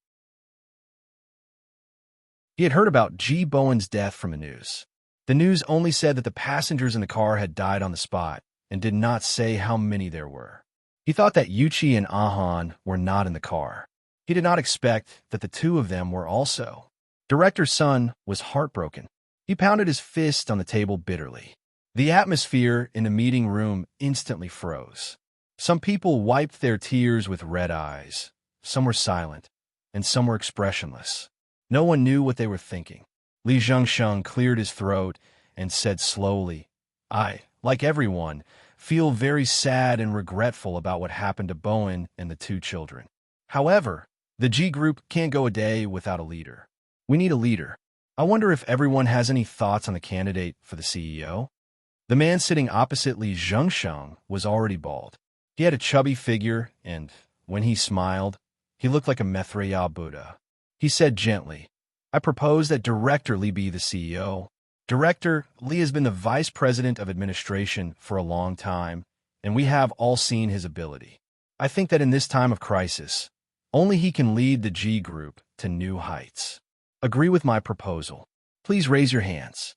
He had heard about G. Bowen's death from the news. The news only said that the passengers in the car had died on the spot and did not say how many there were. He thought that Yuqi and Ahan were not in the car. He did not expect that the two of them were also. Director's son was heartbroken. He pounded his fist on the table bitterly. The atmosphere in the meeting room instantly froze. Some people wiped their tears with red eyes. Some were silent, and some were expressionless. No one knew what they were thinking. Li Zhengsheng cleared his throat and said slowly, "I, like everyone, feel very sad and regretful about what happened to Bowen and the two children. However, the G Group can't go a day without a leader. We need a leader. I wonder if everyone has any thoughts on the candidate for the CEO?" The man sitting opposite Li Zhengsheng was already bald. He had a chubby figure, and when he smiled, he looked like a Maitreya Buddha. He said gently, "I propose that Director Li be the CEO. Director Li has been the Vice President of Administration for a long time, and we have all seen his ability. I think that in this time of crisis, only he can lead the G Group to new heights. Agree with my proposal? Please raise your hands."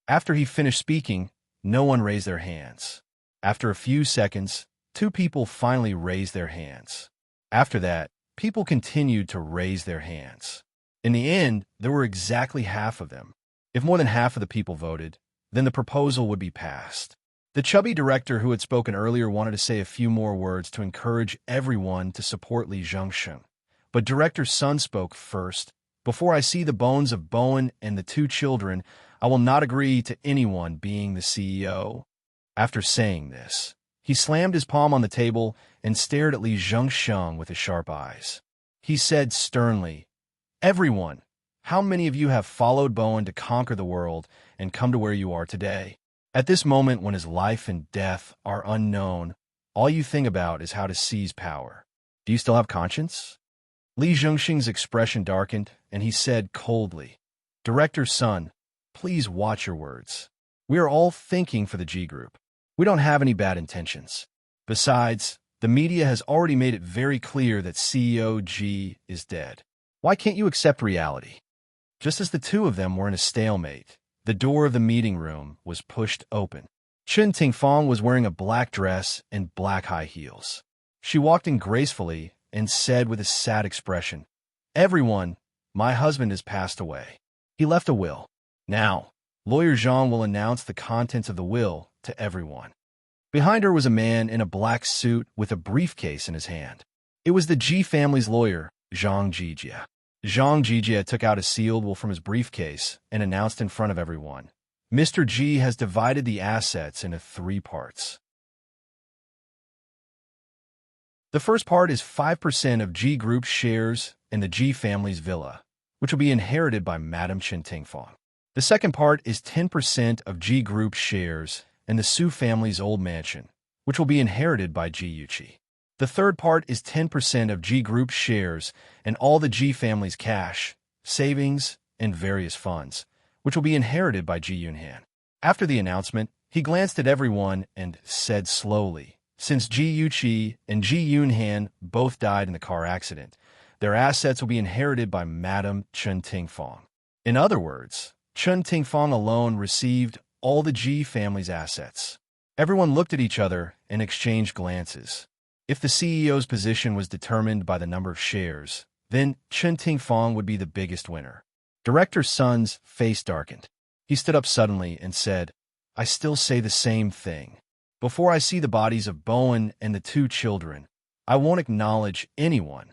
After he finished speaking, no one raised their hands. After a few seconds, 2 people finally raised their hands. After that, people continued to raise their hands. In the end, there were exactly half of them. If more than half of the people voted, then the proposal would be passed. The chubby director who had spoken earlier wanted to say a few more words to encourage everyone to support Li Zhengsheng. But Director's son spoke first. "Before I see the bones of Bowen and the 2 children, I will not agree to anyone being the CEO." After saying this, he slammed his palm on the table and stared at Li Zhengsheng with his sharp eyes. He said sternly, "Everyone, how many of you have followed Bowen to conquer the world and come to where you are today? At this moment when his life and death are unknown, all you think about is how to seize power. Do you still have conscience?" Li Zhengxing's expression darkened, and he said coldly, "Director's son, please watch your words. We are all thinking for the G Group. We don't have any bad intentions. Besides, the media has already made it very clear that CEO G is dead. Why can't you accept reality?" Just as the two of them were in a stalemate, the door of the meeting room was pushed open. Chen Tingfang was wearing a black dress and black high heels. She walked in gracefully and said with a sad expression, "Everyone, my husband has passed away. He left a will. Now, Lawyer Zhang will announce the contents of the will to everyone." Behind her was a man in a black suit with a briefcase in his hand. It was the Ji family's lawyer, Zhang Jijia. Zhang Jijia took out a sealed will from his briefcase and announced in front of everyone, Mr. G has divided the assets into 3 parts. The first part is 5% of G Group's shares in the G family's villa, which will be inherited by Madame Chen Tingfang. The second part is 10% of G Group's shares in the Su family's old mansion, which will be inherited by Ji Yuqi. The third part is 10% of G Group's shares in all the G family's cash, savings, and various funds, which will be inherited by Ji Yunhan. After the announcement, he glanced at everyone and said slowly, since Ji Yuqi and Ji Yunhan both died in the car accident, their assets will be inherited by Madame Chen Tingfang. In other words, Chen Tingfang alone received all the Ji family's assets. Everyone looked at each other and exchanged glances. If the CEO's position was determined by the number of shares, then Chen Tingfang would be the biggest winner. Director Sun's face darkened. He stood up suddenly and said, "I still say the same thing. Before I see the bodies of Bowen and the 2 children, I won't acknowledge anyone."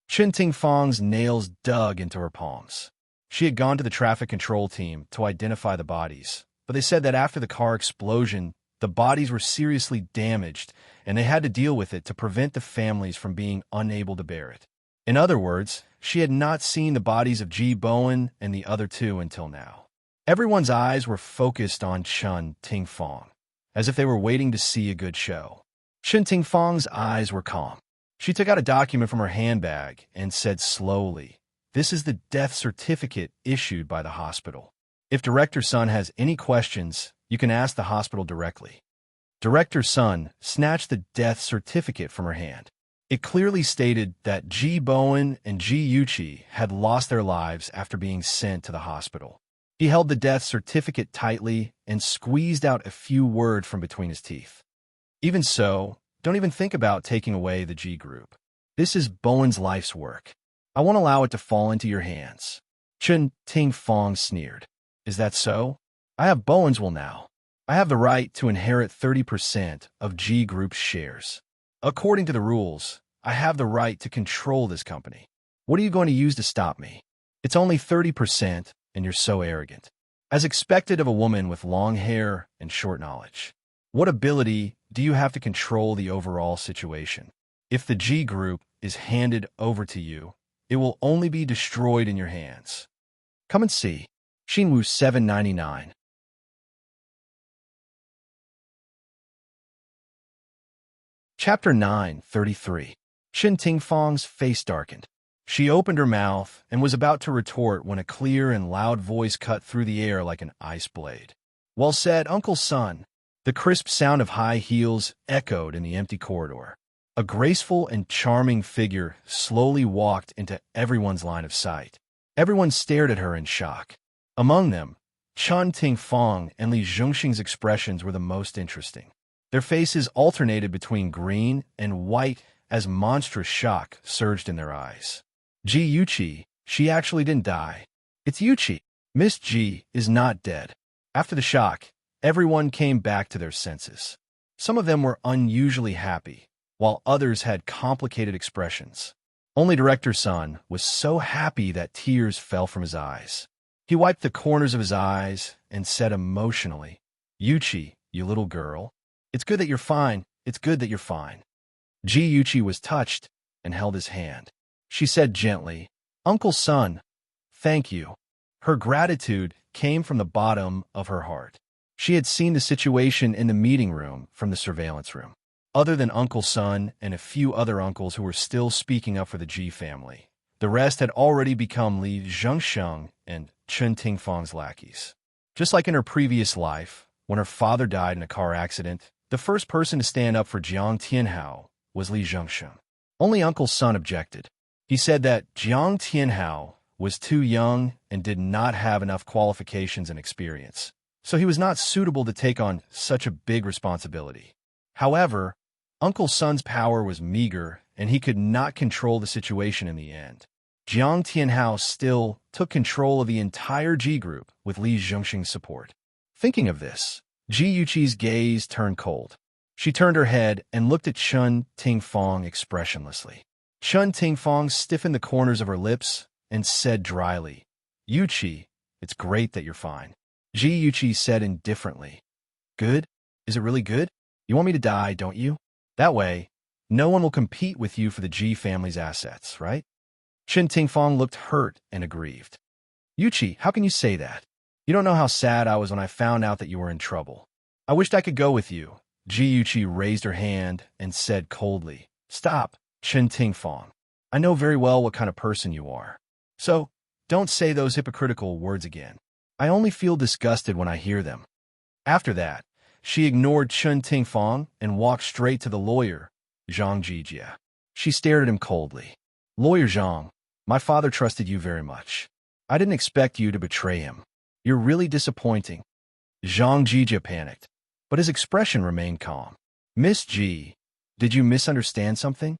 Chen Tingfang's nails dug into her palms. She had gone to the traffic control team to identify the bodies, but they said that after the car explosion, the bodies were seriously damaged, and they had to deal with it to prevent the families from being unable to bear it. In other words, she had not seen the bodies of Ji Bowen and the other 2 until now. Everyone's eyes were focused on Chen Tingfang, as if they were waiting to see a good show. Chen Tingfang's eyes were calm. She took out a document from her handbag and said slowly, "This is the death certificate issued by the hospital. If Director Sun has any questions, you can ask the hospital directly." Director Sun snatched the death certificate from her hand. It clearly stated that Ji Bowen and Ji Yuqi had lost their lives after being sent to the hospital. He held the death certificate tightly and squeezed out a few words from between his teeth. "Even so, don't even think about taking away the G Group. This is Bowen's life's work. I won't allow it to fall into your hands." Chen Tingfang sneered. "Is that so? I have Bowen's will now. I have the right to inherit 30% of G Group's shares. According to the rules, I have the right to control this company. What are you going to use to stop me? It's only 30%, and you're so arrogant. As expected of a woman with long hair and short knowledge. What ability do you have to control the overall situation? If the G Group is handed over to you, it will only be destroyed in your hands. Come and see." Xinwu 799. Chapter 9:33. Chen Tingfang's face darkened. She opened her mouth and was about to retort when a clear and loud voice cut through the air like an ice blade. "Well said, Uncle Sun." The crisp sound of high heels echoed in the empty corridor. A graceful and charming figure slowly walked into everyone's line of sight. Everyone stared at her in shock. Among them, Chen Tingfang and Li Zhongxing's expressions were the most interesting. Their faces alternated between green and white as monstrous shock surged in their eyes. Ji Yuqi, she actually didn't die. It's Yuqi. Miss Ji is not dead. After the shock, everyone came back to their senses. Some of them were unusually happy, while others had complicated expressions. Only Director Sun was so happy that tears fell from his eyes. He wiped the corners of his eyes and said emotionally, "Yuqi, you little girl. It's good that you're fine. It's good that you're fine." Ji Yuqi was touched and held his hand. She said gently, "Uncle Sun, thank you." Her gratitude came from the bottom of her heart. She had seen the situation in the meeting room from the surveillance room. Other than Uncle Sun and a few other uncles who were still speaking up for the Ji family, the rest had already become Li Zhongxing and Chen Tingfang's lackeys. Just like in her previous life, when her father died in a car accident, the first person to stand up for Jiang Tianhao was Li Zhongxing. Only Uncle Sun objected. He said that Jiang Tianhao was too young and did not have enough qualifications and experience, so he was not suitable to take on such a big responsibility. However, Uncle Sun's power was meager, and he could not control the situation in the end. Jiang Tianhao still took control of the entire Ji Group with Li Zhongxing's support. Thinking of this, Ji Yuqi's gaze turned cold. She turned her head and looked at Chen Tingfang expressionlessly. Chen Tingfang stiffened the corners of her lips and said dryly, "Yuqi, it's great that you're fine. Ji Yuqi said indifferently. Good? Is it really good? You want me to die, don't you? That way, no one will compete with you for the Ji family's assets, right? Chen Tingfang looked hurt and aggrieved. Yuqi, how can you say that? You don't know how sad I was when I found out that you were in trouble. I wished I could go with you. Ji Yuqi raised her hand and said coldly, Stop, Chen Tingfang. I know very well what kind of person you are. So, don't say those hypocritical words again. I only feel disgusted when I hear them. After that, she ignored Chen Tingfang and walked straight to the lawyer, Zhang Jijia. She stared at him coldly. Lawyer Zhang, my father trusted you very much. I didn't expect you to betray him. You're really disappointing. Zhang Jijia panicked, but his expression remained calm. Miss Ji, did you misunderstand something?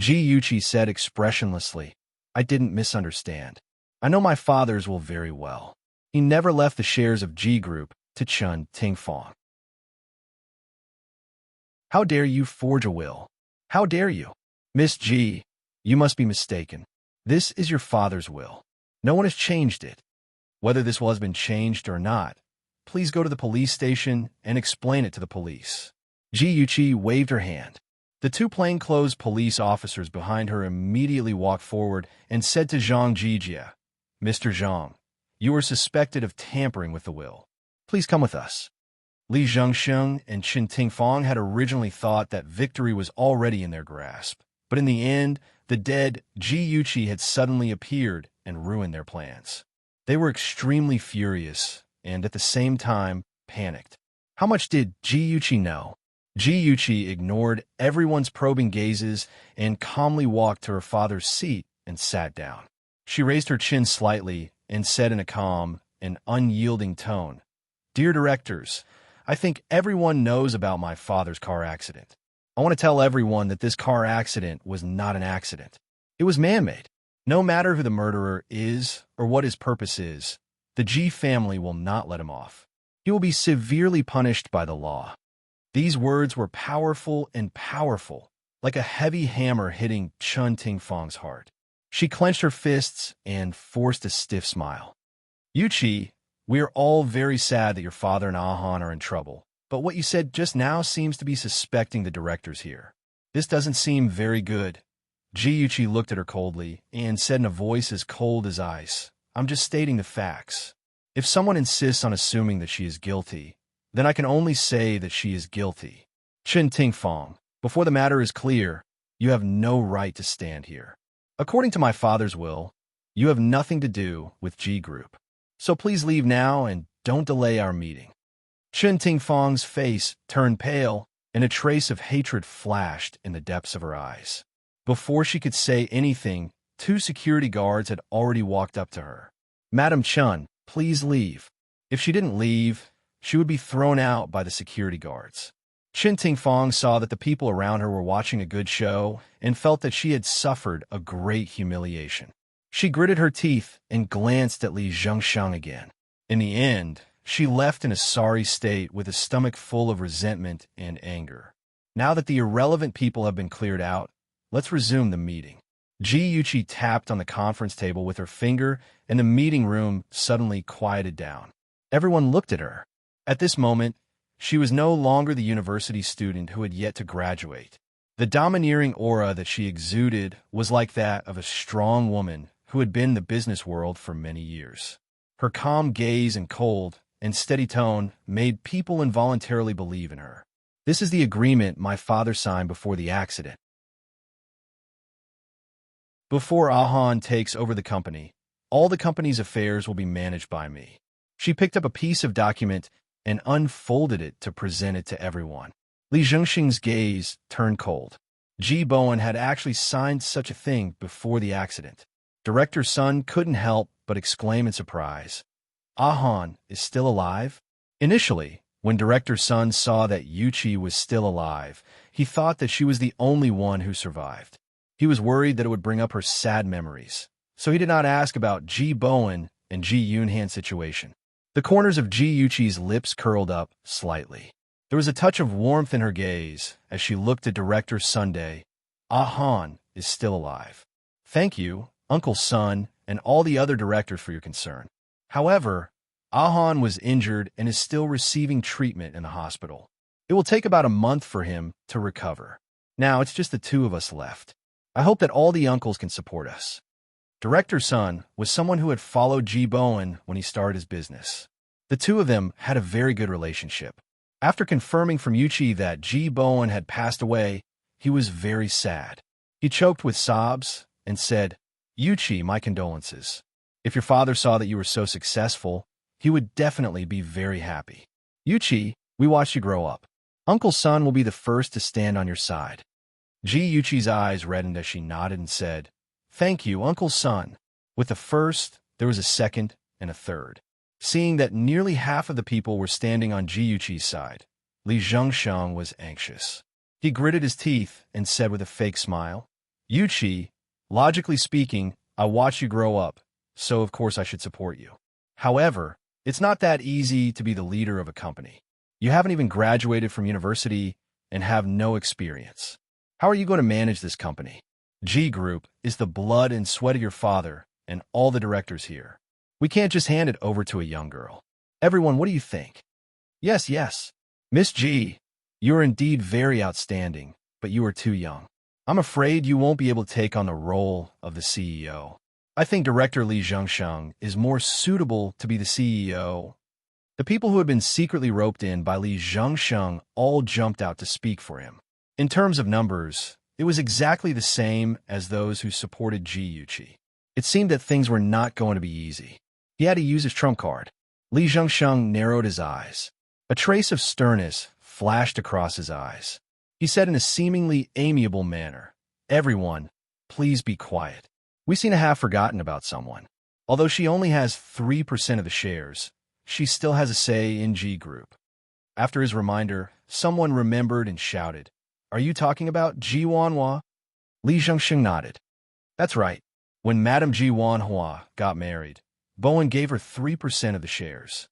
Ji Yuqi said expressionlessly, I didn't misunderstand. I know my father's will very well. He never left the shares of Ji Group to Chen Tingfang. How dare you forge a will? How dare you? Miss Ji, you must be mistaken. This is your father's will. No one has changed it. Whether this will has been changed or not, please go to the police station and explain it to the police. Ji Yuqi waved her hand. The two plainclothes police officers behind her immediately walked forward and said to Zhang Jijia, Mr. Zhang, you are suspected of tampering with the will. Please come with us. Li Zhengsheng and Chen Tingfang had originally thought that victory was already in their grasp, but in the end, the dead Ji Yuqi had suddenly appeared and ruined their plans. They were extremely furious and, at the same time, panicked. How much did Ji Yuqi know? Ji Yuqi ignored everyone's probing gazes and calmly walked to her father's seat and sat down. She raised her chin slightly and said in a calm and unyielding tone, Dear directors, I think everyone knows about my father's car accident. I want to tell everyone that this car accident was not an accident. It was man-made. No matter who the murderer is or what his purpose is, the Ji family will not let him off. He will be severely punished by the law. These words were powerful and powerful, like a heavy hammer hitting Chen Tingfang's heart. She clenched her fists and forced a stiff smile. Yuqi, we are all very sad that your father and Ahan are in trouble, but what you said just now seems to be suspecting the directors here. This doesn't seem very good. Ji Yuqi looked at her coldly and said in a voice as cold as ice, I'm just stating the facts. If someone insists on assuming that she is guilty, then I can only say that she is guilty. Chen Tingfang, before the matter is clear, you have no right to stand here. According to my father's will, you have nothing to do with Ji Group. So please leave now and don't delay our meeting. Chen Tingfang's face turned pale and a trace of hatred flashed in the depths of her eyes. Before she could say anything, two security guards had already walked up to her. Madam Chen, please leave. If she didn't leave, she would be thrown out by the security guards. Chen Tingfang saw that the people around her were watching a good show and felt that she had suffered a great humiliation. She gritted her teeth and glanced at Li Zhengsheng again. In the end, she left in a sorry state with a stomach full of resentment and anger. Now that the irrelevant people have been cleared out, let's resume the meeting. Ji Yuqi tapped on the conference table with her finger, and the meeting room suddenly quieted down. Everyone looked at her. At this moment, she was no longer the university student who had yet to graduate. The domineering aura that she exuded was like that of a strong woman who had been in the business world for many years. Her calm gaze and cold and steady tone made people involuntarily believe in her. This is the agreement my father signed before the accident. Before Ahan takes over the company, all the company's affairs will be managed by me. She picked up a piece of document and unfolded it to present it to everyone. Li Zhengxing's gaze turned cold. Ji Bowen had actually signed such a thing before the accident. Director Sun couldn't help but exclaim in surprise, Ahan is still alive? Initially, when Director Sun saw that Yuqi was still alive, he thought that she was the only one who survived. He was worried that it would bring up her sad memories, so he did not ask about Ji Bowen and Ji Yunhan's situation. The corners of Ji Yuqi's lips curled up slightly. There was a touch of warmth in her gaze as she looked at Director Sunday. Ahan is still alive. Thank you, Uncle Sun, and all the other directors for your concern. However, Ahan was injured and is still receiving treatment in the hospital. It will take about a month for him to recover. Now it's just the two of us left. I hope that all the uncles can support us. Director Sun was someone who had followed Ji Bowen when he started his business. The two of them had a very good relationship. After confirming from Yuchi that Ji Bowen had passed away, he was very sad. He choked with sobs and said, "Yuchi, my condolences. If your father saw that you were so successful, he would definitely be very happy. Yuchi, we watched you grow up. Uncle Sun will be the first to stand on your side." Ji Yuchi's eyes reddened as she nodded and said, "Thank you, Uncle Sun." With the first, there was a second and a third. Seeing that nearly half of the people were standing on Ji Yuchi's side, Li Zhengsheng was anxious. He gritted his teeth and said with a fake smile, "Yuchi, logically speaking, I watched you grow up, so of course I should support you. However, it's not that easy to be the leader of a company. You haven't even graduated from university and have no experience. How are you going to manage this company? G Group is the blood and sweat of your father and all the directors here. We can't just hand it over to a young girl. Everyone, what do you think?" "Yes, yes. Miss G, you are indeed very outstanding, but you are too young. I'm afraid you won't be able to take on the role of the CEO. I think Director Li Zhengsheng is more suitable to be the CEO." The people who had been secretly roped in by Li Zhengsheng all jumped out to speak for him. In terms of numbers, it was exactly the same as those who supported Ji Yuchi. It seemed that things were not going to be easy. He had to use his trump card. Li Zhengsheng narrowed his eyes. A trace of sternness flashed across his eyes. He said in a seemingly amiable manner, "Everyone, please be quiet. We seem to have forgotten about someone. Although she only has 3% of the shares, she still has a say in G Group." After his reminder, someone remembered and shouted, "Are you talking about Ji Wanhua?" Li Zhengsheng nodded. "That's right. When Madame Ji Wanhua got married, Bowen gave her 3% of the shares.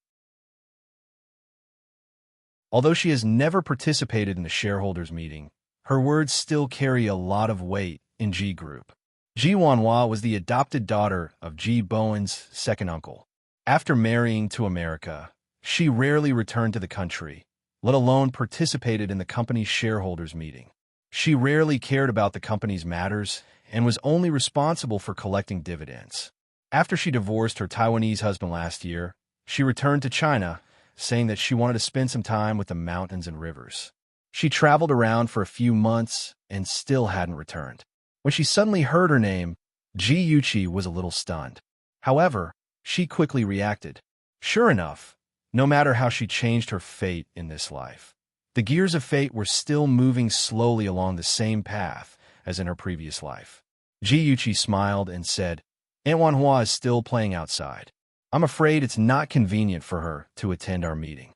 Although she has never participated in the shareholders' meeting, her words still carry a lot of weight in G Group. Ji Wanhua was the adopted daughter of Ji Bowen's second uncle. After marrying to America, she rarely returned to the country, let alone participated in the company's shareholders' meeting. She rarely cared about the company's matters and was only responsible for collecting dividends. After she divorced her Taiwanese husband last year, she returned to China, saying that she wanted to spend some time with the mountains and rivers. She traveled around for a few months and still hadn't returned. When she suddenly heard her name, Ji Yuchi was a little stunned. However, she quickly reacted. Sure enough, no matter how she changed her fate in this life, the gears of fate were still moving slowly along the same path as in her previous life. Ji Yuchi smiled and said, "Aunt Wanhua is still playing outside. I'm afraid it's not convenient for her to attend our meeting."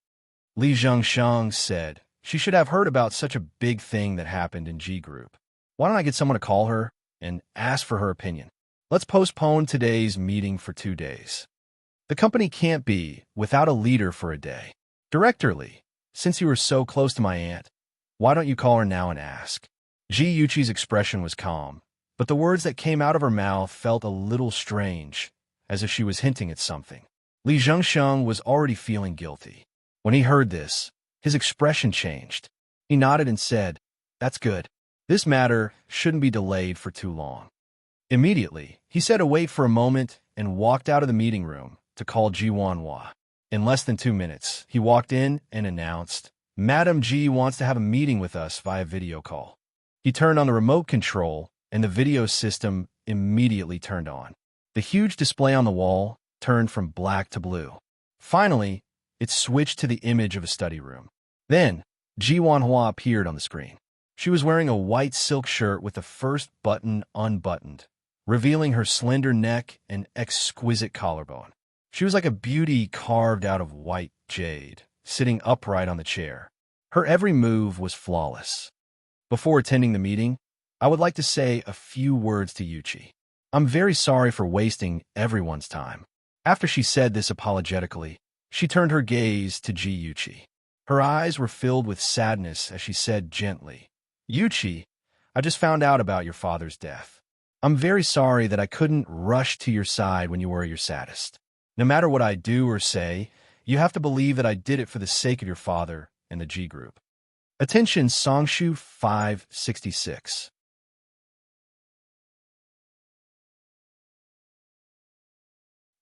Li Zhengsheng said she should have heard about such a big thing that happened in G Group. "Why don't I get someone to call her and ask for her opinion? Let's postpone today's meeting for 2 days. The company can't be without a leader for a day. Director Li, since you were so close to my aunt, why don't you call her now and ask?" Ji Yuchi's expression was calm, but the words that came out of her mouth felt a little strange, as if she was hinting at something. Li Zhengsheng was already feeling guilty. When he heard this, his expression changed. He nodded and said, "That's good. This matter shouldn't be delayed for too long." Immediately, he said to wait for a moment and walked out of the meeting room to call Ji Wanhua. In less than 2 minutes, he walked in and announced, "Madame Ji wants to have a meeting with us via video call." He turned on the remote control, and the video system immediately turned on. The huge display on the wall turned from black to blue. Finally, it switched to the image of a study room. Then, Ji Wanhua appeared on the screen. She was wearing a white silk shirt with the first button unbuttoned, revealing her slender neck and exquisite collarbone. She was like a beauty carved out of white jade, sitting upright on the chair. Her every move was flawless. "Before attending the meeting, I would like to say a few words to Yuchi. I'm very sorry for wasting everyone's time." After she said this apologetically, she turned her gaze to Ji Yuchi. Her eyes were filled with sadness as she said gently, "Yuchi, I just found out about your father's death. I'm very sorry that I couldn't rush to your side when you were your saddest. No matter what I do or say, you have to believe that I did it for the sake of your father and the G group. Attention, Songshu 566.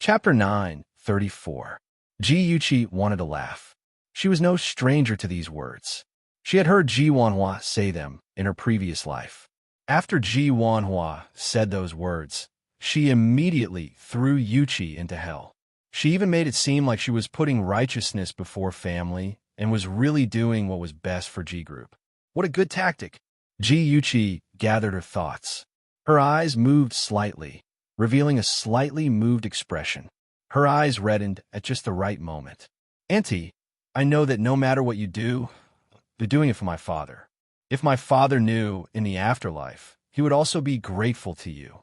Chapter 9:34. Ji Yuqi wanted to laugh. She was no stranger to these words. She had heard Ji Wanhua say them in her previous life. After Ji Wanhua said those words, she immediately threw Yuqi into hell. She even made it seem like she was putting righteousness before family and was really doing what was best for G Group. What a good tactic! Ji Yuqi gathered her thoughts. Her eyes moved slightly, revealing a slightly moved expression. Her eyes reddened at just the right moment. Auntie, I know that no matter what you do, you're doing it for my father. If my father knew in the afterlife, he would also be grateful to you.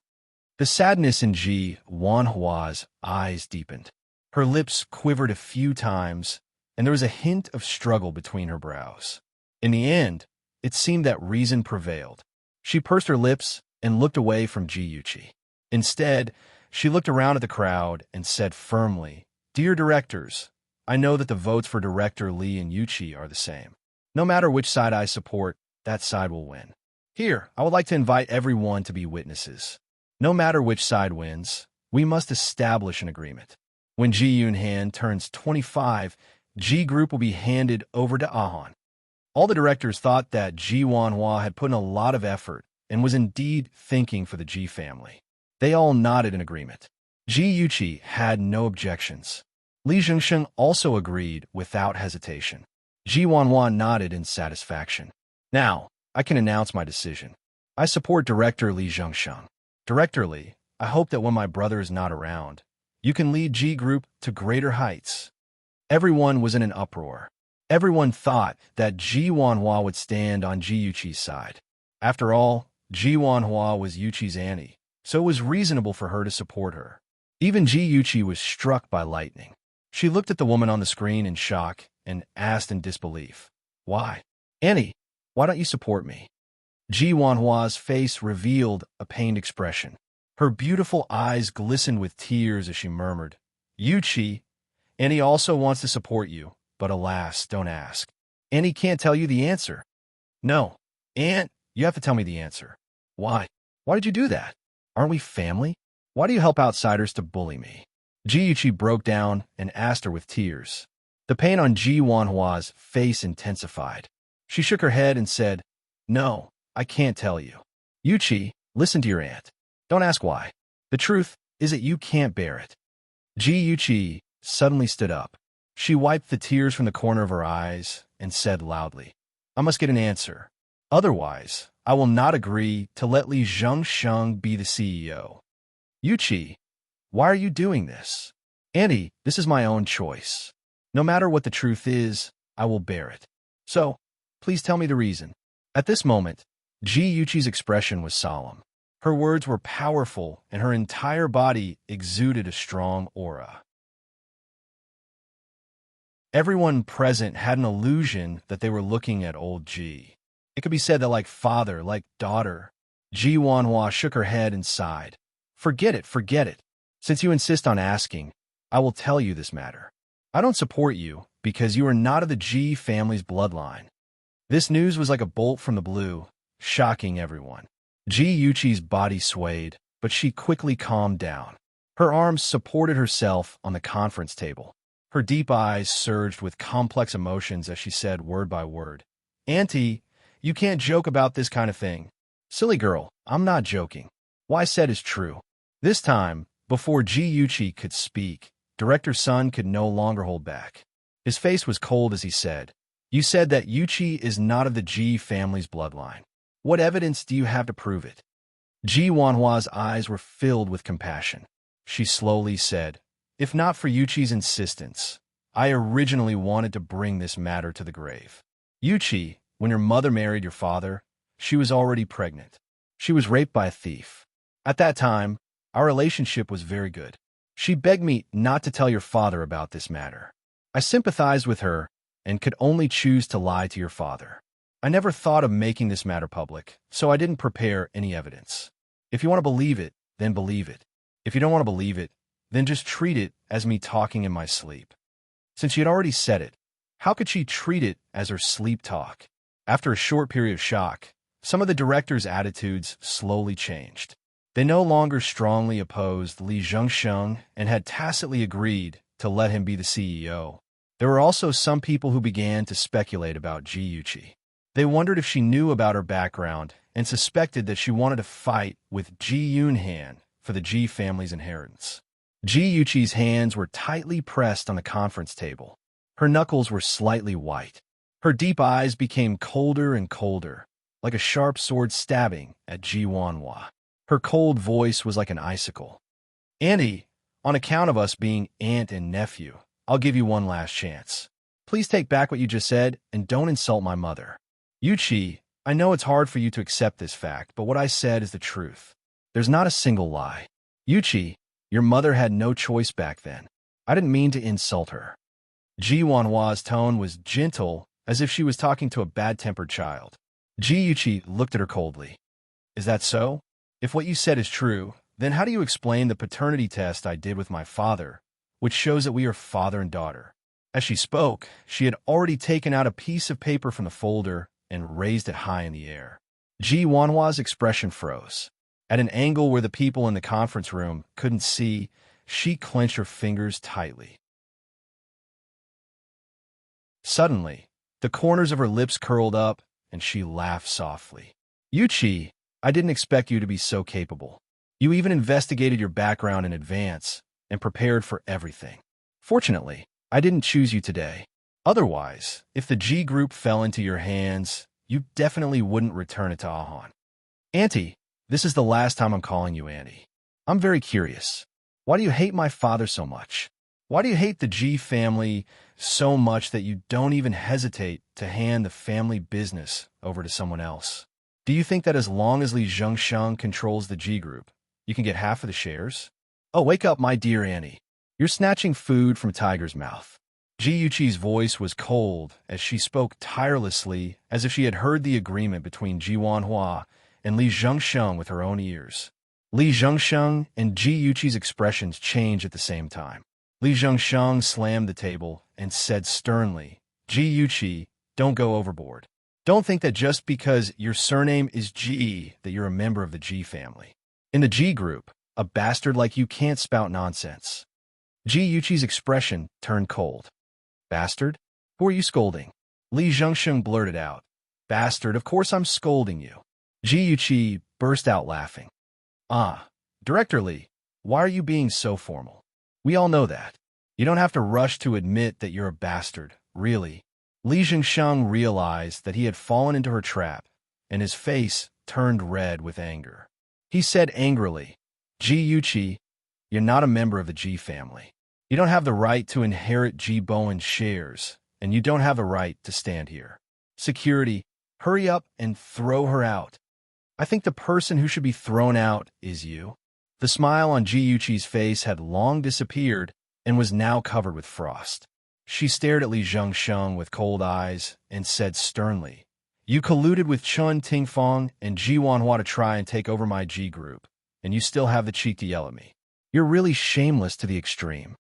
The sadness in Ji Wanhua's eyes deepened. Her lips quivered a few times, and there was a hint of struggle between her brows. In the end, it seemed that reason prevailed. She pursed her lips and looked away from Ji Yuqi. Instead, she looked around at the crowd and said firmly, "Dear directors, I know that the votes for Director Li and Yuqi are the same. No matter which side I support, that side will win. Here, I would like to invite everyone to be witnesses. No matter which side wins, we must establish an agreement. When Ji Yunhan turns 25, G Group will be handed over to Ahon." All the directors thought that Ji Wanhua had put in a lot of effort and was indeed thinking for the Ji family. They all nodded in agreement. Ji Yuqi had no objections. Li Zhengsheng also agreed without hesitation. Ji Wanhua nodded in satisfaction. Now, I can announce my decision. I support Director Li Zhengsheng. Director Li, I hope that when my brother is not around, you can lead G Group to greater heights. Everyone was in an uproar. Everyone thought that Ji Wanhua would stand on Ji Yuqi's side. After all, Ji Wanhua was Yuqi's auntie, so it was reasonable for her to support her. Even Ji Yuqi was struck by lightning. She looked at the woman on the screen in shock and asked in disbelief, "Why? Auntie, why don't you support me?" Ji Wanhua's face revealed a pained expression. Her beautiful eyes glistened with tears as she murmured, "Yuqi, Annie also wants to support you, but alas, don't ask. Annie can't tell you the answer." "No, Aunt, you have to tell me the answer." "Why? Why did you do that? Aren't we family? Why do you help outsiders to bully me?" Ji Yuqi broke down and asked her with tears. The pain on Ji Wanhua's face intensified. She shook her head and said, "No, I can't tell you. Yuqi, listen to your aunt. Don't ask why. The truth is that you can't bear it." Ji Yuqi suddenly stood up. She wiped the tears from the corner of her eyes and said loudly, "I must get an answer. Otherwise, I will not agree to let Li Zhengsheng be the CEO. Yuqi, why are you doing this? Auntie, this is my own choice. No matter what the truth is, I will bear it. So, please tell me the reason." At this moment, Ji Yuqi's expression was solemn. Her words were powerful, and her entire body exuded a strong aura. Everyone present had an illusion that they were looking at old Ji. It could be said that like father, like daughter. Ji Wanhua shook her head and sighed. Forget it. Since you insist on asking, I will tell you this matter. I don't support you because you are not of the Ji family's bloodline." This news was like a bolt from the blue, shocking everyone. Ji Yuqi's body swayed, but she quickly calmed down. Her arms supported herself on the conference table. Her deep eyes surged with complex emotions as she said word by word, "Auntie, you can't joke about this kind of thing." "Silly girl, I'm not joking. What I said is true." This time, before Ji Yuqi could speak, Director Sun could no longer hold back. His face was cold as he said, "You said that Yuqi is not of the Ji family's bloodline. What evidence do you have to prove it?" Ji Wanhua's eyes were filled with compassion. She slowly said, "If not for Yuqi's insistence, I originally wanted to bring this matter to the grave. Yuqi, when your mother married your father, she was already pregnant. She was raped by a thief. At that time, our relationship was very good. She begged me not to tell your father about this matter. I sympathized with her and could only choose to lie to your father. I never thought of making this matter public, so I didn't prepare any evidence. If you want to believe it, then believe it. If you don't want to believe it, then just treat it as me talking in my sleep. Since she had already said it, how could she treat it as her sleep talk? After a short period of shock, some of the directors' attitudes slowly changed. They no longer strongly opposed Li Zhengsheng and had tacitly agreed to let him be the CEO. There were also some people who began to speculate about Ji Yuqi. They wondered if she knew about her background and suspected that she wanted to fight with Ji Yunhan for the Ji family's inheritance. Ji Yuqi's hands were tightly pressed on the conference table. Her knuckles were slightly white. Her deep eyes became colder and colder, like a sharp sword stabbing at Ji Wanhua. Her cold voice was like an icicle. "Auntie, on account of us being aunt and nephew, I'll give you one last chance. Please take back what you just said and don't insult my mother. Yuqi, I know it's hard for you to accept this fact, but what I said is the truth. There's not a single lie. Yuqi, your mother had no choice back then. I didn't mean to insult her." Ji Wanhua's tone was gentle, as if she was talking to a bad-tempered child. Ji Yuqi looked at her coldly. "Is that so? If what you said is true, then how do you explain the paternity test I did with my father, which shows that we are father and daughter?" As she spoke, she had already taken out a piece of paper from the folder and raised it high in the air. Ji Wanhua's expression froze. At an angle where the people in the conference room couldn't see, she clenched her fingers tightly. Suddenly, the corners of her lips curled up, and she laughed softly. "Yuqi, I didn't expect you to be so capable. You even investigated your background in advance and prepared for everything. Fortunately, I didn't choose you today. Otherwise, if the G group fell into your hands, you definitely wouldn't return it to Ahan. Auntie, this is the last time I'm calling you Auntie. I'm very curious. Why do you hate my father so much? Why do you hate the G family so much that you don't even hesitate to hand the family business over to someone else? Do you think that as long as Li Zhengsheng controls the G group, you can get half of the shares? Oh, wake up, my dear Annie. You're snatching food from Tiger's mouth." Ji Yuqi's voice was cold as she spoke tirelessly, as if she had heard the agreement between Ji Wanhua and Li Zhengsheng with her own ears. Li Zhengsheng and Ji Yuqi's expressions changed at the same time. Li Zhengsheng slammed the table and said sternly, "Ji Yuqi, don't go overboard. Don't think that just because your surname is G that you're a member of the G family. In the G group, a bastard like you can't spout nonsense." Ji Yuqi's expression turned cold. "Bastard? Who are you scolding?" Li Zhengsheng blurted out. "Bastard, of course I'm scolding you." Ji Yuqi burst out laughing. "Ah, Director Li, why are you being so formal? We all know that. You don't have to rush to admit that you're a bastard, really." Li Zhengsheng realized that he had fallen into her trap, and his face turned red with anger. He said angrily, "Ji Yuqi, you're not a member of the Ji family. You don't have the right to inherit Ji Bowen's shares, and you don't have the right to stand here. Security, hurry up and throw her out. I think the person who should be thrown out is you." The smile on Ji Yuqi's face had long disappeared and was now covered with frost. She stared at Li Zhengsheng with cold eyes and said sternly, "You colluded with Chun Tingfang and Ji Wanhua to try and take over my G group, and you still have the cheek to yell at me. You're really shameless to the extreme."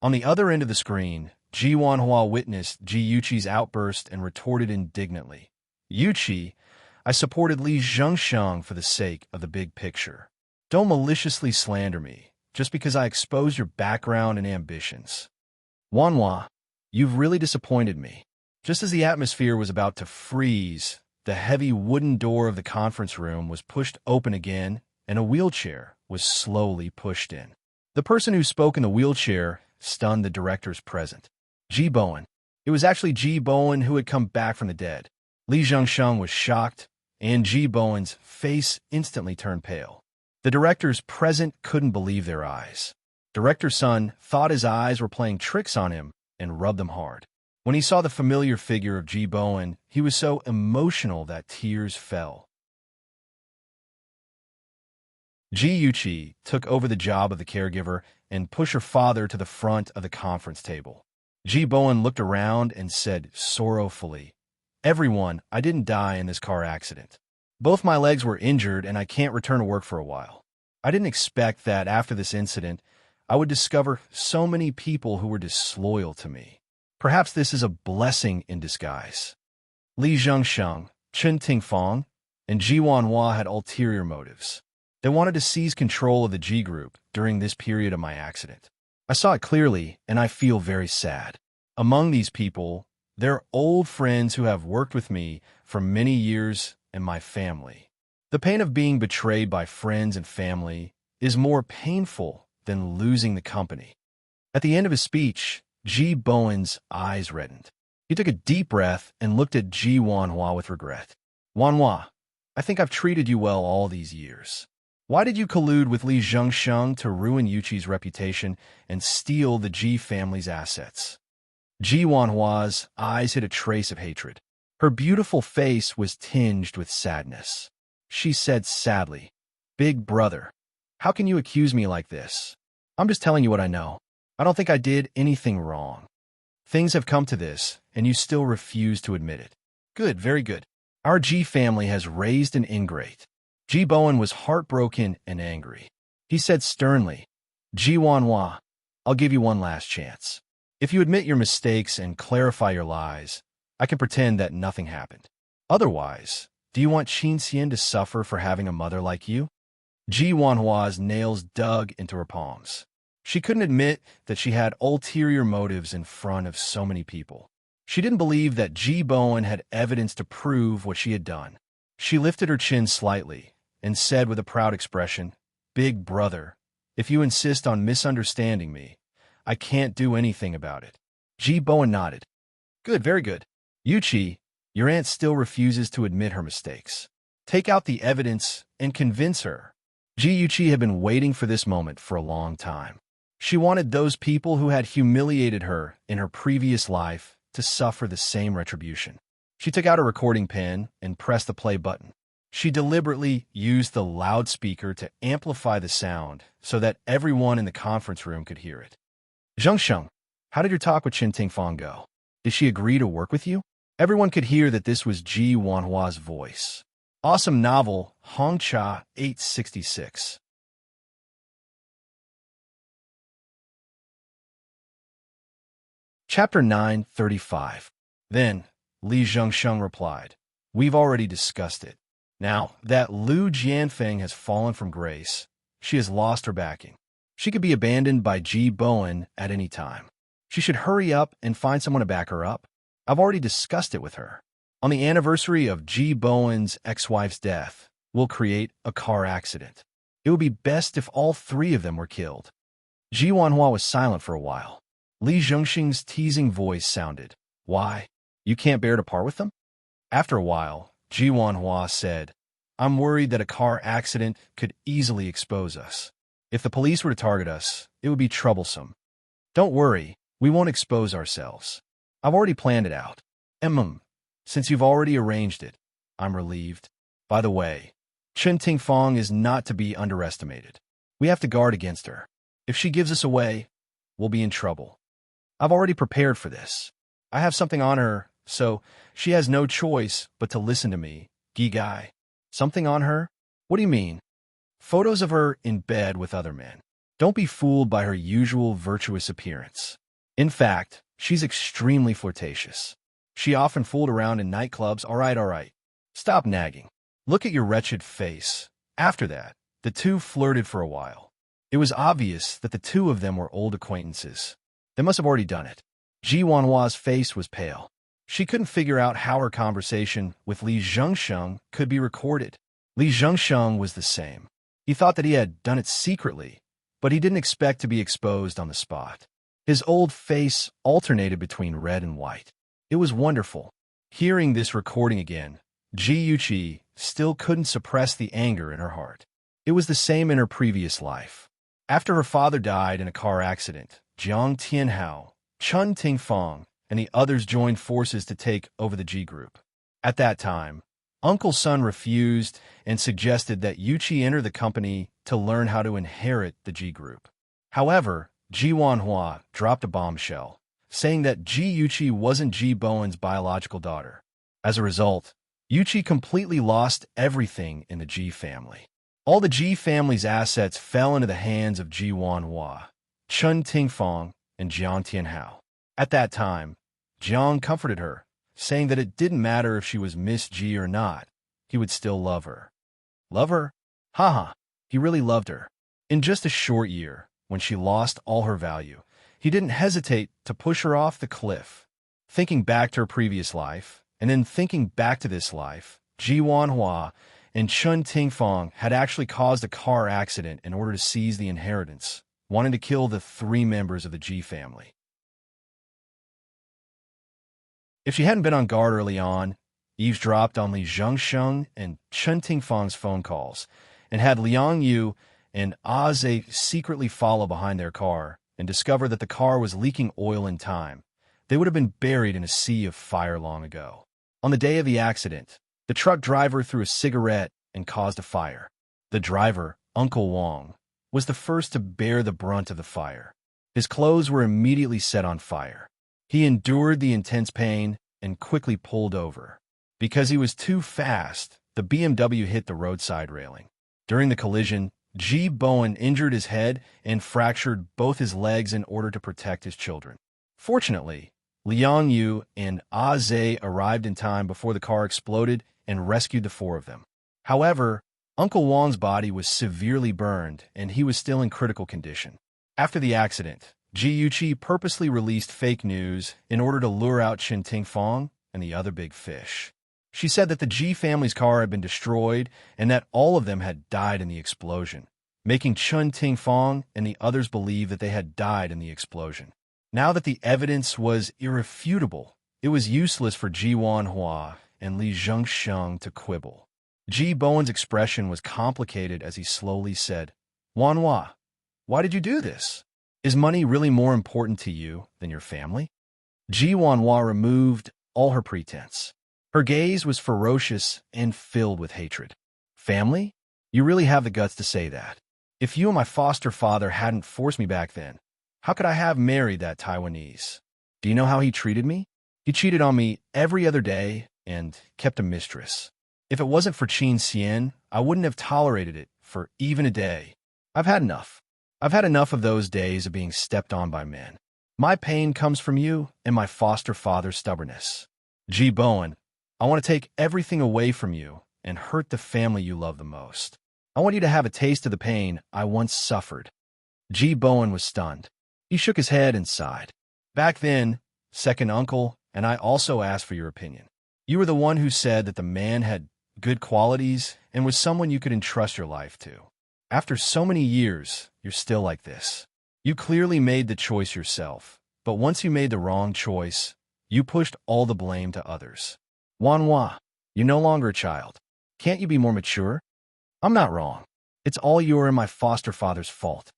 On the other end of the screen, Ji Wanhua witnessed Ji Yuqi's outburst and retorted indignantly, "Yuqi, I supported Li Zhengsheng for the sake of the big picture. Don't maliciously slander me just because I expose your background and ambitions. Wanhua, you've really disappointed me." Just as the atmosphere was about to freeze, the heavy wooden door of the conference room was pushed open again, and a wheelchair was slowly pushed in. The person who spoke in the wheelchair stunned the directors present. Ji Bowen. It was actually Ji Bowen who had come back from the dead. Li Zhengsheng was shocked, and Ji Bowen's face instantly turned pale. The directors present couldn't believe their eyes. Director Sun thought his eyes were playing tricks on him and rubbed them hard. When he saw the familiar figure of Ji Bowen, he was so emotional that tears fell. Ji Yuqi took over the job of the caregiver and pushed her father to the front of the conference table. Ji Bowen looked around and said sorrowfully, "Everyone, I didn't die in this car accident. Both my legs were injured and I can't return to work for a while. I didn't expect that after this incident, I would discover so many people who were disloyal to me. Perhaps this is a blessing in disguise. Li Zhengsheng, Chen Tingfang, and Ji Wanhua had ulterior motives. They wanted to seize control of the G group during this period of my accident. I saw it clearly, and I feel very sad. Among these people, there are old friends who have worked with me for many years and my family. The pain of being betrayed by friends and family is more painful than losing the company. At the end of his speech, Ji Bowen's eyes reddened. He took a deep breath and looked at Ji Wanhua with regret. Wanhua, I think I've treated you well all these years. Why did you collude with Li Zhengsheng to ruin Yuqi's reputation and steal the Ji family's assets? Ji Wanhua's eyes hid a trace of hatred. Her beautiful face was tinged with sadness. She said sadly, "Big brother, how can you accuse me like this? I'm just telling you what I know. I don't think I did anything wrong. Things have come to this, and you still refuse to admit it. Good, very good. Our Ji family has raised an ingrate." Ji Bowen was heartbroken and angry. He said sternly, "Ji Wanhua, I'll give you one last chance. If you admit your mistakes and clarify your lies, I can pretend that nothing happened. Otherwise, do you want Qin Xian to suffer for having a mother like you?" Ji Wanhua's nails dug into her palms. She couldn't admit that she had ulterior motives in front of so many people. She didn't believe that Ji Bowen had evidence to prove what she had done. She lifted her chin slightly and said with a proud expression, "Big brother, if you insist on misunderstanding me, I can't do anything about it." Ji Bowen nodded. "Good, very good. Yuqi, your aunt still refuses to admit her mistakes. Take out the evidence and convince her." Ji Yuqi had been waiting for this moment for a long time. She wanted those people who had humiliated her in her previous life to suffer the same retribution. She took out a recording pen and pressed the play button. She deliberately used the loudspeaker to amplify the sound so that everyone in the conference room could hear it. "Zhengsheng, how did your talk with Chen Tingfang go? Did she agree to work with you?" Everyone could hear that this was Ji Wanhua's voice. Awesome novel, Hongcha 866. Chapter 935. Then, Li Zhengsheng replied, "We've already discussed it. Now that Lu Jianfeng has fallen from grace, she has lost her backing. She could be abandoned by Ji Bowen at any time. She should hurry up and find someone to back her up. I've already discussed it with her. On the anniversary of Ji Bowen's ex-wife's death, we'll create a car accident. It would be best if all three of them were killed." Ji Wanhua was silent for a while. Li Zhengsheng's teasing voice sounded, "Why? You can't bear to part with them?" After a while, Ji Wanhua said, "I'm worried that a car accident could easily expose us. If the police were to target us, it would be troublesome. Don't worry, we won't expose ourselves. I've already planned it out." Since you've already arranged it, I'm relieved. By the way, Chen Tingfang is not to be underestimated. We have to guard against her. If she gives us away, we'll be in trouble. I've already prepared for this. I have something on her, so she has no choice but to listen to me. Gigai. Something on her? What do you mean? Photos of her in bed with other men. Don't be fooled by her usual virtuous appearance. In fact, she's extremely flirtatious. She often fooled around in nightclubs. All right. Stop nagging. Look at your wretched face. After that, the two flirted for a while. It was obvious that the two of them were old acquaintances. They must have already done it. Ji Wanhua's face was pale. She couldn't figure out how her conversation with Li Zhengsheng could be recorded. Li Zhengsheng was the same. He thought that he had done it secretly, but he didn't expect to be exposed on the spot. His old face alternated between red and white. It was wonderful. Hearing this recording again, Ji Yuqi still couldn't suppress the anger in her heart. It was the same in her previous life. After her father died in a car accident, Jiang Tianhao, Chen Tingfang, and the others joined forces to take over the G group. At that time, Uncle Sun refused and suggested that Yuqi enter the company to learn how to inherit the G group. However, Ji Wanhua dropped a bombshell, saying that Ji Yuqi wasn't Ji Bowen's biological daughter. As a result, Yuqi completely lost everything in the Ji family. All the Ji family's assets fell into the hands of Ji Wanhua. Chun Tingfang, and Jiang Tianhao. At that time, Jiang comforted her, saying that it didn't matter if she was Miss Ji or not, he would still love her. Love her? Haha, he really loved her. In just a short year, when she lost all her value, he didn't hesitate to push her off the cliff. Thinking back to her previous life, and then thinking back to this life, Ji Wanhua and Chun Tingfang had actually caused a car accident in order to seize the inheritance, wanting to kill the 3 members of the Ji family. If she hadn't been on guard early on, eavesdropped on Li Zhengsheng and Chun Tingfang's phone calls, and had Liang Yu and Ze secretly follow behind their car and discover that the car was leaking oil in time, they would have been buried in a sea of fire long ago. On the day of the accident, the truck driver threw a cigarette and caused a fire. The driver, Uncle Wong, was the first to bear the brunt of the fire. His clothes were immediately set on fire. He endured the intense pain and quickly pulled over. Because he was too fast, the BMW hit the roadside railing. During the collision, Ji Bowen injured his head and fractured both his legs in order to protect his children. Fortunately, Liang Yu and Ze arrived in time before the car exploded and rescued the 4 of them. However, Uncle Wong's body was severely burned and he was still in critical condition. After the accident, Ji Yuqi purposely released fake news in order to lure out Chun Tingfang and the other big fish. She said that the Ji family's car had been destroyed and that all of them had died in the explosion, making Chun Tingfang and the others believe that they had died in the explosion. Now that the evidence was irrefutable, it was useless for Ji Wanhua and Li Zhengsheng to quibble. Ji Bowen's expression was complicated as he slowly said, "Wanhua, why did you do this? Is money really more important to you than your family?" Ji Wanhua removed all her pretense. Her gaze was ferocious and filled with hatred. "Family? You really have the guts to say that. If you and my foster father hadn't forced me back then, how could I have married that Taiwanese? Do you know how he treated me? He cheated on me every other day and kept a mistress. If it wasn't for Qin Xian, I wouldn't have tolerated it for even a day. I've had enough. I've had enough of those days of being stepped on by men. My pain comes from you and my foster father's stubbornness. Ji Bowen, I want to take everything away from you and hurt the family you love the most. I want you to have a taste of the pain I once suffered." Ji Bowen was stunned. He shook his head and sighed. "Back then, second uncle, and I also asked for your opinion. You were the one who said that the man had good qualities and was someone you could entrust your life to. After so many years, you're still like this. You clearly made the choice yourself, but once you made the wrong choice, you pushed all the blame to others. Wanhua, you're no longer a child. Can't you be more mature? I'm not wrong. It's all your and my foster father's fault."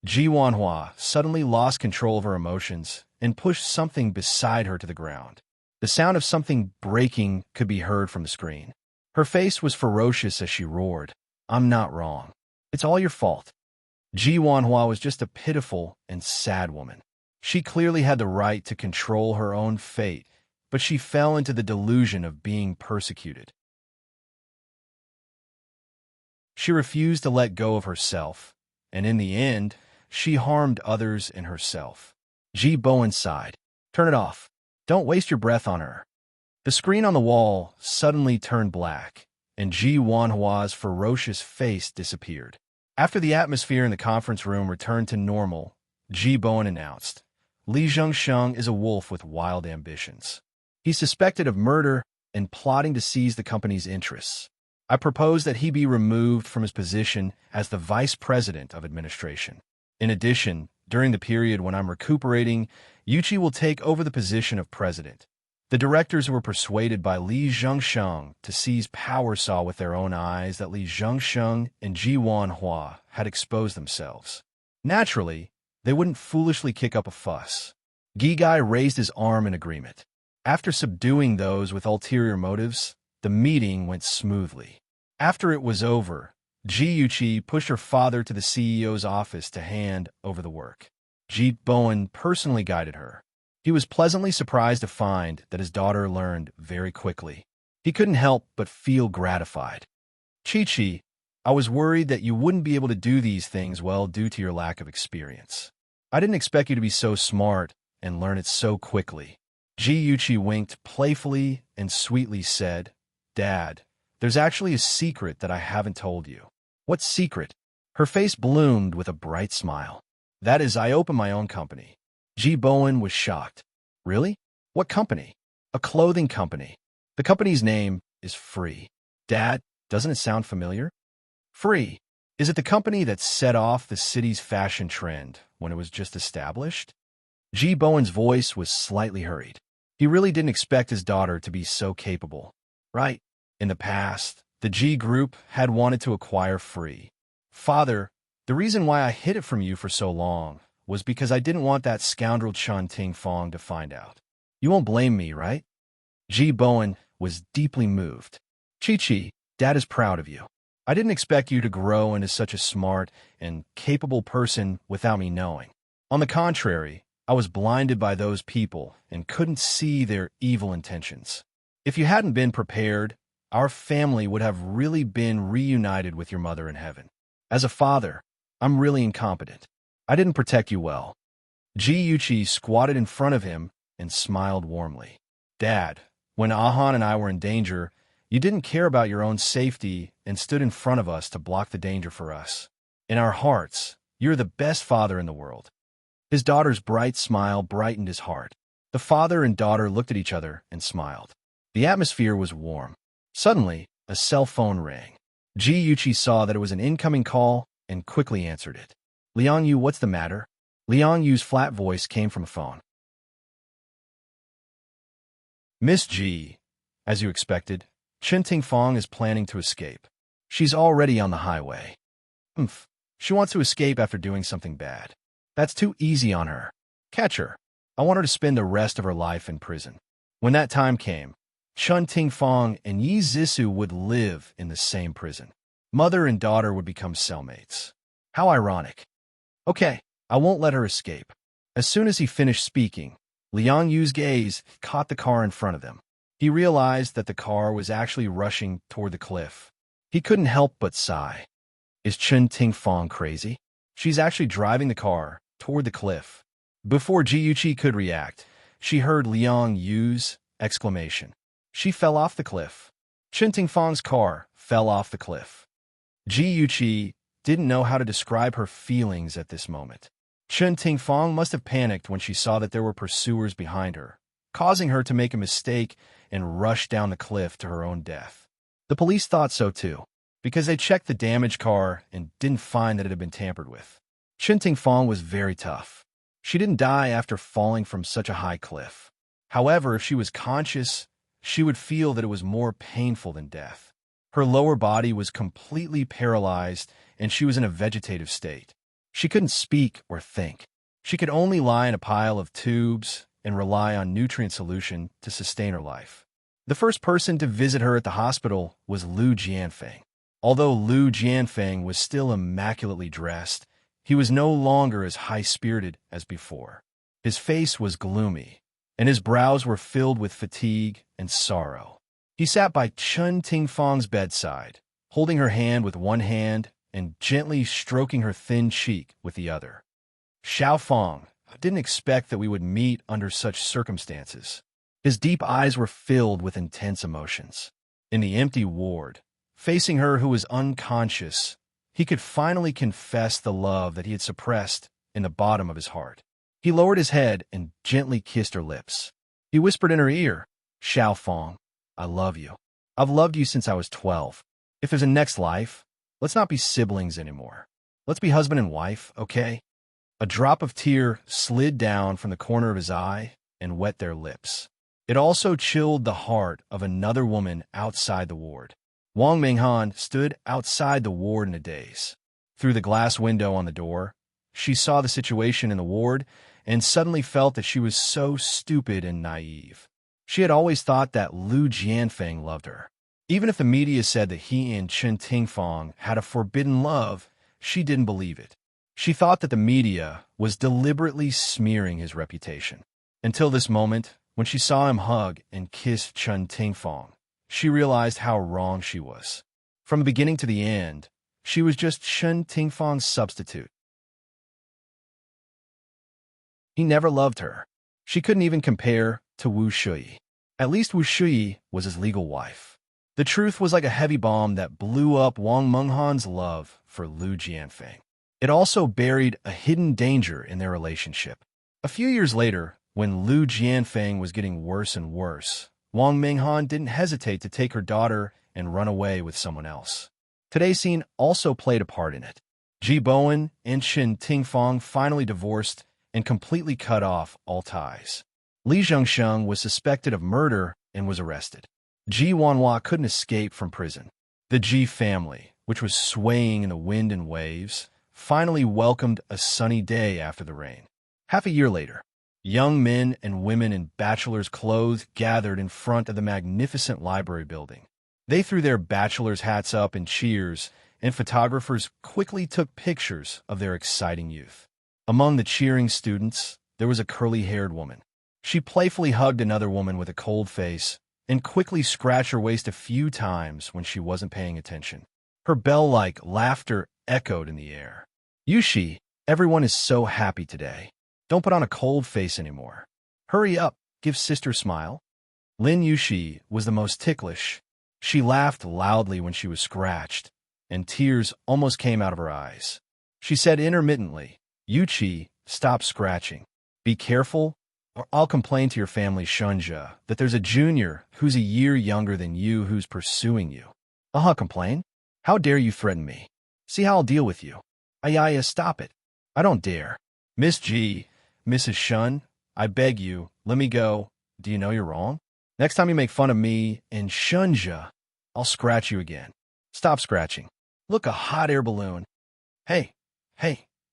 Ji Wanhua suddenly lost control of her emotions and pushed something beside her to the ground. The sound of something breaking could be heard from the screen. Her face was ferocious as she roared, "I'm not wrong. It's all your fault." Ji Wanhua was just a pitiful and sad woman. She clearly had the right to control her own fate, but she fell into the delusion of being persecuted. She refused to let go of herself, and in the end, she harmed others and herself. Ji Bowen sighed. "Turn it off. Don't waste your breath on her." The screen on the wall suddenly turned black, and Ji Wanhua's ferocious face disappeared. After the atmosphere in the conference room returned to normal, Ji Bowen announced, "Li Zhengsheng is a wolf with wild ambitions. He's suspected of murder and plotting to seize the company's interests. I propose that he be removed from his position as the vice president of administration. In addition, during the period when I'm recuperating, Yuqi will take over the position of president." The directors who were persuaded by Li Zhengsheng to seize power saw with their own eyes that Li Zhengsheng and Ji Wanhua had exposed themselves. Naturally, they wouldn't foolishly kick up a fuss. Gigai raised his arm in agreement. After subduing those with ulterior motives, the meeting went smoothly. After it was over, Ji Yuqi pushed her father to the CEO's office to hand over the work. Ji Bowen personally guided her. He was pleasantly surprised to find that his daughter learned very quickly. He couldn't help but feel gratified. "Chi-Chi, I was worried that you wouldn't be able to do these things well due to your lack of experience. I didn't expect you to be so smart and learn it so quickly. Ji Yuqi winked playfully and sweetly said, Dad, there's actually a secret that I haven't told you. What secret? Her face bloomed with a bright smile. That is, I open my own company. Ji Bowen was shocked. Really? What company? A clothing company. The company's name is Free. Dad, doesn't it sound familiar? Free. Is it the company that set off the city's fashion trend when it was just established? Ji Bowen's voice was slightly hurried. He really didn't expect his daughter to be so capable. Right. In the past, the G Group had wanted to acquire Free. Father, the reason why I hid it from you for so long was because I didn't want that scoundrel Chun Ting Fong to find out. You won't blame me, right? Ji Bowen was deeply moved. Chi-Chi, Dad is proud of you. I didn't expect you to grow into such a smart and capable person without me knowing. On the contrary, I was blinded by those people and couldn't see their evil intentions. If you hadn't been prepared, our family would have really been reunited with your mother in heaven. As a father, I'm really incompetent. I didn't protect you well. Ji Yuqi squatted in front of him and smiled warmly. Dad, when Ahan and I were in danger, you didn't care about your own safety and stood in front of us to block the danger for us. In our hearts, you're the best father in the world. His daughter's bright smile brightened his heart. The father and daughter looked at each other and smiled. The atmosphere was warm. Suddenly, a cell phone rang. Ji Yuqi saw that it was an incoming call and quickly answered it. Liang Yu, what's the matter? Liang Yu's flat voice came from a phone. Miss Ji, as you expected, Chun Ting Fong is planning to escape. She's already on the highway. She wants to escape after doing something bad. That's too easy on her. Catch her. I want her to spend the rest of her life in prison. When that time came, Chun Ting Fong and Yi Zissou would live in the same prison. Mother and daughter would become cellmates. How ironic. Okay, I won't let her escape. As soon as he finished speaking, Liang Yu's gaze caught the car in front of them. He realized that the car was actually rushing toward the cliff. He couldn't help but sigh. Is Chun Ting Fong crazy? She's actually driving the car toward the cliff. Before Ji Yuqi could react, she heard Liang Yu's exclamation. She fell off the cliff. Chun Ting Fong's car fell off the cliff. Ji Yuqi didn't know how to describe her feelings at this moment. Chun Ting Fong must have panicked when she saw that there were pursuers behind her, causing her to make a mistake and rush down the cliff to her own death. The police thought so too, because they checked the damaged car and didn't find that it had been tampered with. Chun Ting Fong was very tough. She didn't die after falling from such a high cliff. However, if she was conscious, she would feel that it was more painful than death. Her lower body was completely paralyzed and she was in a vegetative state. She couldn't speak or think. She could only lie in a pile of tubes and rely on nutrient solution to sustain her life. The first person to visit her at the hospital was Lu Jianfeng. Although Lu Jianfeng was still immaculately dressed, he was no longer as high-spirited as before. His face was gloomy, and his brows were filled with fatigue and sorrow. He sat by Chun Ting Fong's bedside, holding her hand with one hand and gently stroking her thin cheek with the other. Xiao Fong, I didn't expect that we would meet under such circumstances. His deep eyes were filled with intense emotions. In the empty ward, facing her who was unconscious, he could finally confess the love that he had suppressed in the bottom of his heart. He lowered his head and gently kissed her lips. He whispered in her ear, Xiao Fong, I love you. I've loved you since I was 12. If there's a next life, let's not be siblings anymore. Let's be husband and wife, okay? A drop of tear slid down from the corner of his eye and wet their lips. It also chilled the heart of another woman outside the ward. Wang Minghan stood outside the ward in a daze. Through the glass window on the door, she saw the situation in the ward and suddenly felt that she was so stupid and naive. She had always thought that Lu Jianfeng loved her. Even if the media said that he and Chun Ting Fong had a forbidden love, she didn't believe it. She thought that the media was deliberately smearing his reputation. Until this moment, when she saw him hug and kiss Chun Ting Fong, she realized how wrong she was. From the beginning to the end, she was just Chun Ting Fong's substitute. He never loved her. She couldn't even compare to Wu Shui. At least Wu Shui was his legal wife. The truth was like a heavy bomb that blew up Wang Menghan's love for Lu Jianfeng. It also buried a hidden danger in their relationship. A few years later, when Lu Jianfeng was getting worse and worse, Wang Menghan didn't hesitate to take her daughter and run away with someone else. Today's scene also played a part in it. Ji Bowen and Shen Tingfang finally divorced and completely cut off all ties. Li Zhengsheng was suspected of murder and was arrested. Ji Wanhua couldn't escape from prison. The Ji family, which was swaying in the wind and waves, finally welcomed a sunny day after the rain. Half a year later, young men and women in bachelor's clothes gathered in front of the magnificent library building. They threw their bachelor's hats up in cheers, and photographers quickly took pictures of their exciting youth. Among the cheering students, there was a curly-haired woman. She playfully hugged another woman with a cold face and quickly scratched her waist a few times when she wasn't paying attention. Her bell-like laughter echoed in the air. Yushi, everyone is so happy today. Don't put on a cold face anymore. Hurry up, give sister smile. Lin Yushi was the most ticklish. She laughed loudly when she was scratched, and tears almost came out of her eyes. She said intermittently, Yuchi, stop scratching. Be careful, or I'll complain to your family Shunja that there's a junior who's a year younger than you who's pursuing you. Complain? How dare you threaten me? See how I'll deal with you. Ayaya, stop it. I don't dare. Miss G, Mrs. Shun, I beg you, let me go. Do you know you're wrong? Next time you make fun of me and Shunja, I'll scratch you again. Stop scratching. Look, a hot air balloon. Hey,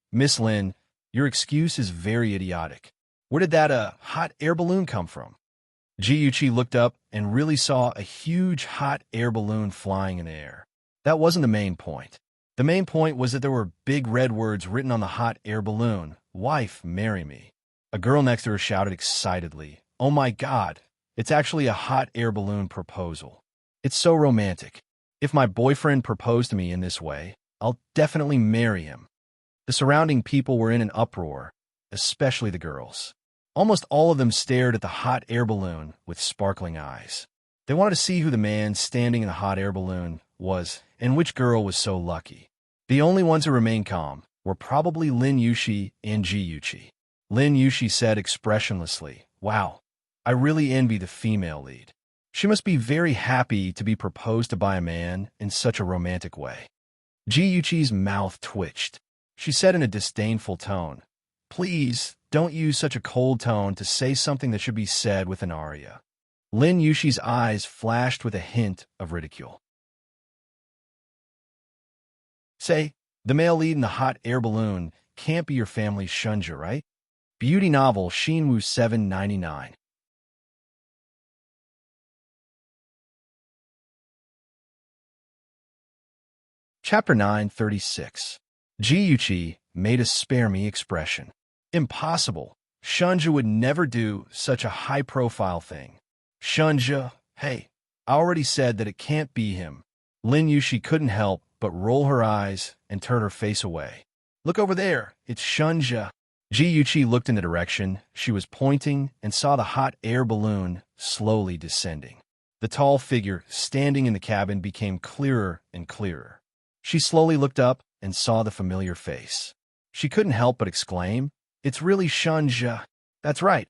Miss Lin, your excuse is very idiotic. Where did that hot air balloon come from? Ji Yuchi looked up and really saw a huge hot air balloon flying in the air. That wasn't the main point. The main point was that there were big red words written on the hot air balloon, "Wife, marry me." A girl next to her shouted excitedly, "Oh my God, it's actually a hot air balloon proposal. It's so romantic. If my boyfriend proposed to me in this way, I'll definitely marry him." The surrounding people were in an uproar, especially the girls. Almost all of them stared at the hot air balloon with sparkling eyes. They wanted to see who the man standing in the hot air balloon was and which girl was so lucky. The only ones who remained calm were probably Lin Yushi and Ji Yuchi. Lin Yushi said expressionlessly, "Wow, I really envy the female lead. She must be very happy to be proposed to by a man in such a romantic way." Ji Yuchi's mouth twitched. She said in a disdainful tone, "Please, don't use such a cold tone to say something that should be said with an aria." Lin Yushi's eyes flashed with a hint of ridicule. Say, the male lead in the hot air balloon can't be your family's shunja, right? Beauty novel Shinwu 799. Chapter 936. Ji Yuchi made a spare me expression. Impossible. Shunja would never do such a high-profile thing. Shunja, hey, I already said that it can't be him. Lin Yushi couldn't help but roll her eyes and turn her face away. Look over there, it's Shunja. Ji Yuchi looked in the direction she was pointing and saw the hot air balloon slowly descending. The tall figure standing in the cabin became clearer and clearer. She slowly looked up and saw the familiar face. She couldn't help but exclaim, "It's really Shunja." "That's right.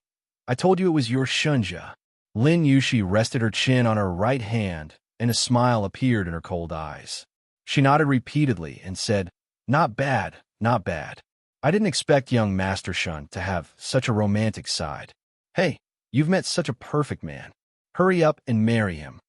I told you it was your Shunja." Lin Yushi rested her chin on her right hand, and a smile appeared in her cold eyes. She nodded repeatedly and said, "Not bad, not bad. I didn't expect young Master Shun to have such a romantic side. Hey, you've met such a perfect man. Hurry up and marry him."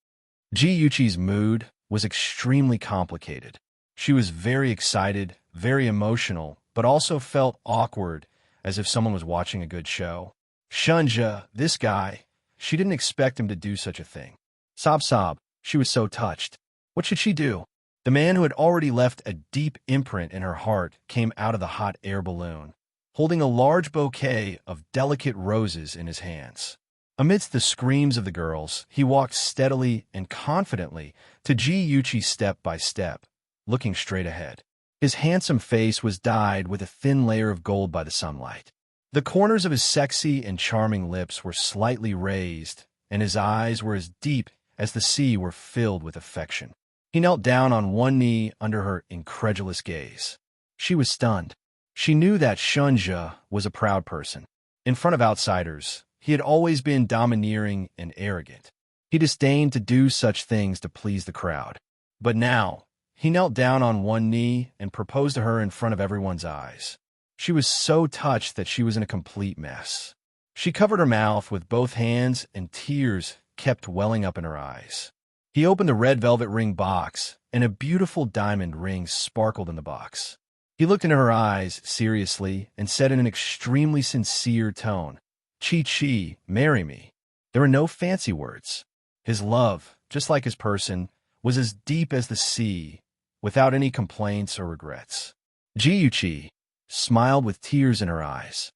Ji Yuchi's mood was extremely complicated. She was very excited, very emotional, but also felt awkward, as if someone was watching a good show. Shunja, this guy, she didn't expect him to do such a thing. Sob, she was so touched. What should she do? The man who had already left a deep imprint in her heart came out of the hot air balloon, holding a large bouquet of delicate roses in his hands. Amidst the screams of the girls, he walked steadily and confidently to Ji Yuchi step by step, looking straight ahead. His handsome face was dyed with a thin layer of gold by the sunlight. The corners of his sexy and charming lips were slightly raised, and his eyes were as deep as the sea were filled with affection. He knelt down on one knee under her incredulous gaze. She was stunned. She knew that Shunja was a proud person. In front of outsiders, he had always been domineering and arrogant. He disdained to do such things to please the crowd. But now, he knelt down on one knee and proposed to her in front of everyone's eyes. She was so touched that she was in a complete mess. She covered her mouth with both hands, and tears kept welling up in her eyes. He opened the red velvet ring box, and a beautiful diamond ring sparkled in the box. He looked into her eyes seriously and said in an extremely sincere tone, "Chi, marry me." There were no fancy words. His love, just like his person, was as deep as the sea, without any complaints or regrets. Ji smiled with tears in her eyes.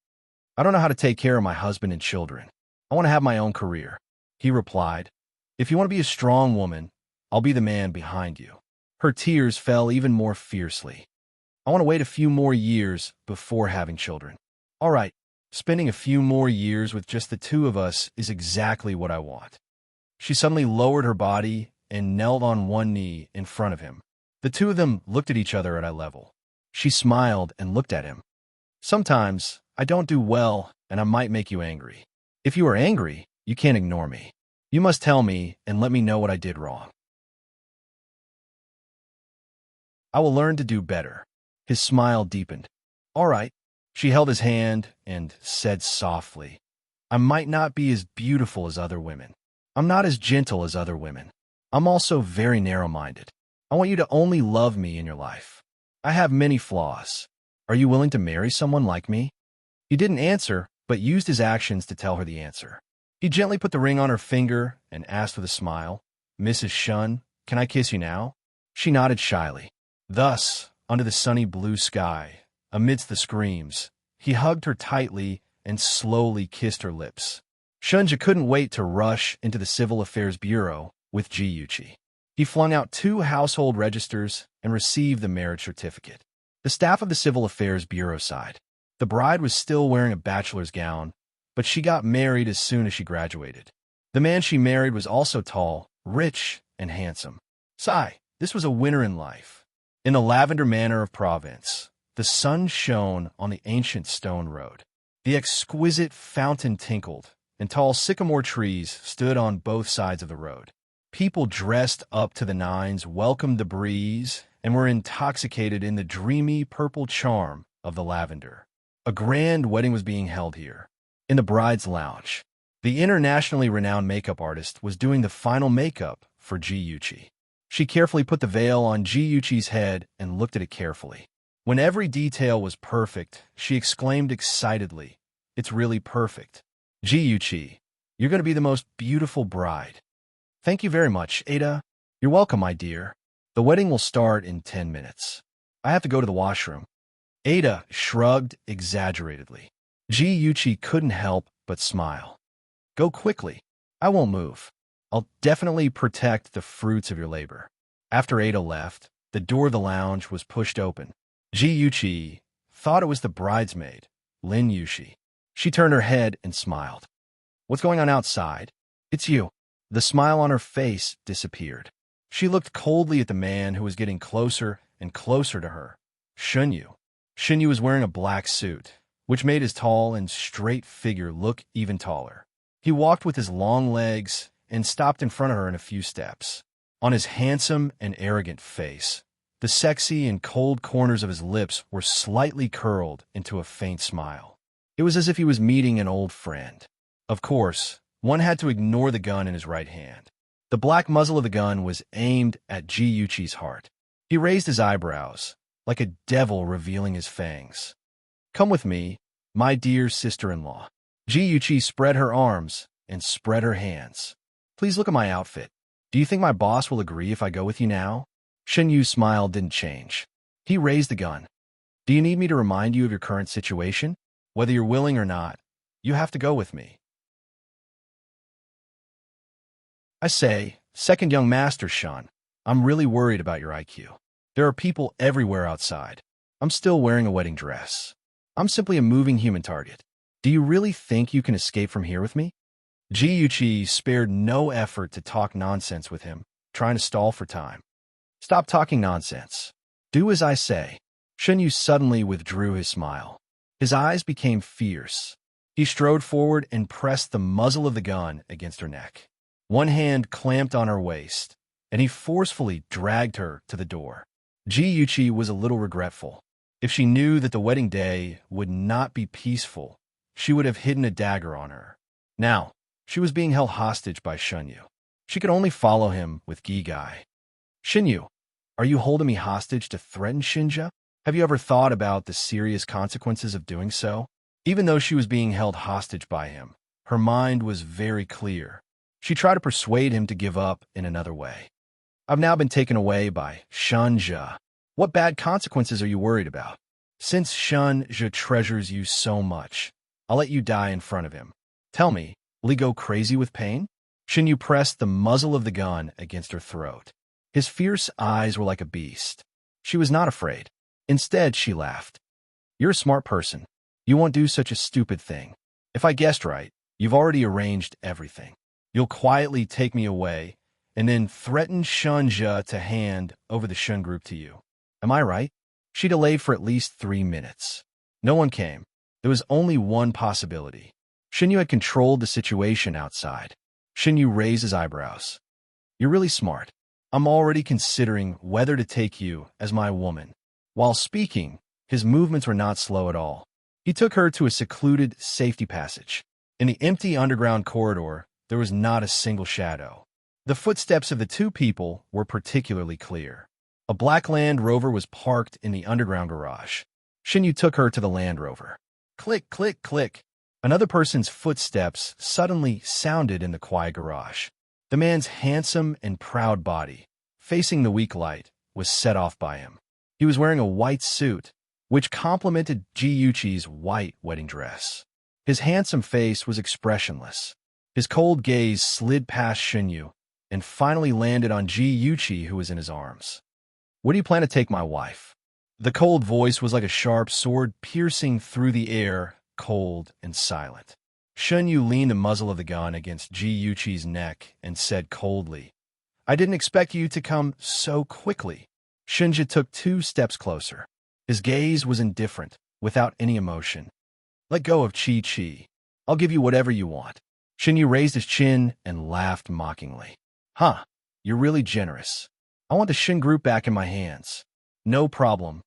"I don't know how to take care of my husband and children. I want to have my own career." He replied, "If you want to be a strong woman, I'll be the man behind you." Her tears fell even more fiercely. "I want to wait a few more years before having children." "All right, spending a few more years with just the two of us is exactly what I want." She suddenly lowered her body and knelt on one knee in front of him. The two of them looked at each other at eye level. She smiled and looked at him. "Sometimes I don't do well, and I might make you angry. If you are angry, you can't ignore me. You must tell me and let me know what I did wrong. I will learn to do better." His smile deepened. "All right." She held his hand and said softly, "I might not be as beautiful as other women. I'm not as gentle as other women. I'm also very narrow-minded. I want you to only love me in your life. I have many flaws. Are you willing to marry someone like me?" He didn't answer, but used his actions to tell her the answer. He gently put the ring on her finger and asked with a smile, "Mrs. Shun, can I kiss you now?" She nodded shyly. Thus, under the sunny blue sky, amidst the screams, he hugged her tightly and slowly kissed her lips. Shunja couldn't wait to rush into the Civil Affairs Bureau with Jiyuchi. He flung out 2 household registers and received the marriage certificate. The staff of the Civil Affairs Bureau sighed. The bride was still wearing a bachelor's gown, but she got married as soon as she graduated. The man she married was also tall, rich, and handsome. Sigh, this was a winner in life. In the lavender manor of Provence, the sun shone on the ancient stone road. The exquisite fountain tinkled, and tall sycamore trees stood on both sides of the road. People dressed up to the nines welcomed the breeze and were intoxicated in the dreamy purple charm of the lavender. A grand wedding was being held here. In the bride's lounge, the internationally renowned makeup artist was doing the final makeup for Jiyuchi. She carefully put the veil on Jiyuchi's head and looked at it carefully. When every detail was perfect, she exclaimed excitedly, "It's really perfect. Jiyuchi, you're going to be the most beautiful bride." "Thank you very much, Ada." "You're welcome, my dear. The wedding will start in 10 minutes. I have to go to the washroom." Ada shrugged exaggeratedly. Jiyuchi couldn't help but smile. "Go quickly. I won't move. I'll definitely protect the fruits of your labor." After Ada left, the door of the lounge was pushed open. Jiyuchi thought it was the bridesmaid, Lin Yushi. She turned her head and smiled. "What's going on outside?" "It's you." The smile on her face disappeared. She looked coldly at the man who was getting closer and closer to her. Shunyu. Shunyu was wearing a black suit, which made his tall and straight figure look even taller. He walked with his long legs and stopped in front of her in a few steps. On his handsome and arrogant face, the sexy and cold corners of his lips were slightly curled into a faint smile. It was as if he was meeting an old friend. Of course, one had to ignore the gun in his right hand. The black muzzle of the gun was aimed at Jiyuchi's heart. He raised his eyebrows, like a devil revealing his fangs. "Come with me, my dear sister-in-law." Jiyuchi spread her arms and spread her hands. "Please look at my outfit. Do you think my boss will agree if I go with you now?" Shenyu's smile didn't change. He raised the gun. "Do you need me to remind you of your current situation? Whether you're willing or not, you have to go with me." "I say, second young master Shun, I'm really worried about your IQ. There are people everywhere outside. I'm still wearing a wedding dress. I'm simply a moving human target. Do you really think you can escape from here with me? Ji spared no effort to talk nonsense with him, trying to stall for time. Stop talking nonsense. Do as I say. Shenyu suddenly withdrew his smile. His eyes became fierce. He strode forward and pressed the muzzle of the gun against her neck. One hand clamped on her waist, and he forcefully dragged her to the door. Ji was a little regretful. If she knew that the wedding day would not be peaceful, she would have hidden a dagger on her. Now, she was being held hostage by Shenyu. She could only follow him with Gigai. Shenyu, are you holding me hostage to threaten Shinja? Have you ever thought about the serious consequences of doing so? Even though she was being held hostage by him, her mind was very clear. She tried to persuade him to give up in another way. I've now been taken away by Shinja. What bad consequences are you worried about? Since Shinja treasures you so much, I'll let you die in front of him. Tell me, will he go crazy with pain? Shinju pressed the muzzle of the gun against her throat. His fierce eyes were like a beast. She was not afraid. Instead, she laughed. You're a smart person. You won't do such a stupid thing. If I guessed right, you've already arranged everything. You'll quietly take me away and then threaten Shinja to hand over the Shun group to you. Am I right? She delayed for at least 3 minutes. No one came. There was only one possibility. Shinju had controlled the situation outside. Shinju raised his eyebrows. You're really smart. I'm already considering whether to take you as my woman. While speaking, his movements were not slow at all. He took her to a secluded safety passage. In the empty underground corridor, there was not a single shadow. The footsteps of the two people were particularly clear. A black Land Rover was parked in the underground garage. Shinju took her to the Land Rover. Click, click, click. Another person's footsteps suddenly sounded in the quiet garage. The man's handsome and proud body, facing the weak light, was set off by him. He was wearing a white suit, which complemented Ji-Yuchi's white wedding dress. His handsome face was expressionless. His cold gaze slid past Shinju and finally landed on Ji-Yuchi, who was in his arms. Where do you plan to take my wife? The cold voice was like a sharp sword piercing through the air, cold and silent. Shinju leaned the muzzle of the gun against Ji-Yuchi's neck and said coldly, I didn't expect you to come so quickly. Shinja took 2 steps closer. His gaze was indifferent, without any emotion. Let go of Chi-Chi. I'll give you whatever you want. Shinju raised his chin and laughed mockingly. Huh, you're really generous. I want the Shin group back in my hands. No problem.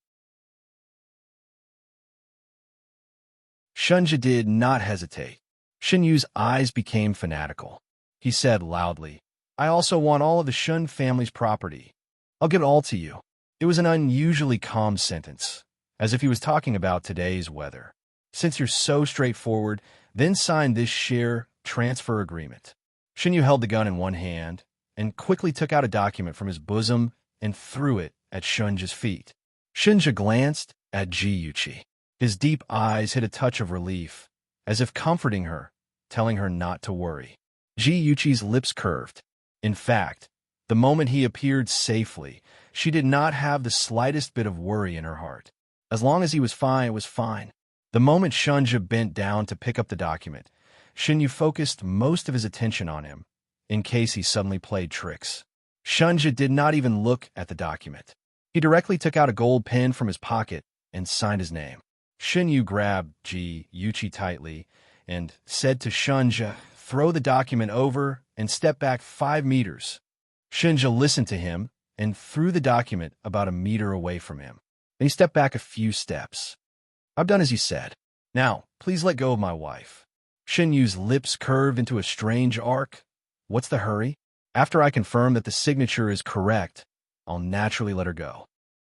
Shinja did not hesitate. Shinju's eyes became fanatical. He said loudly, I also want all of the Shun family's property. I'll give it all to you. It was an unusually calm sentence, as if he was talking about today's weather. Since you're so straightforward, then sign this share transfer agreement. Shinju held the gun in one hand and quickly took out a document from his bosom and threw it at Shinja's feet. Shinja glanced at Ji-Yuchi. His deep eyes hid a touch of relief, as if comforting her, telling her not to worry. Ji-Yuchi's lips curved. In fact, the moment he appeared safely, she did not have the slightest bit of worry in her heart. As long as he was fine, it was fine. The moment Shinja bent down to pick up the document, Shinju focused most of his attention on him, in case he suddenly played tricks. Shinja did not even look at the document. He directly took out a gold pen from his pocket and signed his name. Shinju grabbed Ji-Yuchi tightly and said to Shinja, throw the document over and step back 5 meters. Shinja listened to him and threw the document about 1 meter away from him. Then he stepped back a few steps. I've done as you said. Now, please let go of my wife. Shinju's lips curved into a strange arc. What's the hurry? After I confirm that the signature is correct, I'll naturally let her go.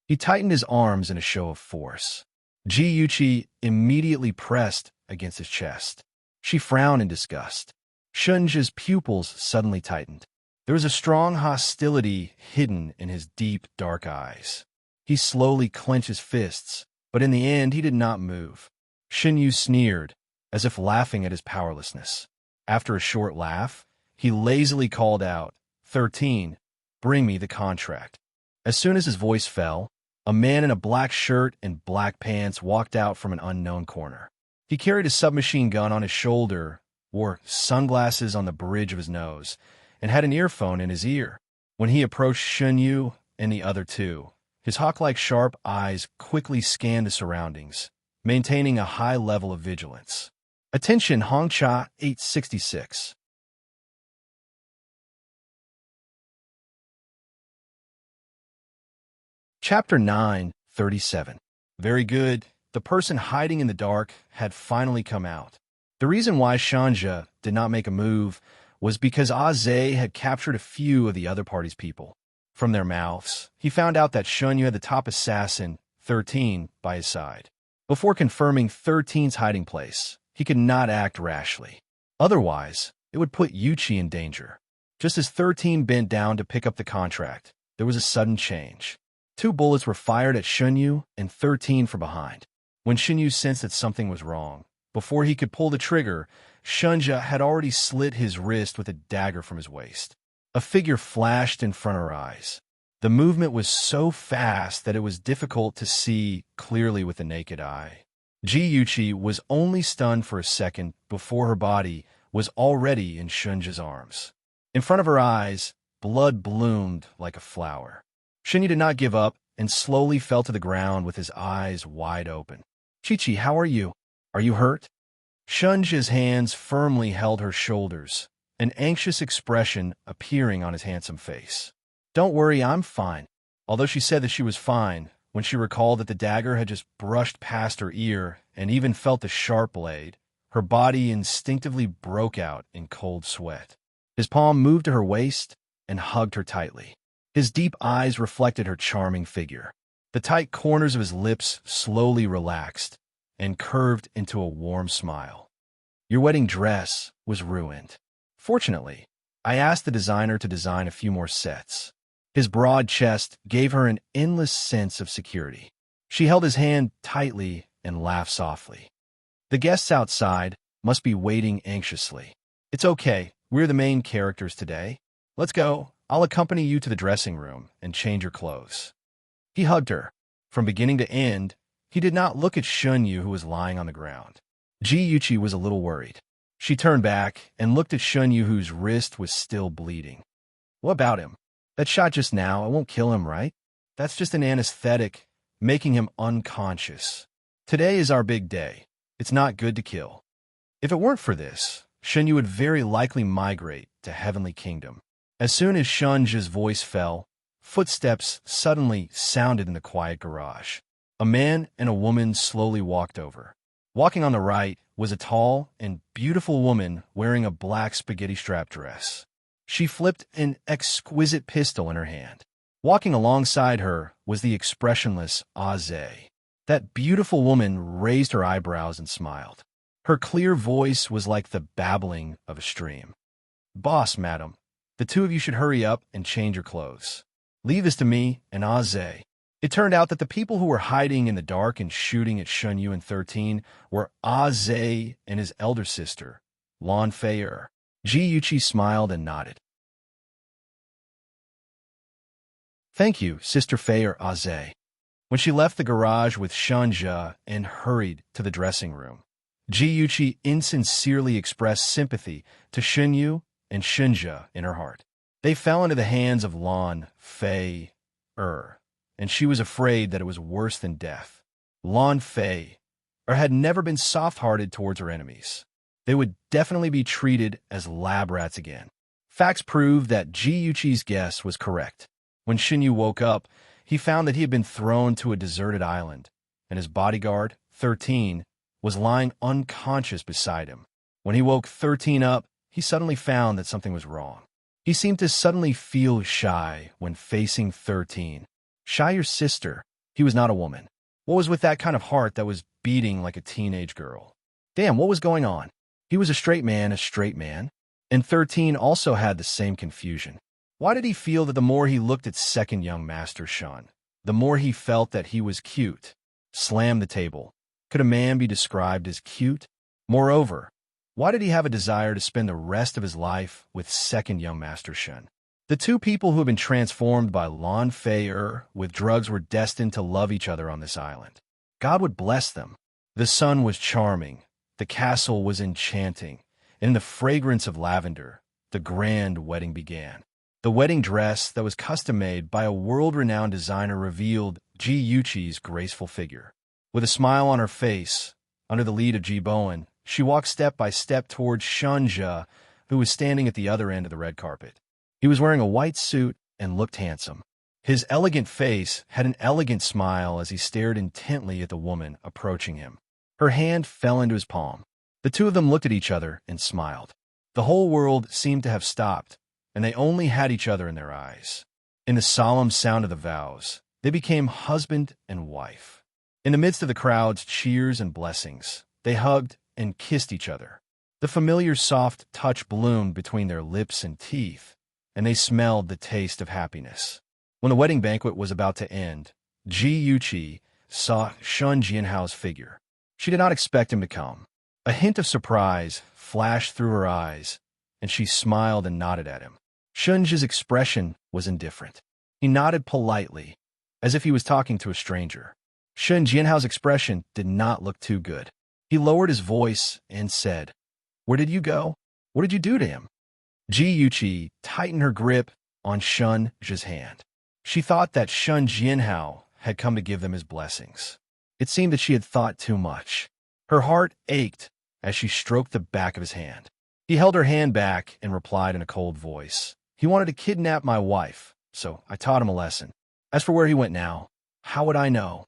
He tightened his arms in a show of force. Ji-Yuchi immediately pressed against his chest. She frowned in disgust. Shinja's pupils suddenly tightened. There was a strong hostility hidden in his deep, dark eyes. He slowly clenched his fists, but in the end he did not move. Shinju sneered, as if laughing at his powerlessness. After a short laugh, he lazily called out, 13, bring me the contract. As soon as his voice fell, a man in a black shirt and black pants walked out from an unknown corner. He carried a submachine gun on his shoulder, wore sunglasses on the bridge of his nose, and had an earphone in his ear. When he approached Shunyu and the other two, his hawk-like sharp eyes quickly scanned the surroundings, maintaining a high level of vigilance. Attention Hongcha 866. Chapter 9:37. Very good. The person hiding in the dark had finally come out. The reason why Shanja did not make a move was because Aze had captured a few of the other party's people. From their mouths, he found out that Shunyu had the top assassin, 13, by his side. Before confirming 13's hiding place, he could not act rashly. Otherwise, it would put Yuchi in danger. Just as 13 bent down to pick up the contract, there was a sudden change. 2 bullets were fired at Shunyu and 13 from behind. When Shunyu sensed that something was wrong, before he could pull the trigger, Shunja had already slit his wrist with a dagger from his waist. A figure flashed in front of her eyes. The movement was so fast that it was difficult to see clearly with the naked eye. Yuchi was only stunned for a second before her body was already in Shunja's arms. In front of her eyes, blood bloomed like a flower. Shunyu did not give up and slowly fell to the ground with his eyes wide open. Chi-Chi, how are you? Are you hurt? Shunja's hands firmly held her shoulders, an anxious expression appearing on his handsome face. Don't worry, I'm fine. Although she said that she was fine, when she recalled that the dagger had just brushed past her ear and even felt the sharp blade, her body instinctively broke out in cold sweat. His palm moved to her waist and hugged her tightly. His deep eyes reflected her charming figure. The tight corners of his lips slowly relaxed and curved into a warm smile. Your wedding dress was ruined. Fortunately, I asked the designer to design a few more sets. His broad chest gave her an endless sense of security. She held his hand tightly and laughed softly. The guests outside must be waiting anxiously. It's okay, we're the main characters today. Let's go. I'll accompany you to the dressing room and change your clothes. He hugged her. From beginning to end, he did not look at Shunyu, who was lying on the ground. Yuchi was a little worried. She turned back and looked at Shunyu, whose wrist was still bleeding. What about him? That shot just now, it won't kill him, right? That's just an anesthetic, making him unconscious. Today is our big day. It's not good to kill. If it weren't for this, Shunyu would very likely migrate to Heavenly Kingdom. As soon as Shunja's voice fell, footsteps suddenly sounded in the quiet garage. A man and a woman slowly walked over. Walking on the right was a tall and beautiful woman wearing a black spaghetti-strap dress. She flipped an exquisite pistol in her hand. Walking alongside her was the expressionless Aze. That beautiful woman raised her eyebrows and smiled. Her clear voice was like the babbling of a stream. Boss, madam, the two of you should hurry up and change your clothes. Leave this to me and Aze. It turned out that the people who were hiding in the dark and shooting at Shunyu and 13 were Aze and his elder sister, Lan Fei. Yuchi smiled and nodded. Thank you, Sister Fei Aze. When she left the garage with Shunja and hurried to the dressing room, Yuchi insincerely expressed sympathy to Shunyu and Shunja in her heart. They fell into the hands of Lan Fei, and she was afraid that it was worse than death. Lan Fei had never been soft-hearted towards her enemies. They would definitely be treated as lab rats again. Facts proved that Yuchi's guess was correct. When Shunyu woke up, he found that he had been thrown to a deserted island, and his bodyguard, 13, was lying unconscious beside him. When he woke 13 up, he suddenly found that something was wrong. He seemed to suddenly feel shy when facing 13. Shy your sister. He was not a woman. What was with that kind of heart that was beating like a teenage girl? Damn, what was going on? He was a straight man, and 13 also had the same confusion. Why did he feel that the more he looked at second young master Shun, the more he felt that he was cute? Slam the table. Could a man be described as cute? Moreover, why did he have a desire to spend the rest of his life with second young master Shun? The two people who had been transformed by Lan Fei with drugs were destined to love each other on this island. God would bless them. The sun was charming, The castle was enchanting, and in the fragrance of lavender, the grand wedding began. The wedding dress that was custom-made by a world-renowned designer revealed Ji Yuqi's graceful figure. With a smile on her face, under the lead of Ji Bowen, she walked step by step towards Shunja, who was standing at the other end of the red carpet. He was wearing a white suit and looked handsome. His elegant face had an elegant smile as he stared intently at the woman approaching him. Her hand fell into his palm. The two of them looked at each other and smiled. The whole world seemed to have stopped, and they only had each other in their eyes. In the solemn sound of the vows, they became husband and wife. In the midst of the crowd's cheers and blessings, they hugged and kissed each other. The familiar soft touch bloomed between their lips and teeth, and they smelled the taste of happiness. When the wedding banquet was about to end, Ji Yuqi saw Shun Jianhao's figure. She did not expect him to come. A hint of surprise flashed through her eyes, and she smiled and nodded at him. Shunji's expression was indifferent. He nodded politely, as if he was talking to a stranger. Shun Jianhao's expression did not look too good. He lowered his voice and said, "Where did you go? What did you do to him?" Ji Yuqi tightened her grip on Shunji's hand. She thought that Shun Jianhao had come to give them his blessings. It seemed that she had thought too much. Her heart ached as she stroked the back of his hand. He held her hand back and replied in a cold voice. "He wanted to kidnap my wife, so I taught him a lesson. As for where he went now, how would I know?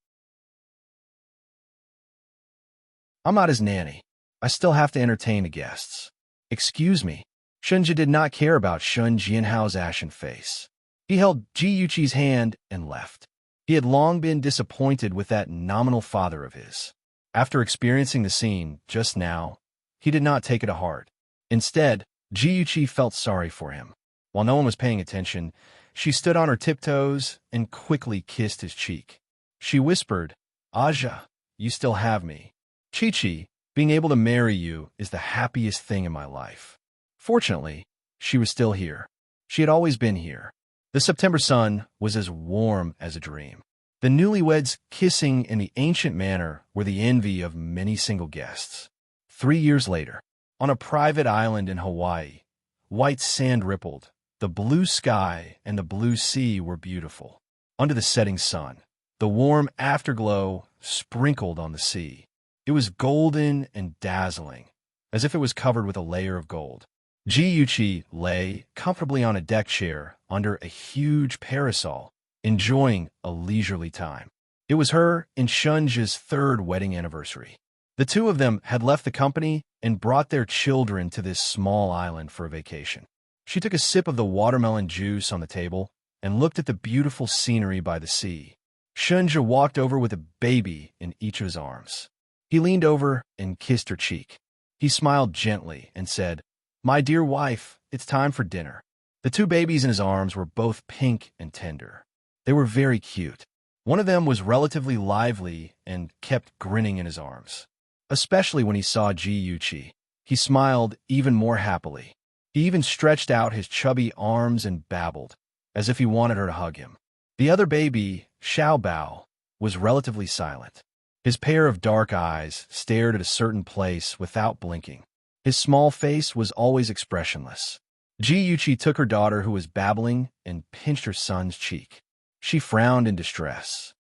I'm not his nanny. I still have to entertain the guests." "Excuse me." Shunji did not care about Shun Jianhao's ashen face. He held Ji Yuqi's hand and left. He had long been disappointed with that nominal father of his. After experiencing the scene just now, he did not take it to heart. Instead, Ji Yuqi felt sorry for him. While no one was paying attention, she stood on her tiptoes and quickly kissed his cheek. She whispered, "Aja, you still have me. Chi-Chi, being able to marry you is the happiest thing in my life." Fortunately, she was still here. She had always been here. The September sun was as warm as a dream. The newlyweds kissing in the ancient manner were the envy of many single guests. 3 years later, on a private island in Hawaii, white sand rippled. The blue sky and the blue sea were beautiful. Under the setting sun, the warm afterglow sprinkled on the sea. It was golden and dazzling, as if it was covered with a layer of gold. Ji Yuqi lay comfortably on a deck chair under a huge parasol, enjoying a leisurely time. It was her and Shunji's 3rd wedding anniversary. The two of them had left the company and brought their children to this small island for a vacation. She took a sip of the watermelon juice on the table and looked at the beautiful scenery by the sea. Shunji walked over with a baby in each of his arms. He leaned over and kissed her cheek. He smiled gently and said, "My dear wife, it's time for dinner." The 2 babies in his arms were both pink and tender. They were very cute. One of them was relatively lively and kept grinning in his arms. Especially when he saw Ji Yuqi, he smiled even more happily. He even stretched out his chubby arms and babbled, as if he wanted her to hug him. The other baby, Xiao Bao, was relatively silent. His pair of dark eyes stared at a certain place without blinking. His small face was always expressionless. Ji Yuqi took her daughter, who was babbling, and pinched her son's cheek. She frowned in distress.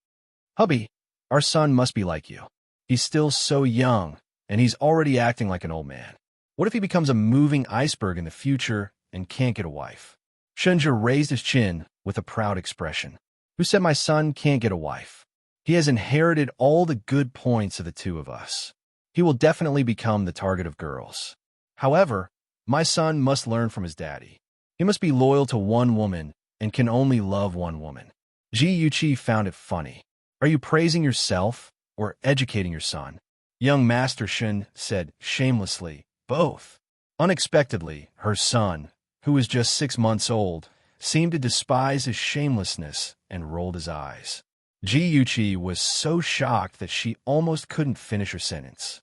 "Hubby, our son must be like you. He's still so young, and he's already acting like an old man. What if he becomes a moving iceberg in the future and can't get a wife?" Shunji raised his chin with a proud expression. "Who said my son can't get a wife? He has inherited all the good points of the two of us. He will definitely become the target of girls. However, my son must learn from his daddy. He must be loyal to one woman and can only love one woman." Ji Yuqi found it funny. "Are you praising yourself or educating your son?" Young Master Shun said shamelessly, "Both." Unexpectedly, her son, who was just 6 months old, seemed to despise his shamelessness and rolled his eyes. Ji Yuqi was so shocked that she almost couldn't finish her sentence.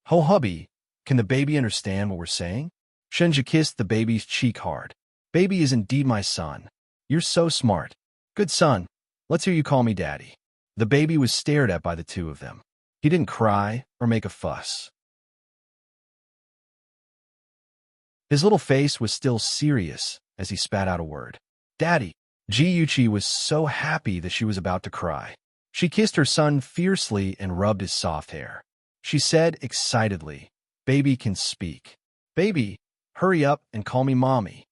"Ho hubby, can the baby understand what we're saying?" Shunji kissed the baby's cheek hard. "Baby is indeed my son. You're so smart. Good son, let's hear you call me daddy." The baby was stared at by the two of them. He didn't cry or make a fuss. His little face was still serious as he spat out a word. Daddy. Ji-Yuchi was so happy that she was about to cry. She kissed her son fiercely and rubbed his soft hair. She said excitedly, Baby can speak. Baby, hurry up and call me Mommy.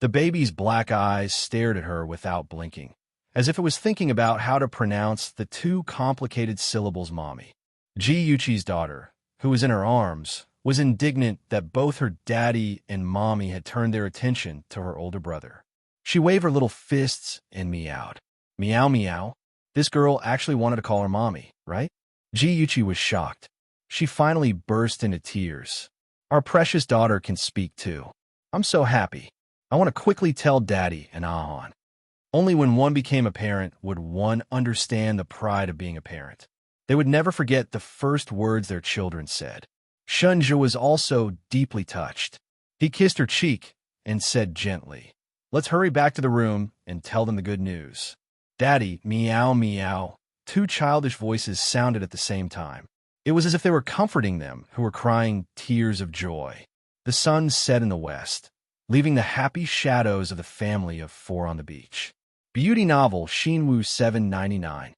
The baby's black eyes stared at her without blinking, as if it was thinking about how to pronounce the two complicated syllables Mommy. Ji-Yuchi's daughter, who was in her arms, was indignant that both her daddy and Mommy had turned their attention to her older brother. She waved her little fists and meowed. Meow meow. This girl actually wanted to call her Mommy, right? Ji-Yuchi was shocked. She finally burst into tears. Our precious daughter can speak too. I'm so happy. I want to quickly tell Daddy and Ahon. Only when one became a parent would one understand the pride of being a parent. They would never forget the first words their children said. Shunja was also deeply touched. He kissed her cheek and said gently, Let's hurry back to the room and tell them the good news. Daddy, meow meow. Two childish voices sounded at the same time. It was as if they were comforting them, who were crying tears of joy. The sun set in the west, leaving the happy shadows of the family of four on the beach. Beauty novel Shinwoo 799.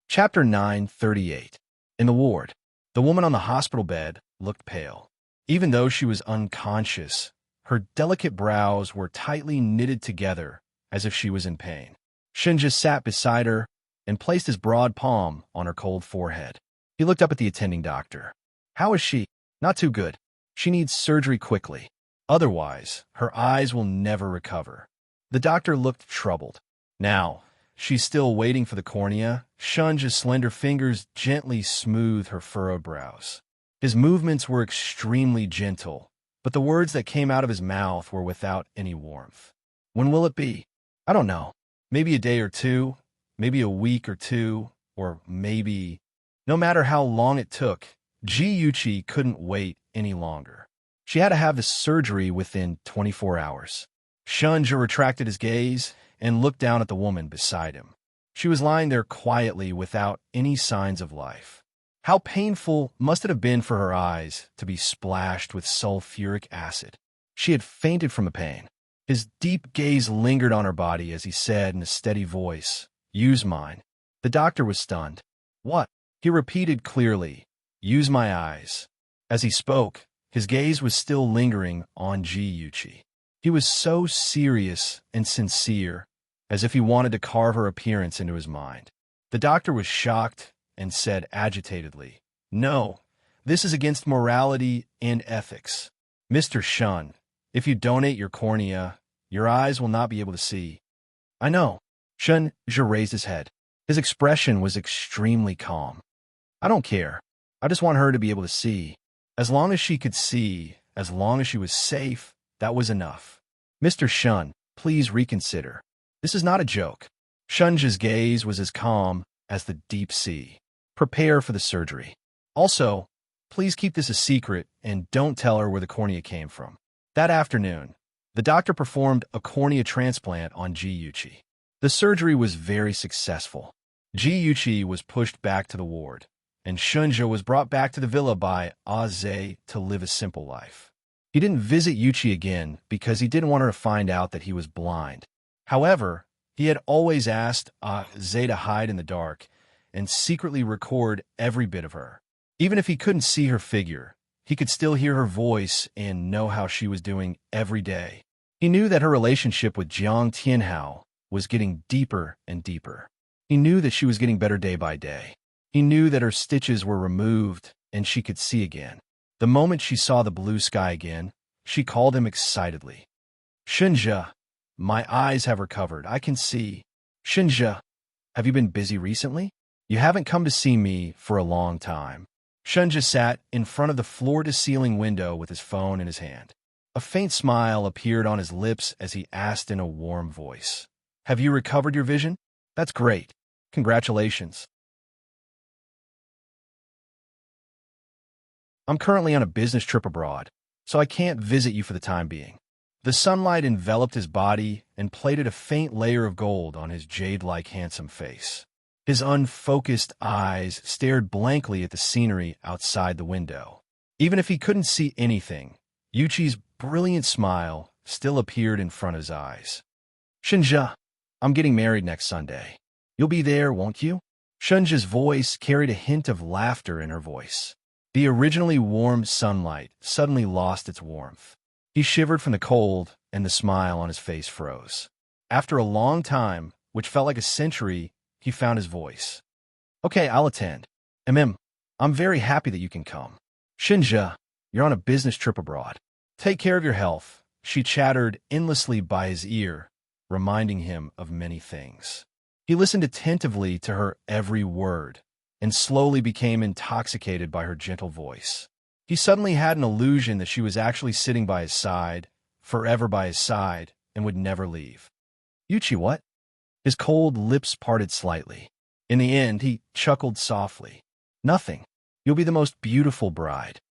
Chapter 938. In the ward, the woman on the hospital bed looked pale. Even though she was unconscious, her delicate brows were tightly knitted together as if she was in pain. Shinja sat beside her and placed his broad palm on her cold forehead. He looked up at the attending doctor. How is she? Not too good. She needs surgery quickly. Otherwise, her eyes will never recover. The doctor looked troubled. Now, she's still waiting for the cornea. Shinja's slender fingers gently smoothed her furrowed brows. His movements were extremely gentle, but the words that came out of his mouth were without any warmth. When will it be? I don't know. Maybe a day or two, maybe a week or two, or maybe... No matter how long it took, Ji-Yuchi couldn't wait any longer. She had to have the surgery within 24 hours. Shunja retracted his gaze and looked down at the woman beside him. She was lying there quietly without any signs of life. How painful must it have been for her eyes to be splashed with sulfuric acid. She had fainted from the pain. His deep gaze lingered on her body as he said in a steady voice, Use mine. The doctor was stunned. What? He repeated clearly, Use my eyes. As he spoke, his gaze was still lingering on Ji-Yuchi. He was so serious and sincere, as if he wanted to carve her appearance into his mind. The doctor was shocked and said agitatedly, No, this is against morality and ethics. Mr. Shun, if you donate your cornea, your eyes will not be able to see. I know. Shunja raised his head. His expression was extremely calm. I don't care. I just want her to be able to see. As long as she could see, as long as she was safe, that was enough. Mr. Shun, please reconsider. This is not a joke. Shunja's gaze was as calm as the deep sea. Prepare for the surgery. Also, please keep this a secret and don't tell her where the cornea came from. That afternoon, the doctor performed a cornea transplant on Ji-Yuchi. The surgery was very successful. Ji-Yuchi was pushed back to the ward, and Shunja was brought back to the villa by Aze to live a simple life. He didn't visit Yuchi again because he didn't want her to find out that he was blind. However, he had always asked Aze to hide in the dark and secretly record every bit of her. Even if he couldn't see her figure, he could still hear her voice and know how she was doing every day. He knew that her relationship with Jiang Tianhao was getting deeper and deeper. He knew that she was getting better day by day. He knew that her stitches were removed and she could see again. The moment she saw the blue sky again, she called him excitedly. Shunja, my eyes have recovered. I can see. Shunja, have you been busy recently? You haven't come to see me for a long time. Shunja sat in front of the floor-to-ceiling window with his phone in his hand. A faint smile appeared on his lips as he asked in a warm voice, Have you recovered your vision? That's great. Congratulations. I'm currently on a business trip abroad, so I can't visit you for the time being. The sunlight enveloped his body and plated a faint layer of gold on his jade-like handsome face. His unfocused eyes stared blankly at the scenery outside the window. Even if he couldn't see anything, Yuchi's brilliant smile still appeared in front of his eyes. Shinja, I'm getting married next Sunday. You'll be there, won't you? Shinja's voice carried a hint of laughter in her voice. The originally warm sunlight suddenly lost its warmth. He shivered from the cold, and the smile on his face froze. After a long time, which felt like a century, he found his voice. Okay, I'll attend. I'm very happy that you can come. Shinja, you're on a business trip abroad. Take care of your health, she chattered endlessly by his ear, reminding him of many things. He listened attentively to her every word, and slowly became intoxicated by her gentle voice. He suddenly had an illusion that she was actually sitting by his side, forever by his side, and would never leave. Yuchi, what? His cold lips parted slightly. In the end, he chuckled softly. Nothing. You'll be the most beautiful bride.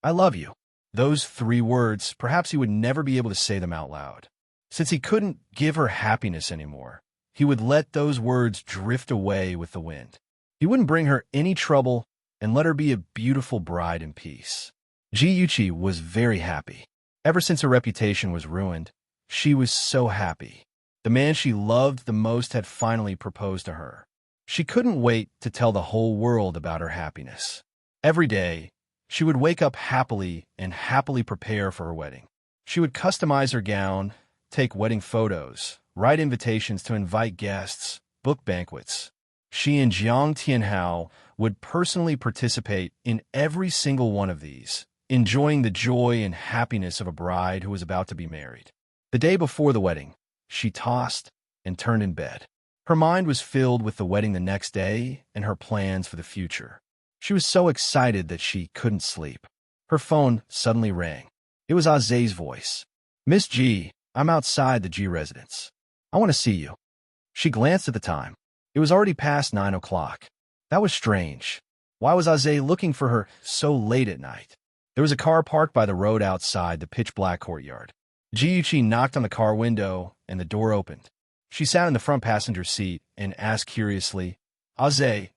I love you. Those 3 words, perhaps he would never be able to say them out loud. Since he couldn't give her happiness anymore, he would let those words drift away with the wind. He wouldn't bring her any trouble and let her be a beautiful bride in peace. Yuchi was very happy. Ever since her reputation was ruined, she was so happy. The man she loved the most had finally proposed to her. She couldn't wait to tell the whole world about her happiness. Every day, she would wake up happily and happily prepare for her wedding. She would customize her gown, take wedding photos, write invitations to invite guests, book banquets. She and Jiang Tianhao would personally participate in every single one of these, enjoying the joy and happiness of a bride who was about to be married. The day before the wedding, she tossed and turned in bed. Her mind was filled with the wedding the next day and her plans for the future. She was so excited that she couldn't sleep. Her phone suddenly rang. It was Aze's voice. Miss G, I'm outside the G residence. I want to see you. She glanced at the time. It was already past 9 o'clock. That was strange. Why was Aze looking for her so late at night? There was a car parked by the road outside the pitch-black courtyard. Jiuchi knocked on the car window, and the door opened. She sat in the front passenger seat and asked curiously, Aze,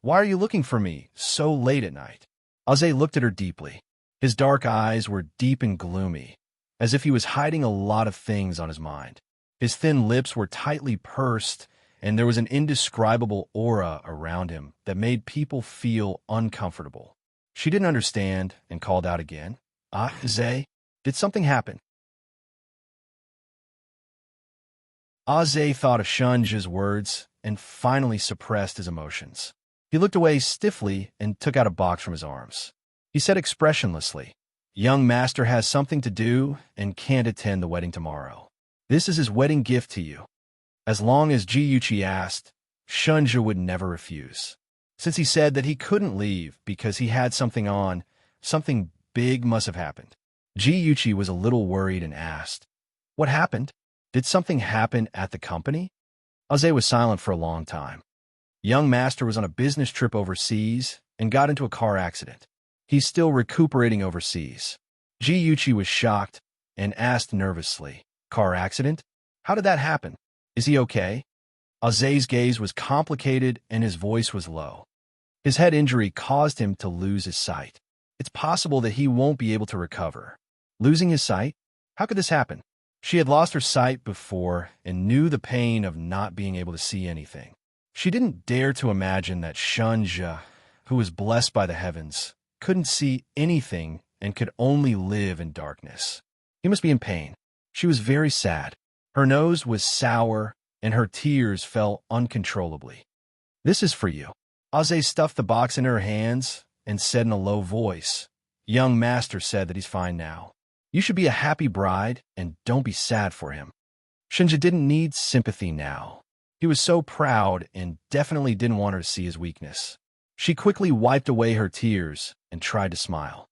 why are you looking for me so late at night? Aze looked at her deeply. His dark eyes were deep and gloomy, as if he was hiding a lot of things on his mind. His thin lips were tightly pursed, and there was an indescribable aura around him that made people feel uncomfortable. She didn't understand and called out again, Aze, did something happen? Aze thought of Shunja's words and finally suppressed his emotions. He looked away stiffly and took out a box from his arms. He said expressionlessly, Young master has something to do and can't attend the wedding tomorrow. This is his wedding gift to you. As long as Jiuchi asked, Shunja would never refuse. Since he said that he couldn't leave because he had something on, something big must have happened. Jiuchi was a little worried and asked, What happened? Did something happen at the company? Aze was silent for a long time. Young master was on a business trip overseas and got into a car accident. He's still recuperating overseas. Jiuchi was shocked and asked nervously, Car accident? How did that happen? Is he okay? Aze's gaze was complicated and his voice was low. His head injury caused him to lose his sight. It's possible that he won't be able to recover. Losing his sight? How could this happen? She had lost her sight before and knew the pain of not being able to see anything. She didn't dare to imagine that Shunja, who was blessed by the heavens, couldn't see anything and could only live in darkness. He must be in pain. She was very sad. Her nose was sour and her tears fell uncontrollably. This is for you. Aze stuffed the box in her hands and said in a low voice, Young master said that he's fine now. You should be a happy bride and don't be sad for him. Shinja didn't need sympathy now. He was so proud and definitely didn't want her to see his weakness. She quickly wiped away her tears and tried to smile.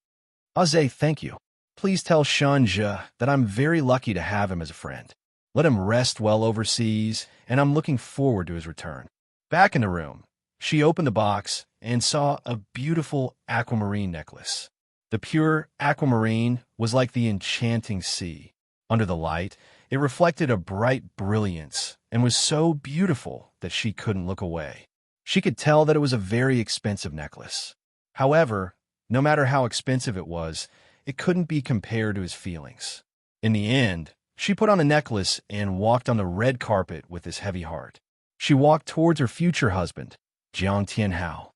Aze, thank you. Please tell Shunja that I'm very lucky to have him as a friend. Let him rest well overseas, and I'm looking forward to his return. Back in the room, she opened the box and saw a beautiful aquamarine necklace. The pure aquamarine was like the enchanting sea. Under the light, it reflected a bright brilliance and was so beautiful that she couldn't look away. She could tell that it was a very expensive necklace. However, no matter how expensive it was, it couldn't be compared to his feelings. In the end, she put on a necklace and walked on the red carpet with this heavy heart. She walked towards her future husband, Jiang Tianhao.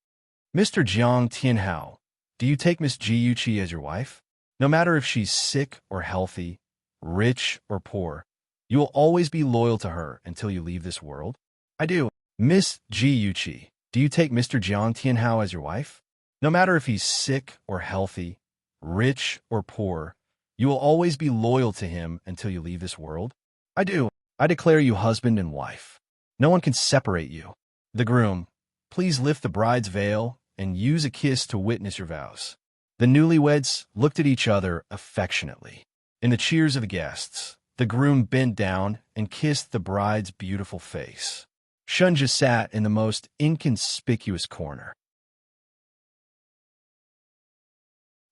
Mr. Jiang Tianhao, do you take Miss Ji Yuqi as your wife? No matter if she's sick or healthy, rich or poor, you will always be loyal to her until you leave this world? I do. Miss Ji Yuqi, do you take Mr. Jiang Tianhao as your wife? No matter if he's sick or healthy, rich or poor, you will always be loyal to him until you leave this world? I do. I declare you husband and wife. No one can separate you. The groom, please lift the bride's veil and use a kiss to witness your vows. The newlyweds looked at each other affectionately. In the cheers of the guests, the groom bent down and kissed the bride's beautiful face. Shunja sat in the most inconspicuous corner,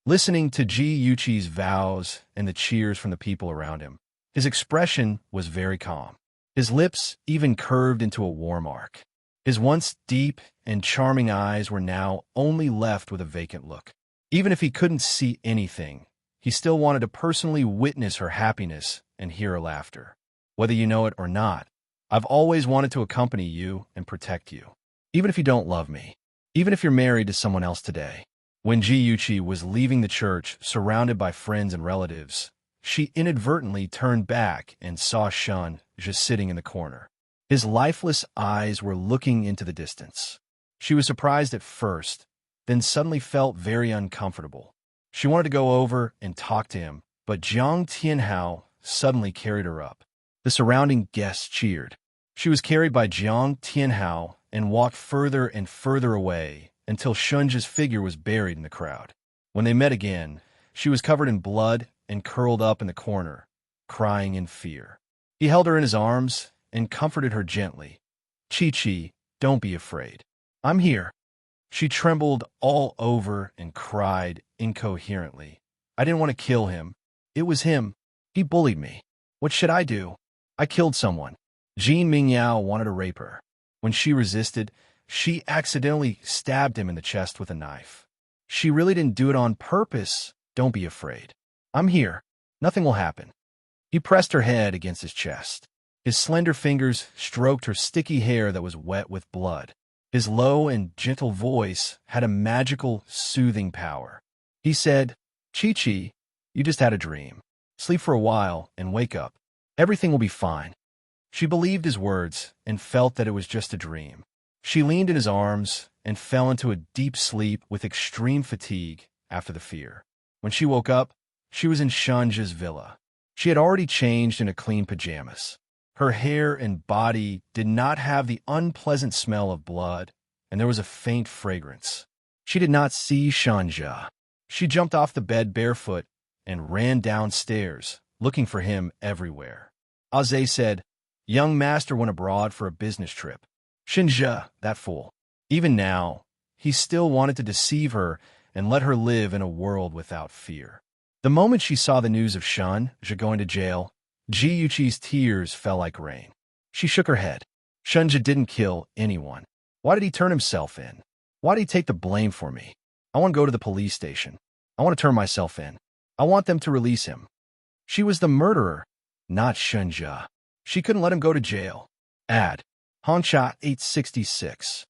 listening to Ji Yuqi's vows and the cheers from the people around him. His expression was very calm. His lips even curved into a warm arc. His once deep and charming eyes were now only left with a vacant look. Even if he couldn't see anything, he still wanted to personally witness her happiness and hear her laughter. Whether you know it or not, I've always wanted to accompany you and protect you. Even if you don't love me, even if you're married to someone else today. When Ji Yuqi was leaving the church, surrounded by friends and relatives, she inadvertently turned back and saw Shun just sitting in the corner. His lifeless eyes were looking into the distance. She was surprised at first, then suddenly felt very uncomfortable. She wanted to go over and talk to him, but Jiang Tianhao suddenly carried her up. The surrounding guests cheered. She was carried by Jiang Tianhao and walked further and further away until Shunja's figure was buried in the crowd. When they met again, she was covered in blood and curled up in the corner, crying in fear. He held her in his arms and comforted her gently. Chi-Chi, don't be afraid. I'm here. She trembled all over and cried incoherently. I didn't want to kill him. It was him. He bullied me. What should I do? I killed someone. Jean Mingyao wanted to rape her. When she resisted, she accidentally stabbed him in the chest with a knife. She really didn't do it on purpose. Don't be afraid. I'm here. Nothing will happen. He pressed her head against his chest. His slender fingers stroked her sticky hair that was wet with blood. His low and gentle voice had a magical, soothing power. He said, Chi-Chi, you just had a dream. Sleep for a while and wake up. Everything will be fine. She believed his words and felt that it was just a dream. She leaned in his arms and fell into a deep sleep with extreme fatigue after the fear. When she woke up, she was in Shunja's villa. She had already changed into clean pajamas. Her hair and body did not have the unpleasant smell of blood, and there was a faint fragrance. She did not see Shunja. She jumped off the bed barefoot and ran downstairs, looking for him everywhere. Aze said, Young master went abroad for a business trip. Shunja, that fool. Even now, he still wanted to deceive her and let her live in a world without fear. The moment she saw the news of Shunja going to jail, Ji Yuqi's tears fell like rain. She shook her head. Shunja didn't kill anyone. Why did he turn himself in? Why did he take the blame for me? I want to go to the police station. I want to turn myself in. I want them to release him. She was the murderer, not Shunja. She couldn't let him go to jail. Add. Honsha 866.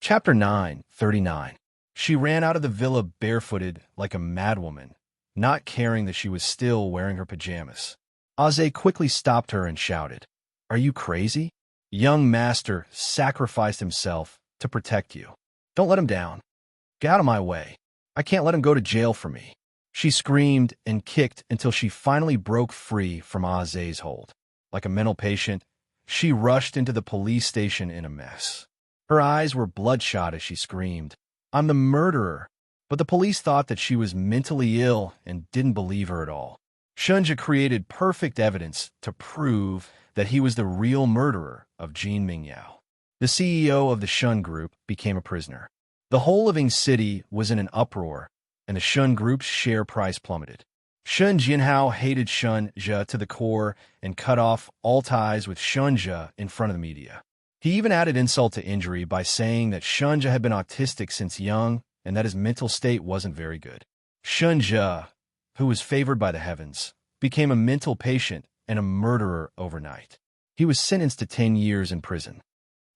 Chapter 9:39. She ran out of the villa barefooted like a madwoman, not caring that she was still wearing her pajamas. Aze quickly stopped her and shouted, Are you crazy? Young master sacrificed himself to protect you. Don't let him down. Get out of my way. I can't let him go to jail for me. She screamed and kicked until she finally broke free from Aze's hold. Like a mental patient, she rushed into the police station in a mess. Her eyes were bloodshot as she screamed, I'm the murderer. But the police thought that she was mentally ill and didn't believe her at all. Shunja created perfect evidence to prove that he was the real murderer of Jean Mingyao. The CEO of the Shun Group became a prisoner. The whole living city was in an uproar, and the Shun Group's share price plummeted. Shun Jianhao hated Shun Jia to the core and cut off all ties with Shun Jia in front of the media. He even added insult to injury by saying that Shun Jia had been autistic since young and that his mental state wasn't very good. Shun Jia, who was favored by the heavens, became a mental patient and a murderer overnight. He was sentenced to 10 years in prison.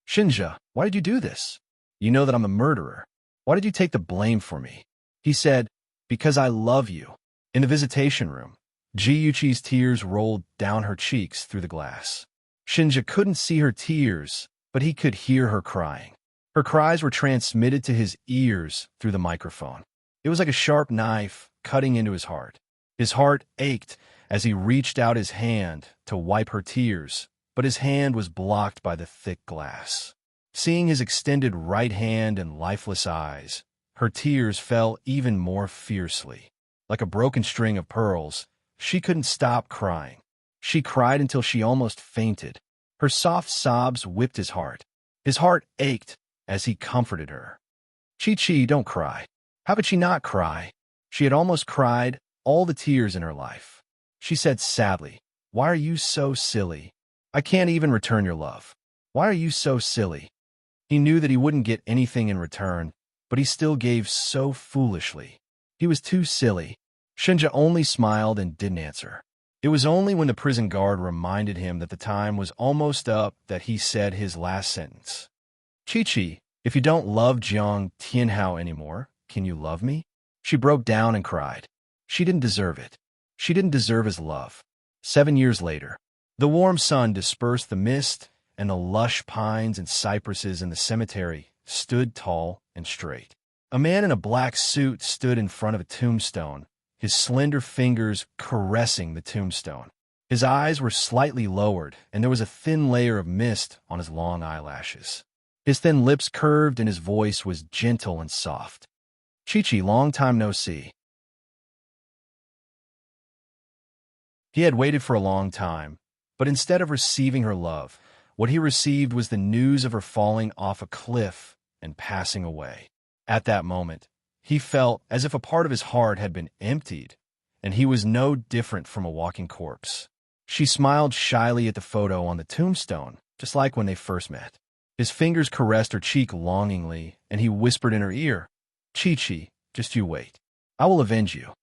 Shinja, why did you do this? You know that I'm a murderer. Why did you take the blame for me? He said, because I love you. In the visitation room, Ji Yuqi's tears rolled down her cheeks through the glass. Shinja couldn't see her tears, but he could hear her crying. Her cries were transmitted to his ears through the microphone. It was like a sharp knife cutting into his heart. His heart ached as he reached out his hand to wipe her tears, but his hand was blocked by the thick glass. Seeing his extended right hand and lifeless eyes, her tears fell even more fiercely. Like a broken string of pearls, she couldn't stop crying. She cried until she almost fainted. Her soft sobs whipped his heart. His heart ached as he comforted her. Chi-Chi, don't cry. How could she not cry? She had almost cried all the tears in her life. She said sadly, why are you so silly? I can't even return your love. Why are you so silly? He knew that he wouldn't get anything in return, but he still gave so foolishly. He was too silly. Shinja only smiled and didn't answer. It was only when the prison guard reminded him that the time was almost up that he said his last sentence. Chi-Chi, if you don't love Jiang Tianhao anymore, can you love me? She broke down and cried. She didn't deserve it. She didn't deserve his love. 7 years later, the warm sun dispersed the mist, and the lush pines and cypresses in the cemetery stood tall and straight. A man in a black suit stood in front of a tombstone, his slender fingers caressing the tombstone. His eyes were slightly lowered, and there was a thin layer of mist on his long eyelashes. His thin lips curved, and his voice was gentle and soft. Chi-Chi, long time no see. He had waited for a long time, but instead of receiving her love, what he received was the news of her falling off a cliff and passing away. At that moment, he felt as if a part of his heart had been emptied, and he was no different from a walking corpse. She smiled shyly at the photo on the tombstone, just like when they first met. His fingers caressed her cheek longingly, and he whispered in her ear, Chi-Chi, just you wait. I will avenge you.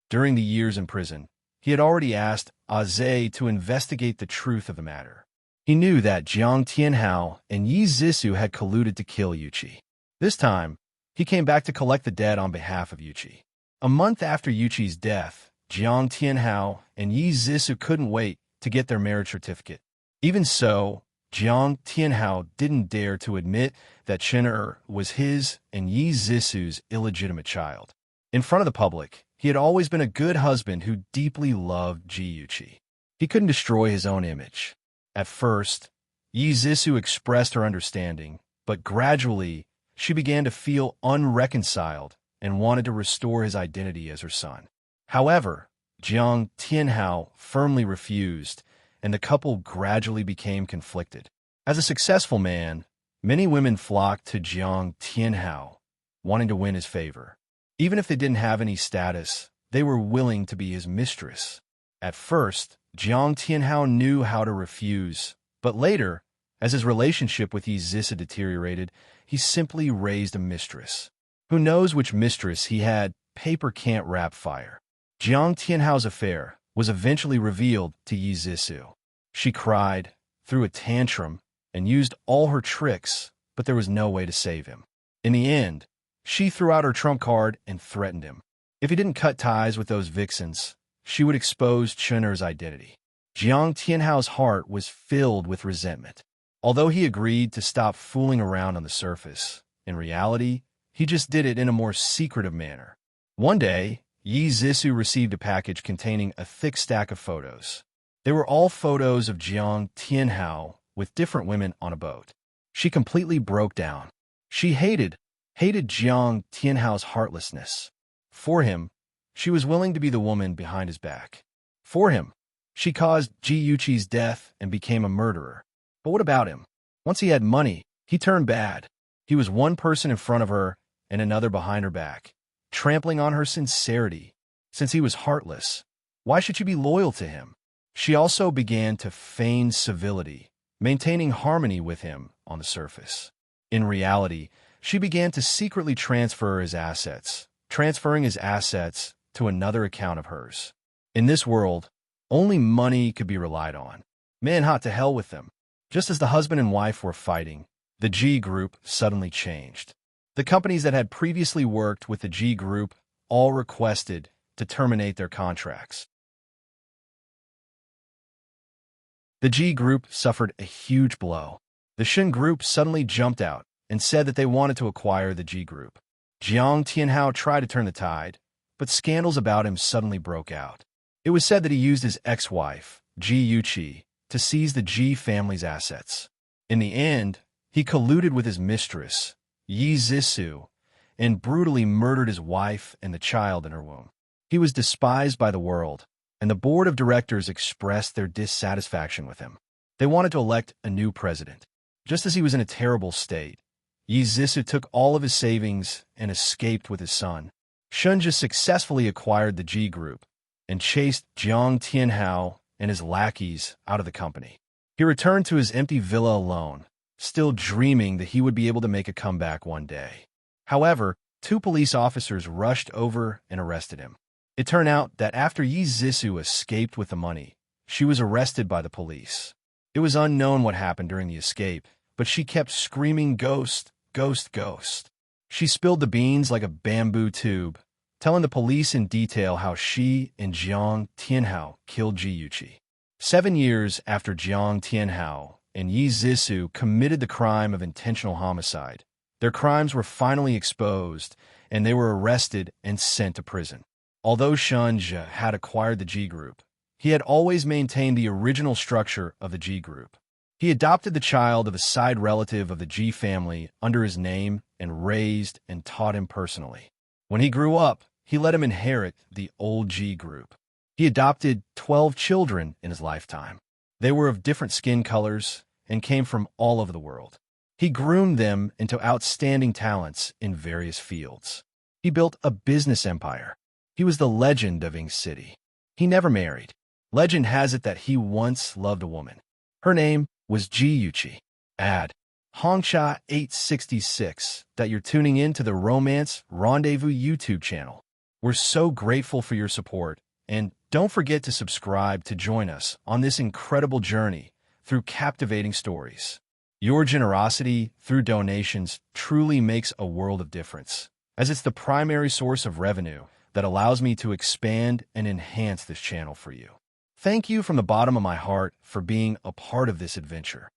During the years in prison, he had already asked Aze to investigate the truth of the matter. He knew that Jiang Tianhao and Yi Zissou had colluded to kill Yuqi. This time, he came back to collect the debt on behalf of Yuqi. A month after Yuqi's death, Jiang Tianhao and Yi Zissou couldn't wait to get their marriage certificate. Even so, Jiang Tianhao didn't dare to admit that Chen was his and Yi Zissou's illegitimate child. In front of the public, he had always been a good husband who deeply loved Ji Yuqi. He couldn't destroy his own image. At first, Yi Zissou expressed her understanding, but gradually, she began to feel unreconciled and wanted to restore his identity as her son. However, Jiang Tianhao firmly refused, and the couple gradually became conflicted. As a successful man, many women flocked to Jiang Tianhao, wanting to win his favor. Even if they didn't have any status, they were willing to be his mistress. At first, Jiang Tianhao knew how to refuse, but later, as his relationship with Yi Zissou deteriorated, he simply raised a mistress. Who knows which mistress he had? Paper can't wrap fire. Jiang Tianhao's affair was eventually revealed to Yi Zissou. She cried, threw a tantrum, and used all her tricks, but there was no way to save him. In the end, she threw out her trump card and threatened him. If he didn't cut ties with those vixens, she would expose Chener's identity. Jiang Tianhao's heart was filled with resentment. Although he agreed to stop fooling around on the surface, in reality, he just did it in a more secretive manner. One day, Yi Zissou received a package containing a thick stack of photos. They were all photos of Jiang Tianhao with different women on a boat. She completely broke down. She hated Jiang Tianhao's heartlessness. For him, she was willing to be the woman behind his back. For him, she caused Ji Yuqi's death and became a murderer. But what about him? Once he had money, he turned bad. He was one person in front of her and another behind her back, trampling on her sincerity. Since he was heartless, Why should she be loyal to him? She also began to feign civility, maintaining harmony with him on the surface. In reality, she began to secretly transferring his assets to another account of hers. In this world, only money could be relied on. Man, hot to hell with them. Just as the husband and wife were fighting, the G Group suddenly changed. The companies that had previously worked with the G Group all requested to terminate their contracts. The G Group suffered a huge blow. The Shen Group suddenly jumped out and said that they wanted to acquire the G Group. Jiang Tianhao tried to turn the tide, but scandals about him suddenly broke out. It was said that he used his ex-wife, Ji Yuqi, to seize the Ji family's assets. In the end, he colluded with his mistress, Yi Zhisu, and brutally murdered his wife and the child in her womb. He was despised by the world, and the board of directors expressed their dissatisfaction with him. They wanted to elect a new president. Just as he was in a terrible state, Yi Zhisu took all of his savings and escaped with his son. Shunja successfully acquired the G Group and chased Jiang Tianhao and his lackeys out of the company. He returned to his empty villa alone, still dreaming that he would be able to make a comeback one day. However, 2 police officers rushed over and arrested him. It turned out that after Yi Zhisu escaped with the money, she was arrested by the police. It was unknown what happened during the escape, but she kept screaming, "Ghost, ghost, ghost." She spilled the beans like a bamboo tube, telling the police in detail how she and Jiang Tianhao killed Ji Yuqi. 7 years after Jiang Tianhao and Yi Zhisu committed the crime of intentional homicide, their crimes were finally exposed, and they were arrested and sent to prison. Although Shunja had acquired the G Group, he had always maintained the original structure of the G Group. He adopted the child of a side relative of the G family under his name and raised and taught him personally. When he grew up, he let him inherit the old G Group. He adopted 12 children in his lifetime. They were of different skin colors and came from all over the world. He groomed them into outstanding talents in various fields. He built a business empire. He was the legend of Ing City. He never married. Legend has it that he once loved a woman. Her name was Ji Yuqi. Add Hongsha 866 that you're tuning in to the Romance Rendezvous YouTube channel. We're so grateful for your support, and don't forget to subscribe to join us on this incredible journey through captivating stories. Your generosity through donations truly makes a world of difference, as it's the primary source of revenue that allows me to expand and enhance this channel for you. Thank you from the bottom of my heart for being a part of this adventure.